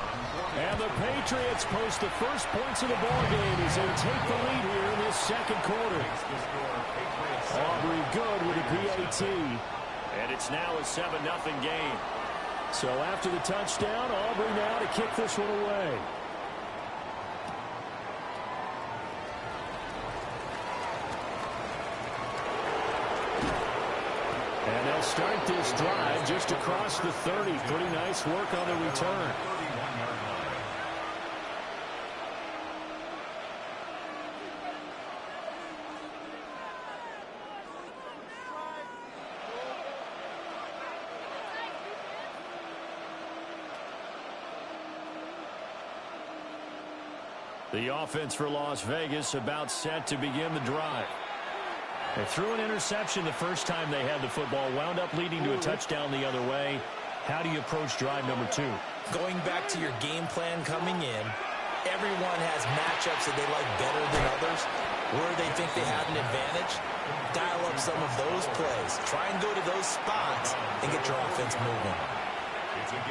And the Patriots post the first points of the ballgame as they take the lead here in this second quarter. Aubrey good with a PAT. And it's now a 7-0 game. So after the touchdown, Aubrey now to kick this one away. And they'll start this drive just across the 30. Pretty nice work on the return. The offense for Las Vegas about set to begin the drive. They threw an interception the first time they had the football, wound up leading to a touchdown the other way. How do you approach drive number 2? Going back to your game plan coming in, everyone has matchups that they like better than others, where they think they have an advantage. Dial up some of those plays. Try and go to those spots and get your offense moving.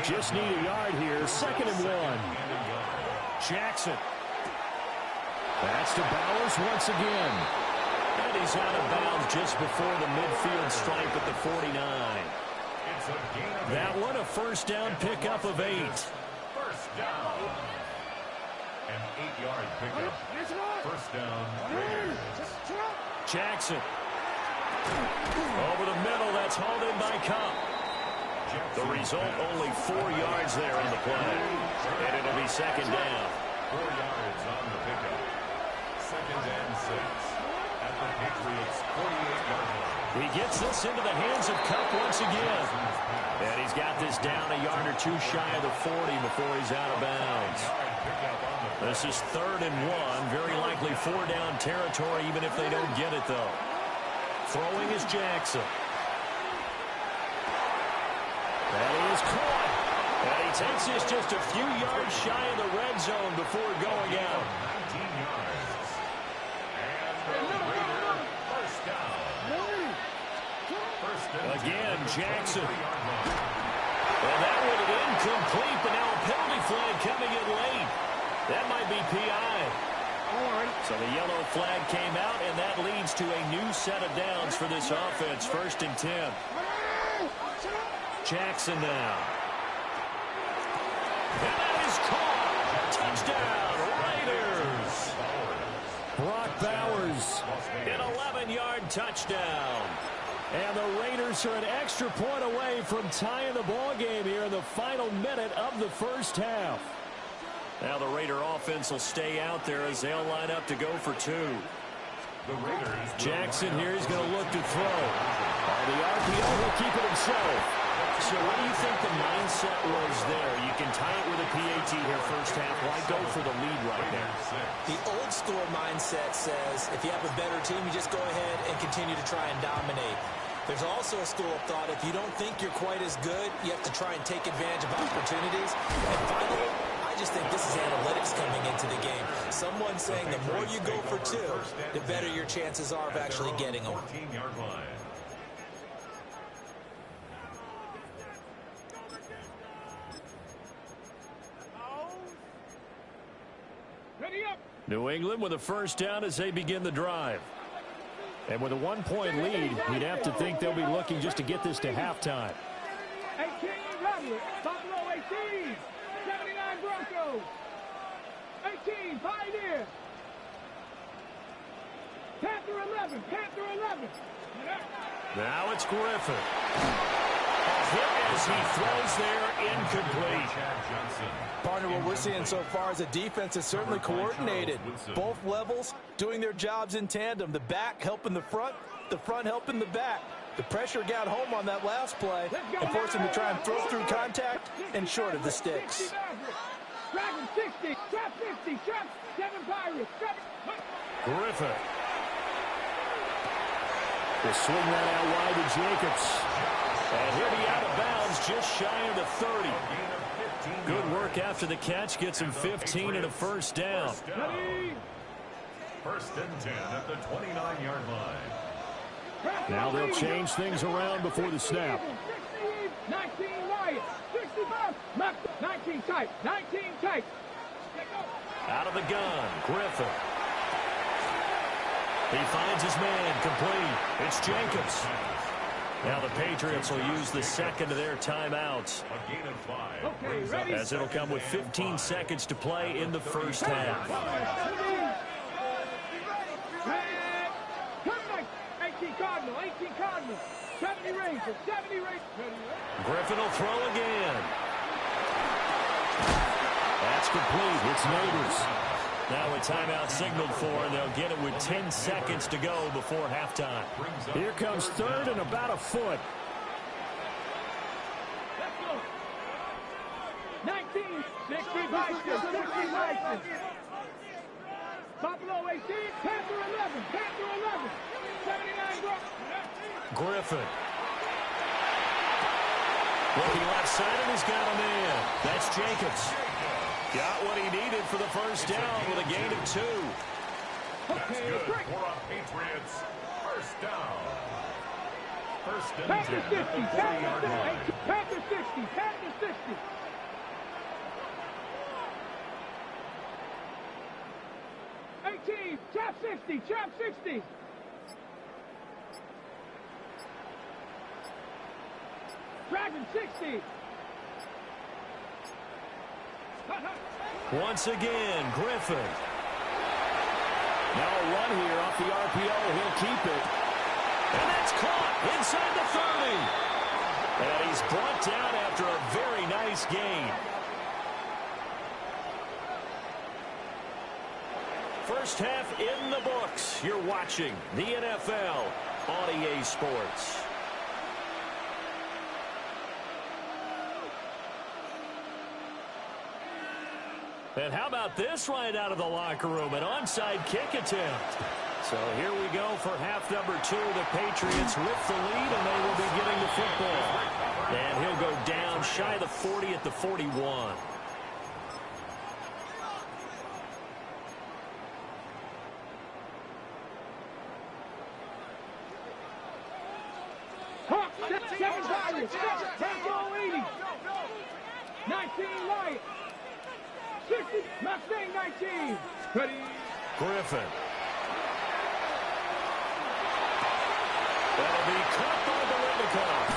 Just need a yard here. 2nd and 1. Jackson. That's to Bowers once again. And he's out of bounds just before the midfield stripe at the 49. That one a first down pickup of 8. First down. An 8-yard pickup. First down, Raiders. Jackson. Over the middle, that's hauled in by Cup. The result, only 4 yards there on the play. And it'll be second down. 4 yards on the pickup. Second and 6 at the Patriots' 48-yard line. He gets this into the hands of Cup once again. And he's got this down a yard or 2 shy of the 40 before he's out of bounds. This is 3rd and 1. Very likely 4-down territory, even if they don't get it, though. Throwing is Jackson. And he is caught. And he takes this just a few yards shy of the red zone before going out. 19 yards. And the Raiders, first down. First and Again, Jackson. Well, that one incomplete, but now a penalty flag coming in late. That might be PI. So the yellow flag came out, and that leads to a new set of downs for this offense. 1st and 10. Jackson now. And that is caught. Touchdown, Raiders. Brock Bowers, an 11-yard touchdown. And the Raiders are an extra point away from tying the ball game here in the final minute of the first half. Now the Raider offense will stay out there as they'll line up to go for 2. the Raiders. Jackson here is going to look to throw. The RPO will keep it himself. So what do you think the mindset was there? You can tie it with a PAT here first half. Why go for the lead right there? The old school mindset says if you have a better team, you just go ahead and continue to try and dominate. There's also a school of thought, if you don't think you're quite as good, you have to try and take advantage of opportunities. And finally, I just think this is analytics coming into the game. Someone saying the more you go for 2, the better your chances are of actually getting them. 14-yard line. New England with a first down as they begin the drive. And with a 1-point lead, you'd have to think they'll be looking just to get this to halftime. 18, Buffalo 18, 79 Broncos, 18, Pioneer, Panther 11, Panther 11. Now it's Griffin. A hit as he throws there, incomplete. Partner, what we're seeing so far is a defense is certainly coordinated. Both levels doing their jobs in tandem. The back helping the front helping the back. The pressure got home on that last play and forced him to try and throw through contact and short of the sticks. Dragon 60, trap 50, trap 7 Pirates. Griffin. Will swing that out wide to Jacobs. And he'll be out of bounds just shy of the 30. Good work after the catch. Gets him 15 and a first down. First and 10 at the 29-yard line. Now they'll change things around before the snap. 19 Wyatt, 65, 19 tight, 19 tight. Out of the gun, Griffin. He finds his man, complete. It's Jacobs. Now the Patriots will use the second of their timeouts, as it'll come with 15 seconds to play in the first half. 18 Cardinal, 18 Cardinal, 70 Rangers, 70 Rangers. Griffin will throw again. That's complete. It's Neighbors. Now a timeout signaled for, and they'll get it with 10 seconds to go before halftime. Here comes third and about a foot. Let's go. 19, 60 Vikings, 60 Vikings. Buffalo 18, Panther 11, Panther 11, 79 Broncos. Griffin. Looking left side, and he's got a man. That's Jacobs. Got what he needed for the first down with a gain of 2. That's good for a Patriots first down. First and 10 Panther 60, at the 40-yard line. Panther 60, Panther 60. Trap 60, trap 60. Dragon 60. Once again, Griffin. Now a run here off the RPO. He'll keep it. And that's caught inside the 30. And he's brought down after a very nice gain. First half in the books. You're watching the NFL on EA Sports. And how about this right out of the locker room? An onside kick attempt. So here we go for half number 2. The Patriots with the lead, and they will be getting the football. And he'll go down shy of the 40 at the 41. Hawks, 7 Pirates, 80. 19 Wyatt. 60, Mustang 19. Ready. Griffin. That'll be caught by Biletnikoff.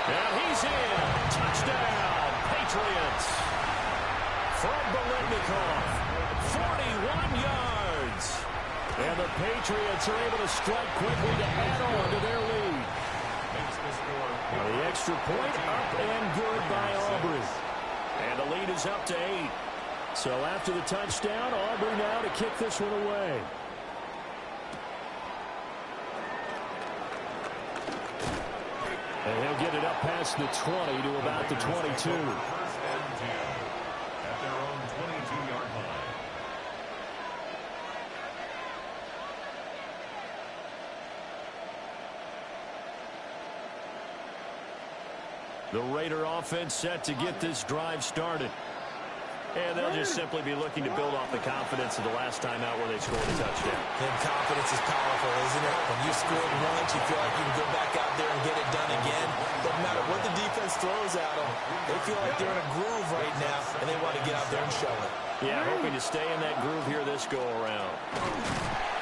And he's in. Touchdown, Patriots. From Biletnikoff. 41 yards. And the Patriots are able to strike quickly to add on to their lead. The extra point up and good by Aubrey. And the lead is up to 8. So after the touchdown, Aubrey now to kick this one away. And he'll get it up past the 20 to about the 22. First and 10 at their own 22-yard line. The Raider offense set to get this drive started. And they'll just simply be looking to build off the confidence of the last time out where they scored a touchdown. And confidence is powerful, isn't it? When you scored once, you feel like you can go back out there and get it done again. Doesn't matter what the defense throws at them. They feel like they're in a groove right now, and they want to get out there and show it. Yeah, hoping to stay in that groove here this go-around.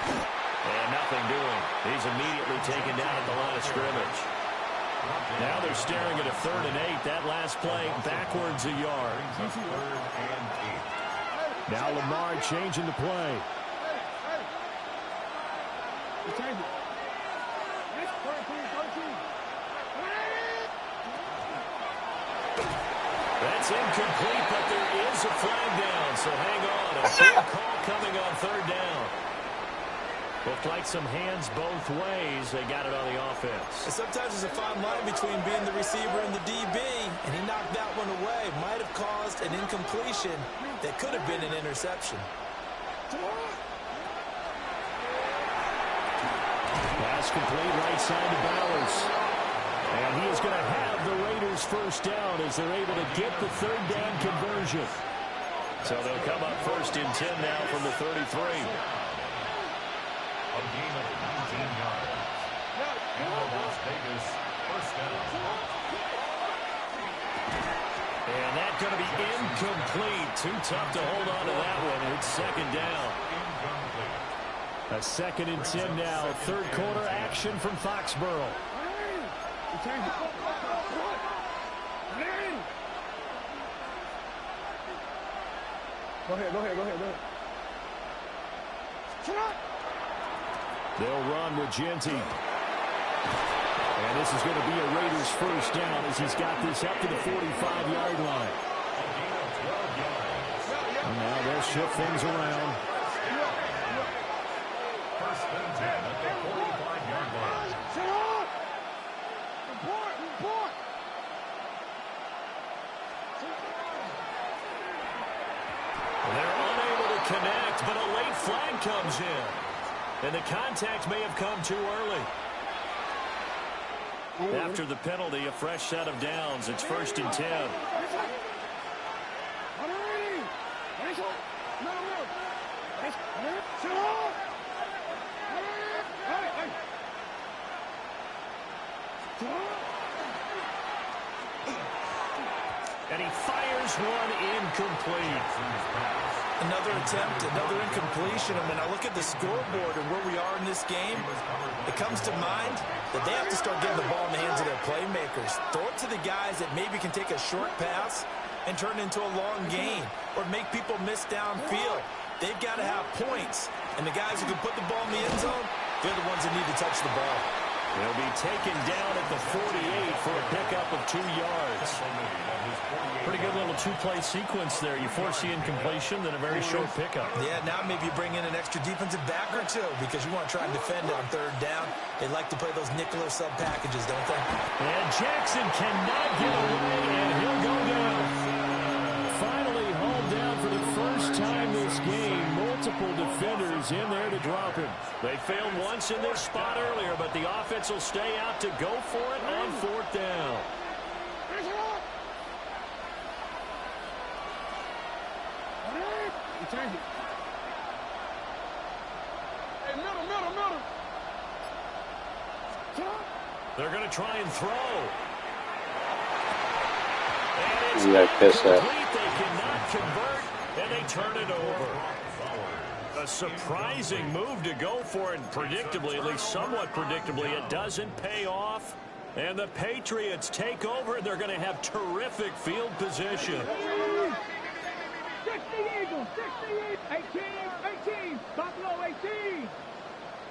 And nothing doing. He's immediately taken down at the line of scrimmage. Now they're staring at a 3rd and 8. That last play backwards a yard. Now Lamar changing the play. That's incomplete, but there is a flag down, so hang on. A big call coming on 3rd down. Looked like some hands both ways. They got it on the offense. And sometimes there's a fine line between being the receiver and the DB, and he knocked that one away. Might have caused an incompletion that could have been an interception. Pass complete right side to Bowers. And he is going to have the Raiders first down as they're able to get the 3rd down conversion. So they'll come up 1st and 10 now from the 33. A gain of 19 yards. And the Las Vegas first down. And that's going to be incomplete. Too tough to hold on to that one. It's 2nd down. A 2nd and 10 now. 3rd quarter action from Foxborough. Go ahead. They'll run with Genty. And this is going to be a Raiders first down as he's got this up to the 45-yard line. And now they'll shift things around. 1st and 10 at the 45-yard line. They're unable to connect, but a late flag comes in. And the contact may have come too early. After the penalty, a fresh set of downs. It's 1st and 10. And he fires one incomplete. Another attempt, another incompletion. And when I look at the scoreboard and where we are in this game, it comes to mind that they have to start getting the ball in the hands of their playmakers. Throw it to the guys that maybe can take a short pass and turn it into a long gain or make people miss downfield. They've got to have points. And the guys who can put the ball in the end zone, they're the ones that need to touch the ball. They'll be taken down at the 48 for a pickup of 2 yards. Pretty good little two-play sequence there. You force the incompletion, then a very short pickup. Yeah, now maybe you bring in an extra defensive back or two because you want to try and defend on 3rd down. They like to play those nickel or sub packages, don't they? And Jackson cannot get away, and he'll go down. Finally hauled down for the first time this game. Multiple defenders in there to drop him. They failed once in this spot earlier, but the offense will stay out to go for it on 4th down. They're going to try and throw. And it's incomplete. They cannot convert, and they turn it over. A surprising move to go for it, and predictably, at least somewhat predictably, it doesn't pay off. And the Patriots take over, and they're going to have terrific field position. 60 Eagles, 68, 18, Buffalo 18,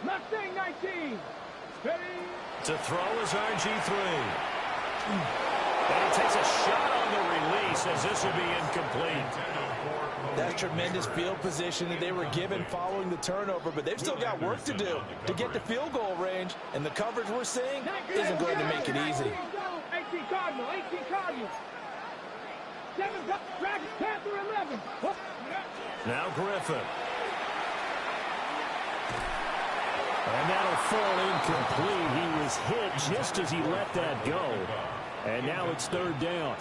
Mustang 19. To throw is RG3. And he takes a shot on the release as this will be incomplete. That's tremendous field position that they were given following the turnover, but they've still got work to do to get to field goal range, and the coverage we're seeing isn't going to make it easy. 18 Cardinal, 18 Cardinal. 7 Dragons, Panther 11. Now Griffin. And that'll fall incomplete. He was hit just as he let that go. And now it's 3rd down.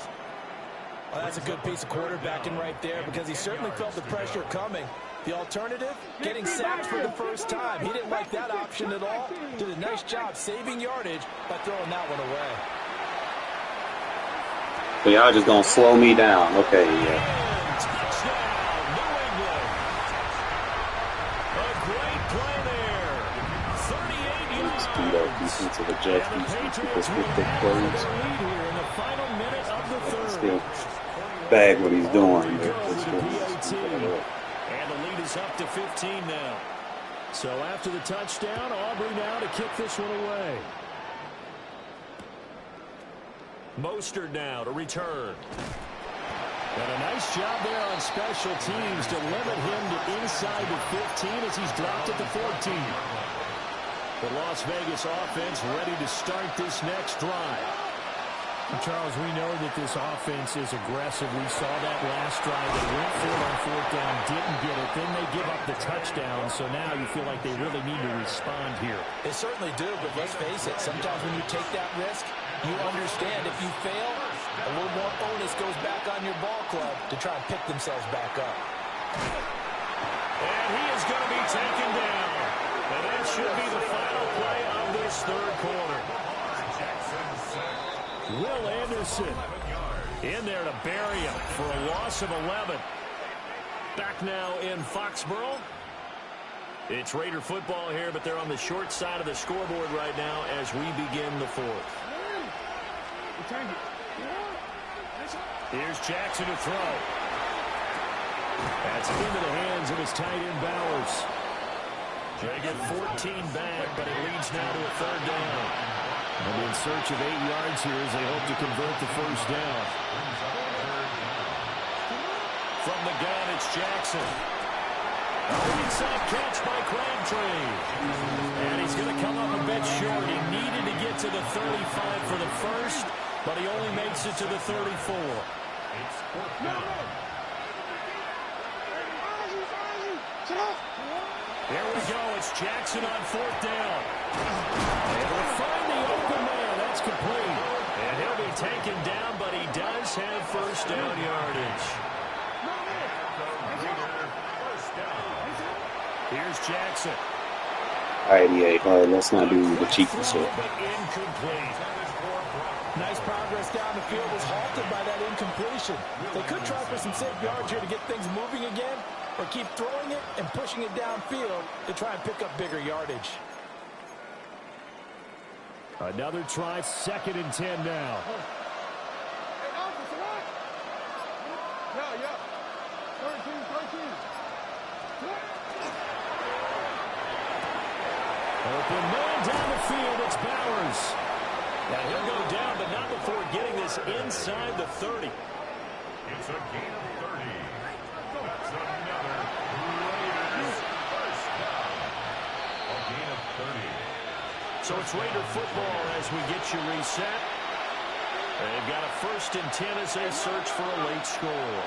Well, that's a good piece of quarterbacking right there because he certainly felt the pressure coming. The alternative, getting sacked for the first time. He didn't like that option at all. Did a nice job saving yardage by throwing that one away. So y'all just gonna slow me down. Okay, yeah. Defensive adjustments, people with big plays. Still bag what he's doing. And the lead is up to 15 now. So after the touchdown, Aubrey now to kick this one away. Mostert now to return. And a nice job there on special teams to limit him to inside the 15 as he's dropped at the 14. The Las Vegas offense ready to start this next drive. Charles, we know that this offense is aggressive. We saw that last drive. They went for it on fourth down, didn't get it. Then they give up the touchdown. So now you feel like they really need to respond here. They certainly do, but let's face it. Sometimes when you take that risk, you understand if you fail, a little more onus goes back on your ball club to try and pick themselves back up. And he is going to be taken down. And that should be the final play of this third quarter. Will Anderson in there to bury him for a loss of 11. Back now in Foxborough. It's Raider football here, but they're on the short side of the scoreboard right now as we begin the fourth. Here's Jackson to throw. That's into the hands of his tight end Bowers. They get 14 back, but it leads now to a third down. And in search of 8 yards here as they hope to convert the first down. From the gun, it's Jackson. Inside catch by Crabtree. And he's going to come up a bit short. He needed to get to the 35 for the first, but he only makes it to the 34. There we go. It's Jackson on fourth down. And we'll find the open man. That's complete. And he'll be taken down, but he does have first down yardage. Here's Jackson. All right, EA. All right, let's not do the cheeky shit. Incomplete. Nice progress down the field was halted by that incompletion. They could try for some safe yards here to get things moving again, or keep throwing it and pushing it downfield to try and pick up bigger yardage. Another try, 2nd and 10 now. Open man down the field, it's Bowers. Now he'll go down, but not before getting this inside the 30. It's a gain of 30. That's another Raiders first down. A gain of 30. So it's Raider football as we get you reset. They've got a 1st and 10 as they search for a late score.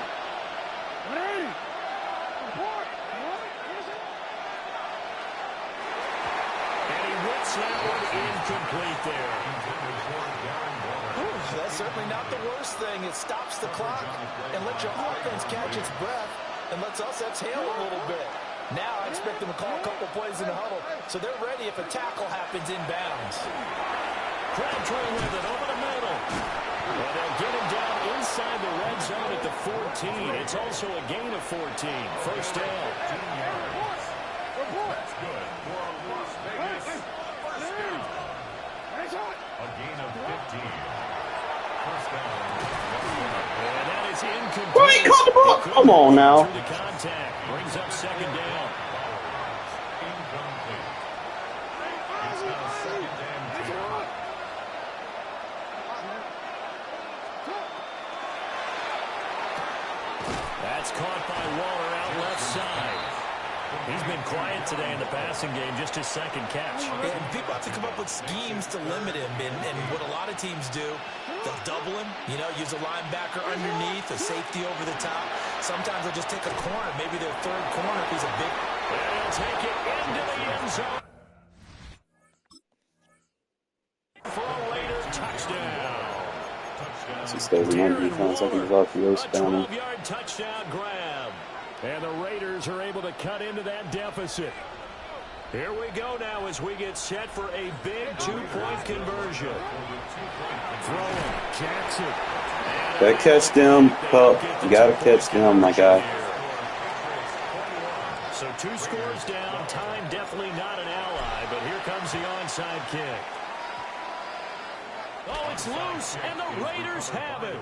And he whips that one incomplete there. That's certainly not the worst thing. It stops the clock and lets your offense catch its breath and lets us exhale a little bit. Now I expect them to call a couple plays in the huddle, so they're ready if a tackle happens inbounds. Crabtree with it over the middle. And they'll get him down inside the red zone at the 14. It's also a gain of 14. First down. That's good for Las Vegas. First down. A gain of 15. First down. And that is incomplete. Well, he caught the ball. Come on now. Through the contact. Brings up 2nd down. Incomplete. It's now 2nd and 2. That's caught by Waller out left side. He's been quiet today in the passing game, just his 2nd catch. And people have to come up with schemes to limit him, and what a lot of teams do, they'll double him, use a linebacker underneath, a safety over the top. Sometimes they'll just take a corner, maybe their 3rd corner if he's a big... And he'll take it into the end zone. For a Raider touchdown. So he stays in that defense, I think his RPO's down there. 12-yard touchdown grab. And the Raiders are able to cut into that deficit. Here we go now as we get set for a big 2-point conversion. Throwing, Jackson. Gotta catch them, Pup. You gotta catch them, my guy. So 2 scores down. Time definitely not an ally, but here comes the onside kick. Oh, it's loose, and the Raiders have it.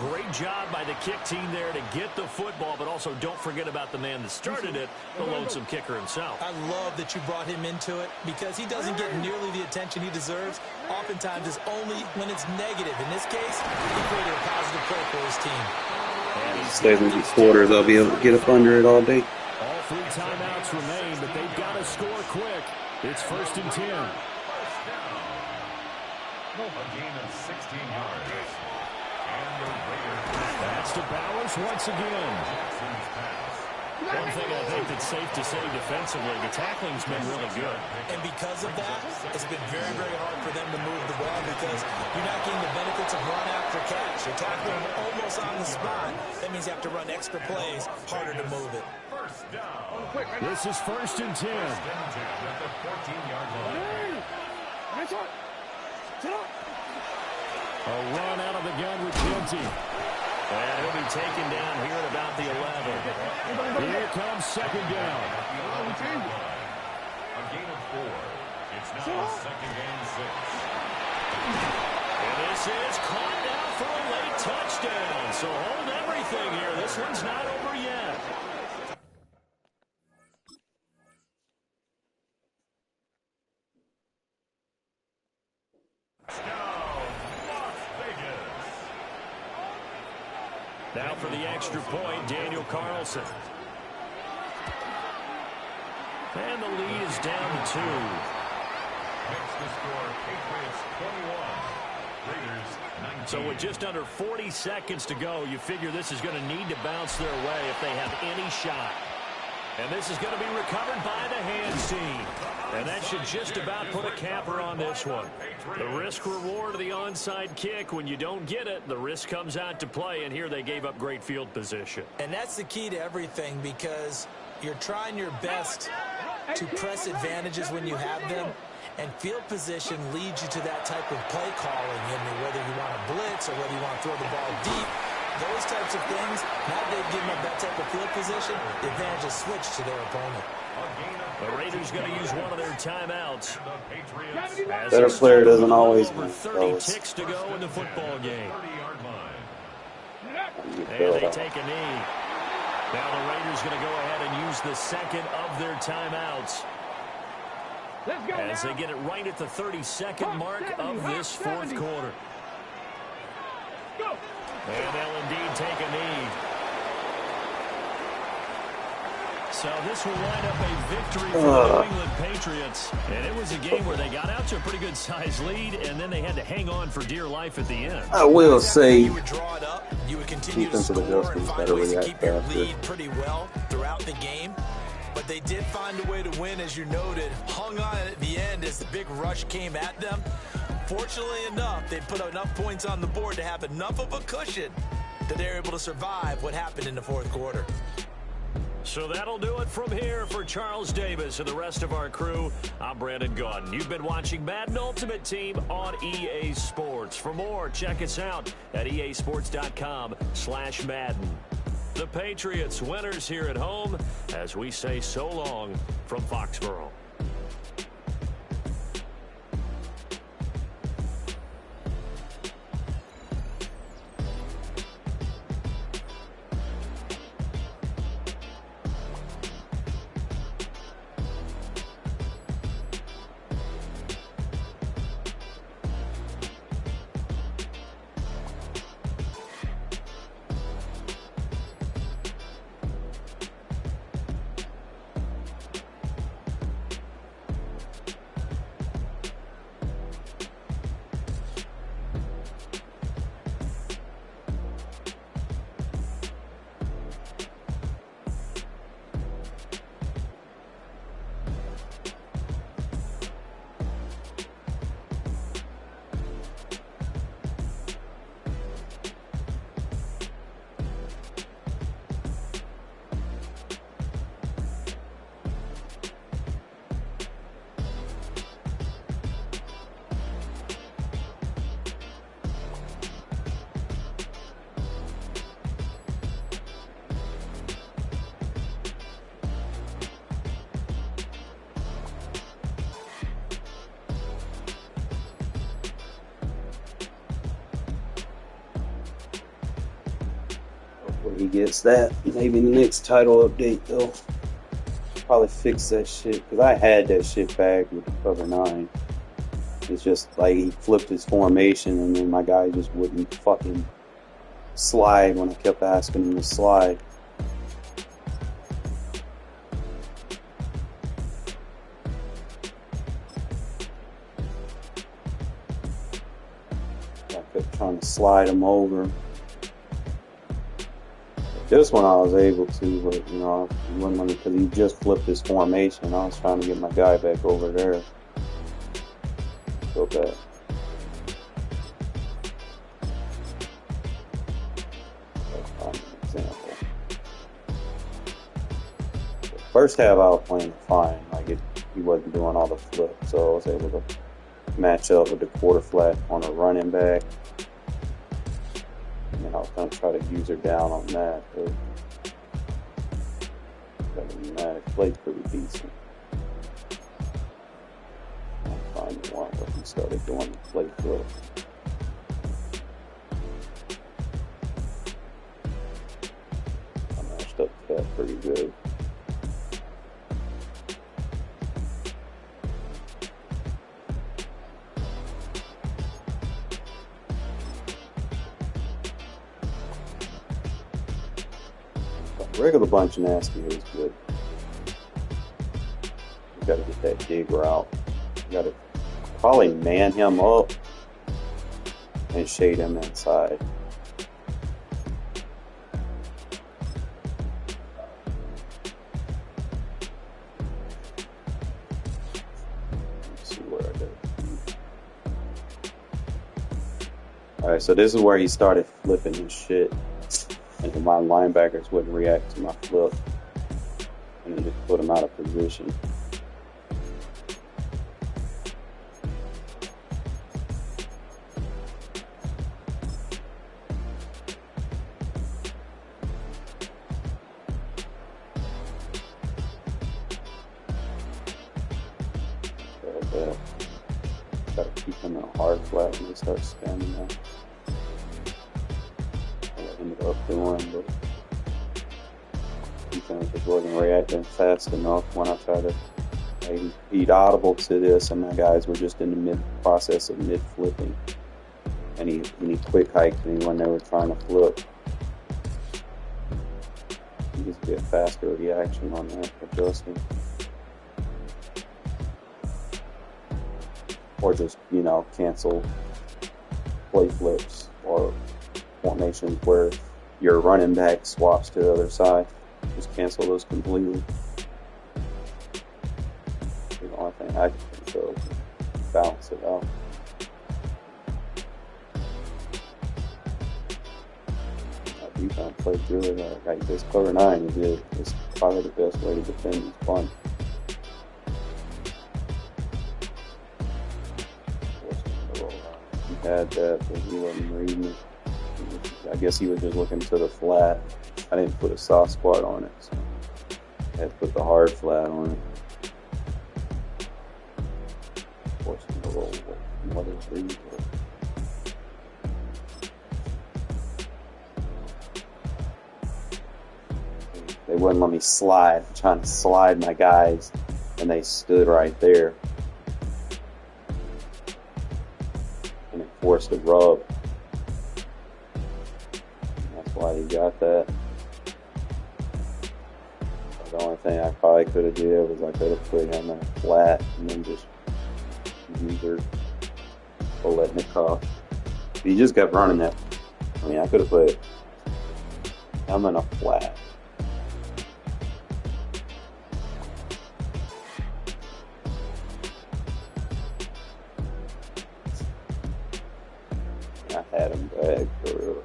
Great job by the kick team there to get the football, but also don't forget about the man that started it, the lonesome kicker himself. I love that you brought him into it because he doesn't get nearly the attention he deserves. Oftentimes it's only when it's negative. In this case, he created a positive play for his team. Stays in these quarters, I'll be able to get up under it all day. All 3 timeouts remain, but they've got to score quick. It's 1st and 10. A gain of 16 yards. And the Raiders. That's to Bowers once again. One thing I think that's safe to say defensively, the tackling's been really good. And because of that, it's been very, very hard for them to move the ball because you're not getting the benefits of run after catch. You're tackling almost on the spot. That means you have to run extra plays, harder to move it. First down. This is 1st and 10. At the 14-yard line. A run out of the gun with Ginty. And he'll be taken down here at about the 11. Here comes 2nd down. A gain of 4. It's now 2nd and 6. And this is caught now for a late touchdown. So hold everything here. This one's not over yet. Now for the extra point, Daniel Carlson. And the lead is down to 2. Makes the score Patriots 21. Raiders 19. So with just under 40 seconds to go, you figure this is going to need to bounce their way if they have any shot. And this is going to be recovered by the hands team. And that should just about put a capper on this one. The risk-reward of the onside kick, when you don't get it, the risk comes out to play, and here they gave up great field position. And that's the key to everything because you're trying your best to press advantages when you have them, and field position leads you to that type of play calling. I mean, whether you want to blitz or whether you want to throw the ball deep, those types of things, now they've given up that type of field position, the advantage is switched to their opponent. The Raiders going to use one of their timeouts. Better player doesn't always over win. 30 ticks to go in the football game. 30-yard line. And they take a knee. Now the Raiders going to go ahead and use the second of their timeouts. As they get it right at the 32nd mark of this 4th quarter. And they'll indeed take a knee. So this will wind up a victory for the New England Patriots. And it was a game where they got out to a pretty good size lead, and then they had to hang on for dear life at the end. I will say, You would draw it up, you would continue to score and find ways to keep your lead pretty well throughout the game. But they did find a way to win, as you noted. Hung on at the end as the big rush came at them. Fortunately enough, they put enough points on the board to have enough of a cushion that they're able to survive what happened in the 4th quarter. So that'll do it from here for Charles Davis and the rest of our crew. I'm Brandon Gaudin. You've been watching Madden Ultimate Team on EA Sports. For more, check us out at easports.com/Madden. The Patriots winners here at home as we say so long from Foxborough. where he gets that. Maybe in the next title update, though. Probably fix that shit. Because I had that shit back with the cover 9. It's just like he flipped his formation and then my guy just wouldn't fucking slide when I kept asking him to slide. I kept trying to slide him over. This one I was able to, but you know, he wouldn't let me because he just flipped his formation. I was trying to get my guy back over there. Go back. That's an example. The first half I was playing fine. Like he wasn't doing all the flips, so I was able to match up with the quarter flat on a running back. And I was going to try to use her down on that, but other than that, it played pretty decent. I find the one where he started doing the play flip. I matched up to that pretty good. Regular bunch nasty is good. You gotta get that dig route. You gotta probably man him up and shade him inside. Let's see where I go. Alright, so this is where he started flipping his shit. And my linebackers wouldn't react to my flip, and it just put them out of position. Gotta keep them in a hard flat when they start spamming that. Ended up doing, but defense just wasn't reacting fast enough when I tried to beat audible to this, and my guys were just in the mid process of mid flipping, and he quick hiked me when they were trying to flip. He needs to get faster reaction on that adjusting, or just cancel play flips or formations where your running back swaps to the other side. Just cancel those completely. The only thing I can think of is balance it out. Our defense played good. Like this cover 9 is probably the best way to defend this punt. He had that, but he wasn't reading it. I guess he was just looking to the flat. I didn't put a soft spot on it, so I had to put the hard flat on it. Forcing the roll. What is these? They wouldn't let me slide. I'm trying to slide my guys, and they stood right there. And it forced a rub. Why he got that. The only thing I probably could have did was I could have put him in a flat and then just use her or letting it cuff. He just kept running that. I mean, I could have put him in a flat. I had him back for real.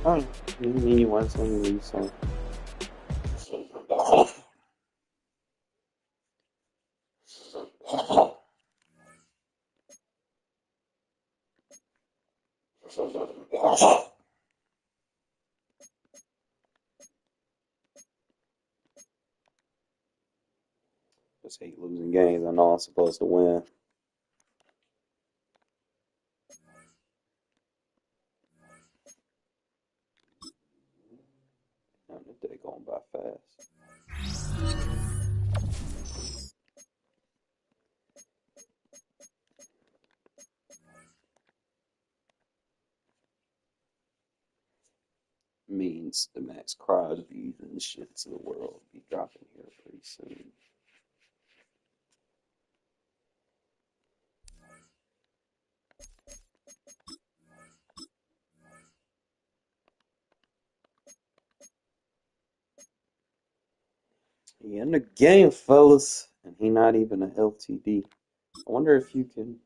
Oh, you want something to read some. Just hate losing games. I know I'm supposed to win. Damn, this day going by fast. Means the Max Crosby's and shits of the world will be dropping here pretty soon. He in the game, fellas, and he not even a LTD. I wonder if you can.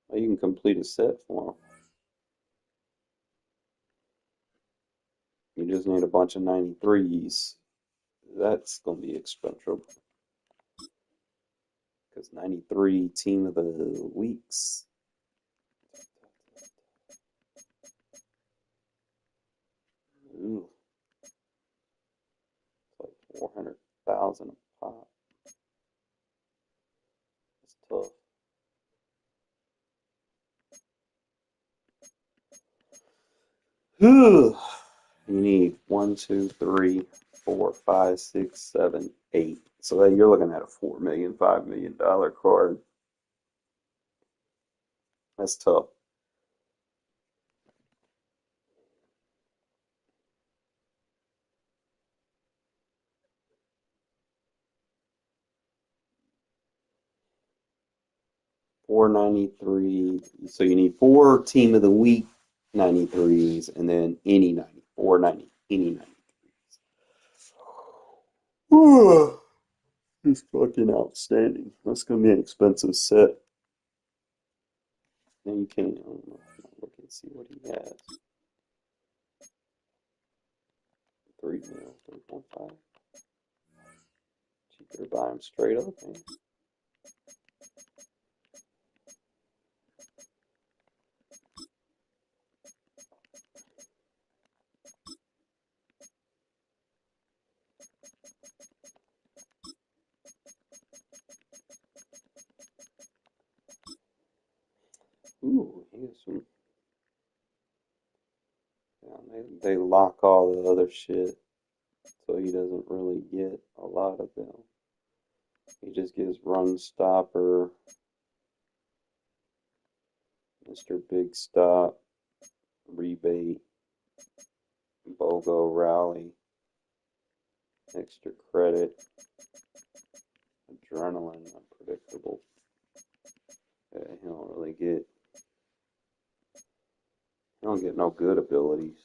Oh, you can complete a set for him. You just need a bunch of 93s. That's gonna be expensive. Because 93 team of the weeks. Ooh. It's like 400,000 a pop. That's tough. You need 1, 2, 3, 4, 5, 6, 7, 8. So then you're looking at a $4 million, $5 million card. That's tough. $493. So you need 4 team of the week 93s and then any 94, 90, any 93s. It's fucking outstanding. That's gonna be an expensive set. And you can't, I don't know, look and see what he has. 3 mil, 3.5. Cheaper to buy him straight up, man. Ooh, here's some. Yeah, they lock all the other shit, so he doesn't really get a lot of them. He just gives run stopper, Mr. Big Stop, rebate, BOGO rally, extra credit, adrenaline, unpredictable. Yeah, he don't really get. He don't get no good abilities.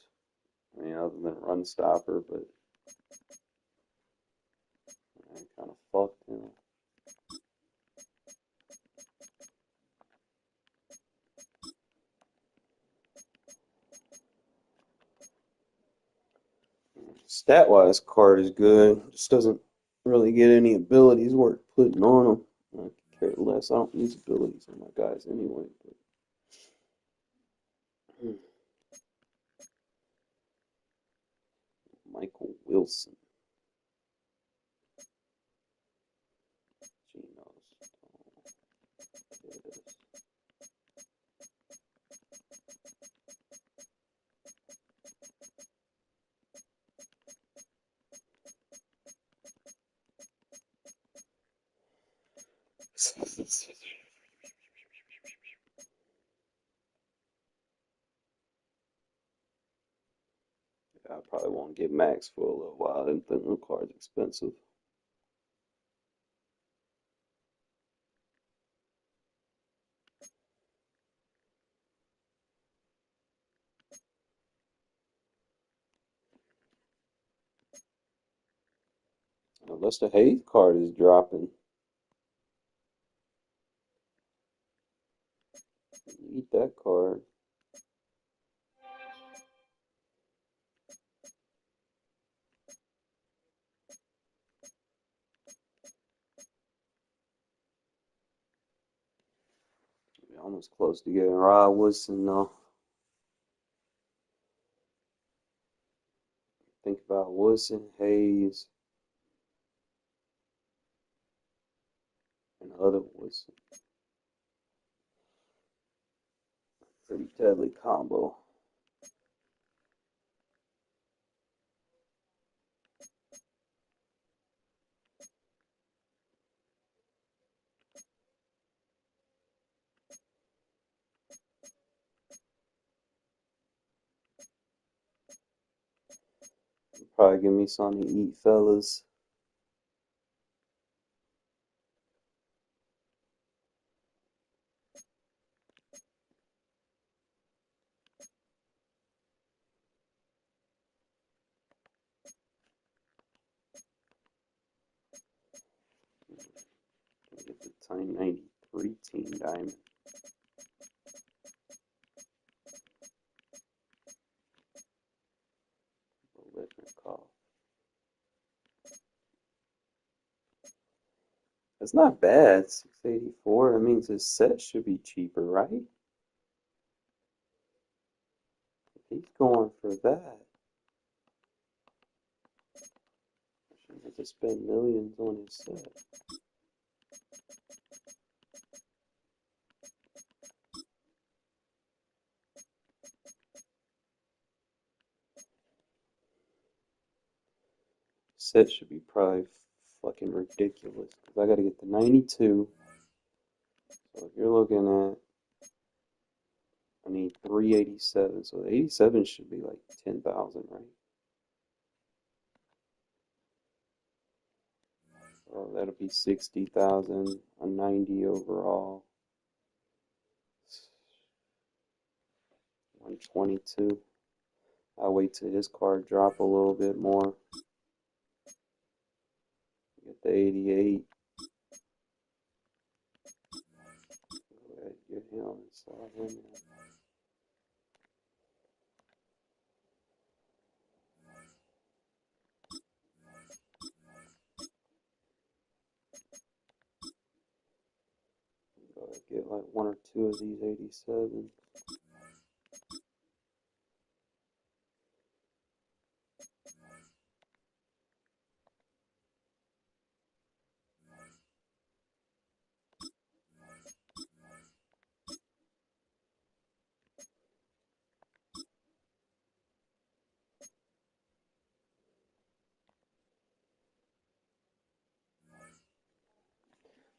I mean, other than run stopper, but I kind of fucked him. Stat-wise, card is good. Just doesn't really get any abilities worth putting on him. I could care less. I don't use abilities on my guys anyway. But, Michael Wilson. Genos. I probably won't get max for a little while. I didn't think the card's expensive. Unless the Hayes card is dropping. Need that card. We almost close to getting Rod Woodson, though. Think about Woodson, Hayes, and other Woodson. Pretty deadly combo. Probably give me something to eat, fellas. Get the Time 93 team diamond. That's not bad. 684. That means his set should be cheaper, right? He's going for that. I shouldn't have to spend millions on his set. Set should be probably fucking ridiculous because I got to get the 92. So if you're looking at, I need 387. So the 87 should be like 10,000, right? So that'll be 60,000, a 90 overall. 122. I'll wait till his card drop a little bit more. Get the 88. Go ahead, get him and slide him in. Go ahead, get like one or two of these 87s.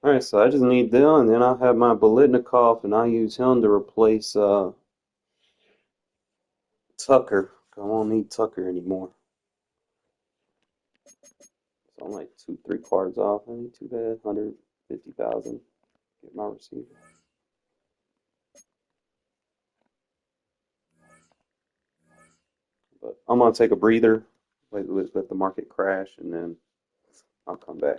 Alright, so I just need them, and then I'll have my Bolitnikov, and I'll use him to replace Tucker. I won't need Tucker anymore. So I'm like 2-3 cards off. I ain't too bad. 150,000. Get my receiver. But I'm gonna take a breather, let the market crash, and then I'll come back.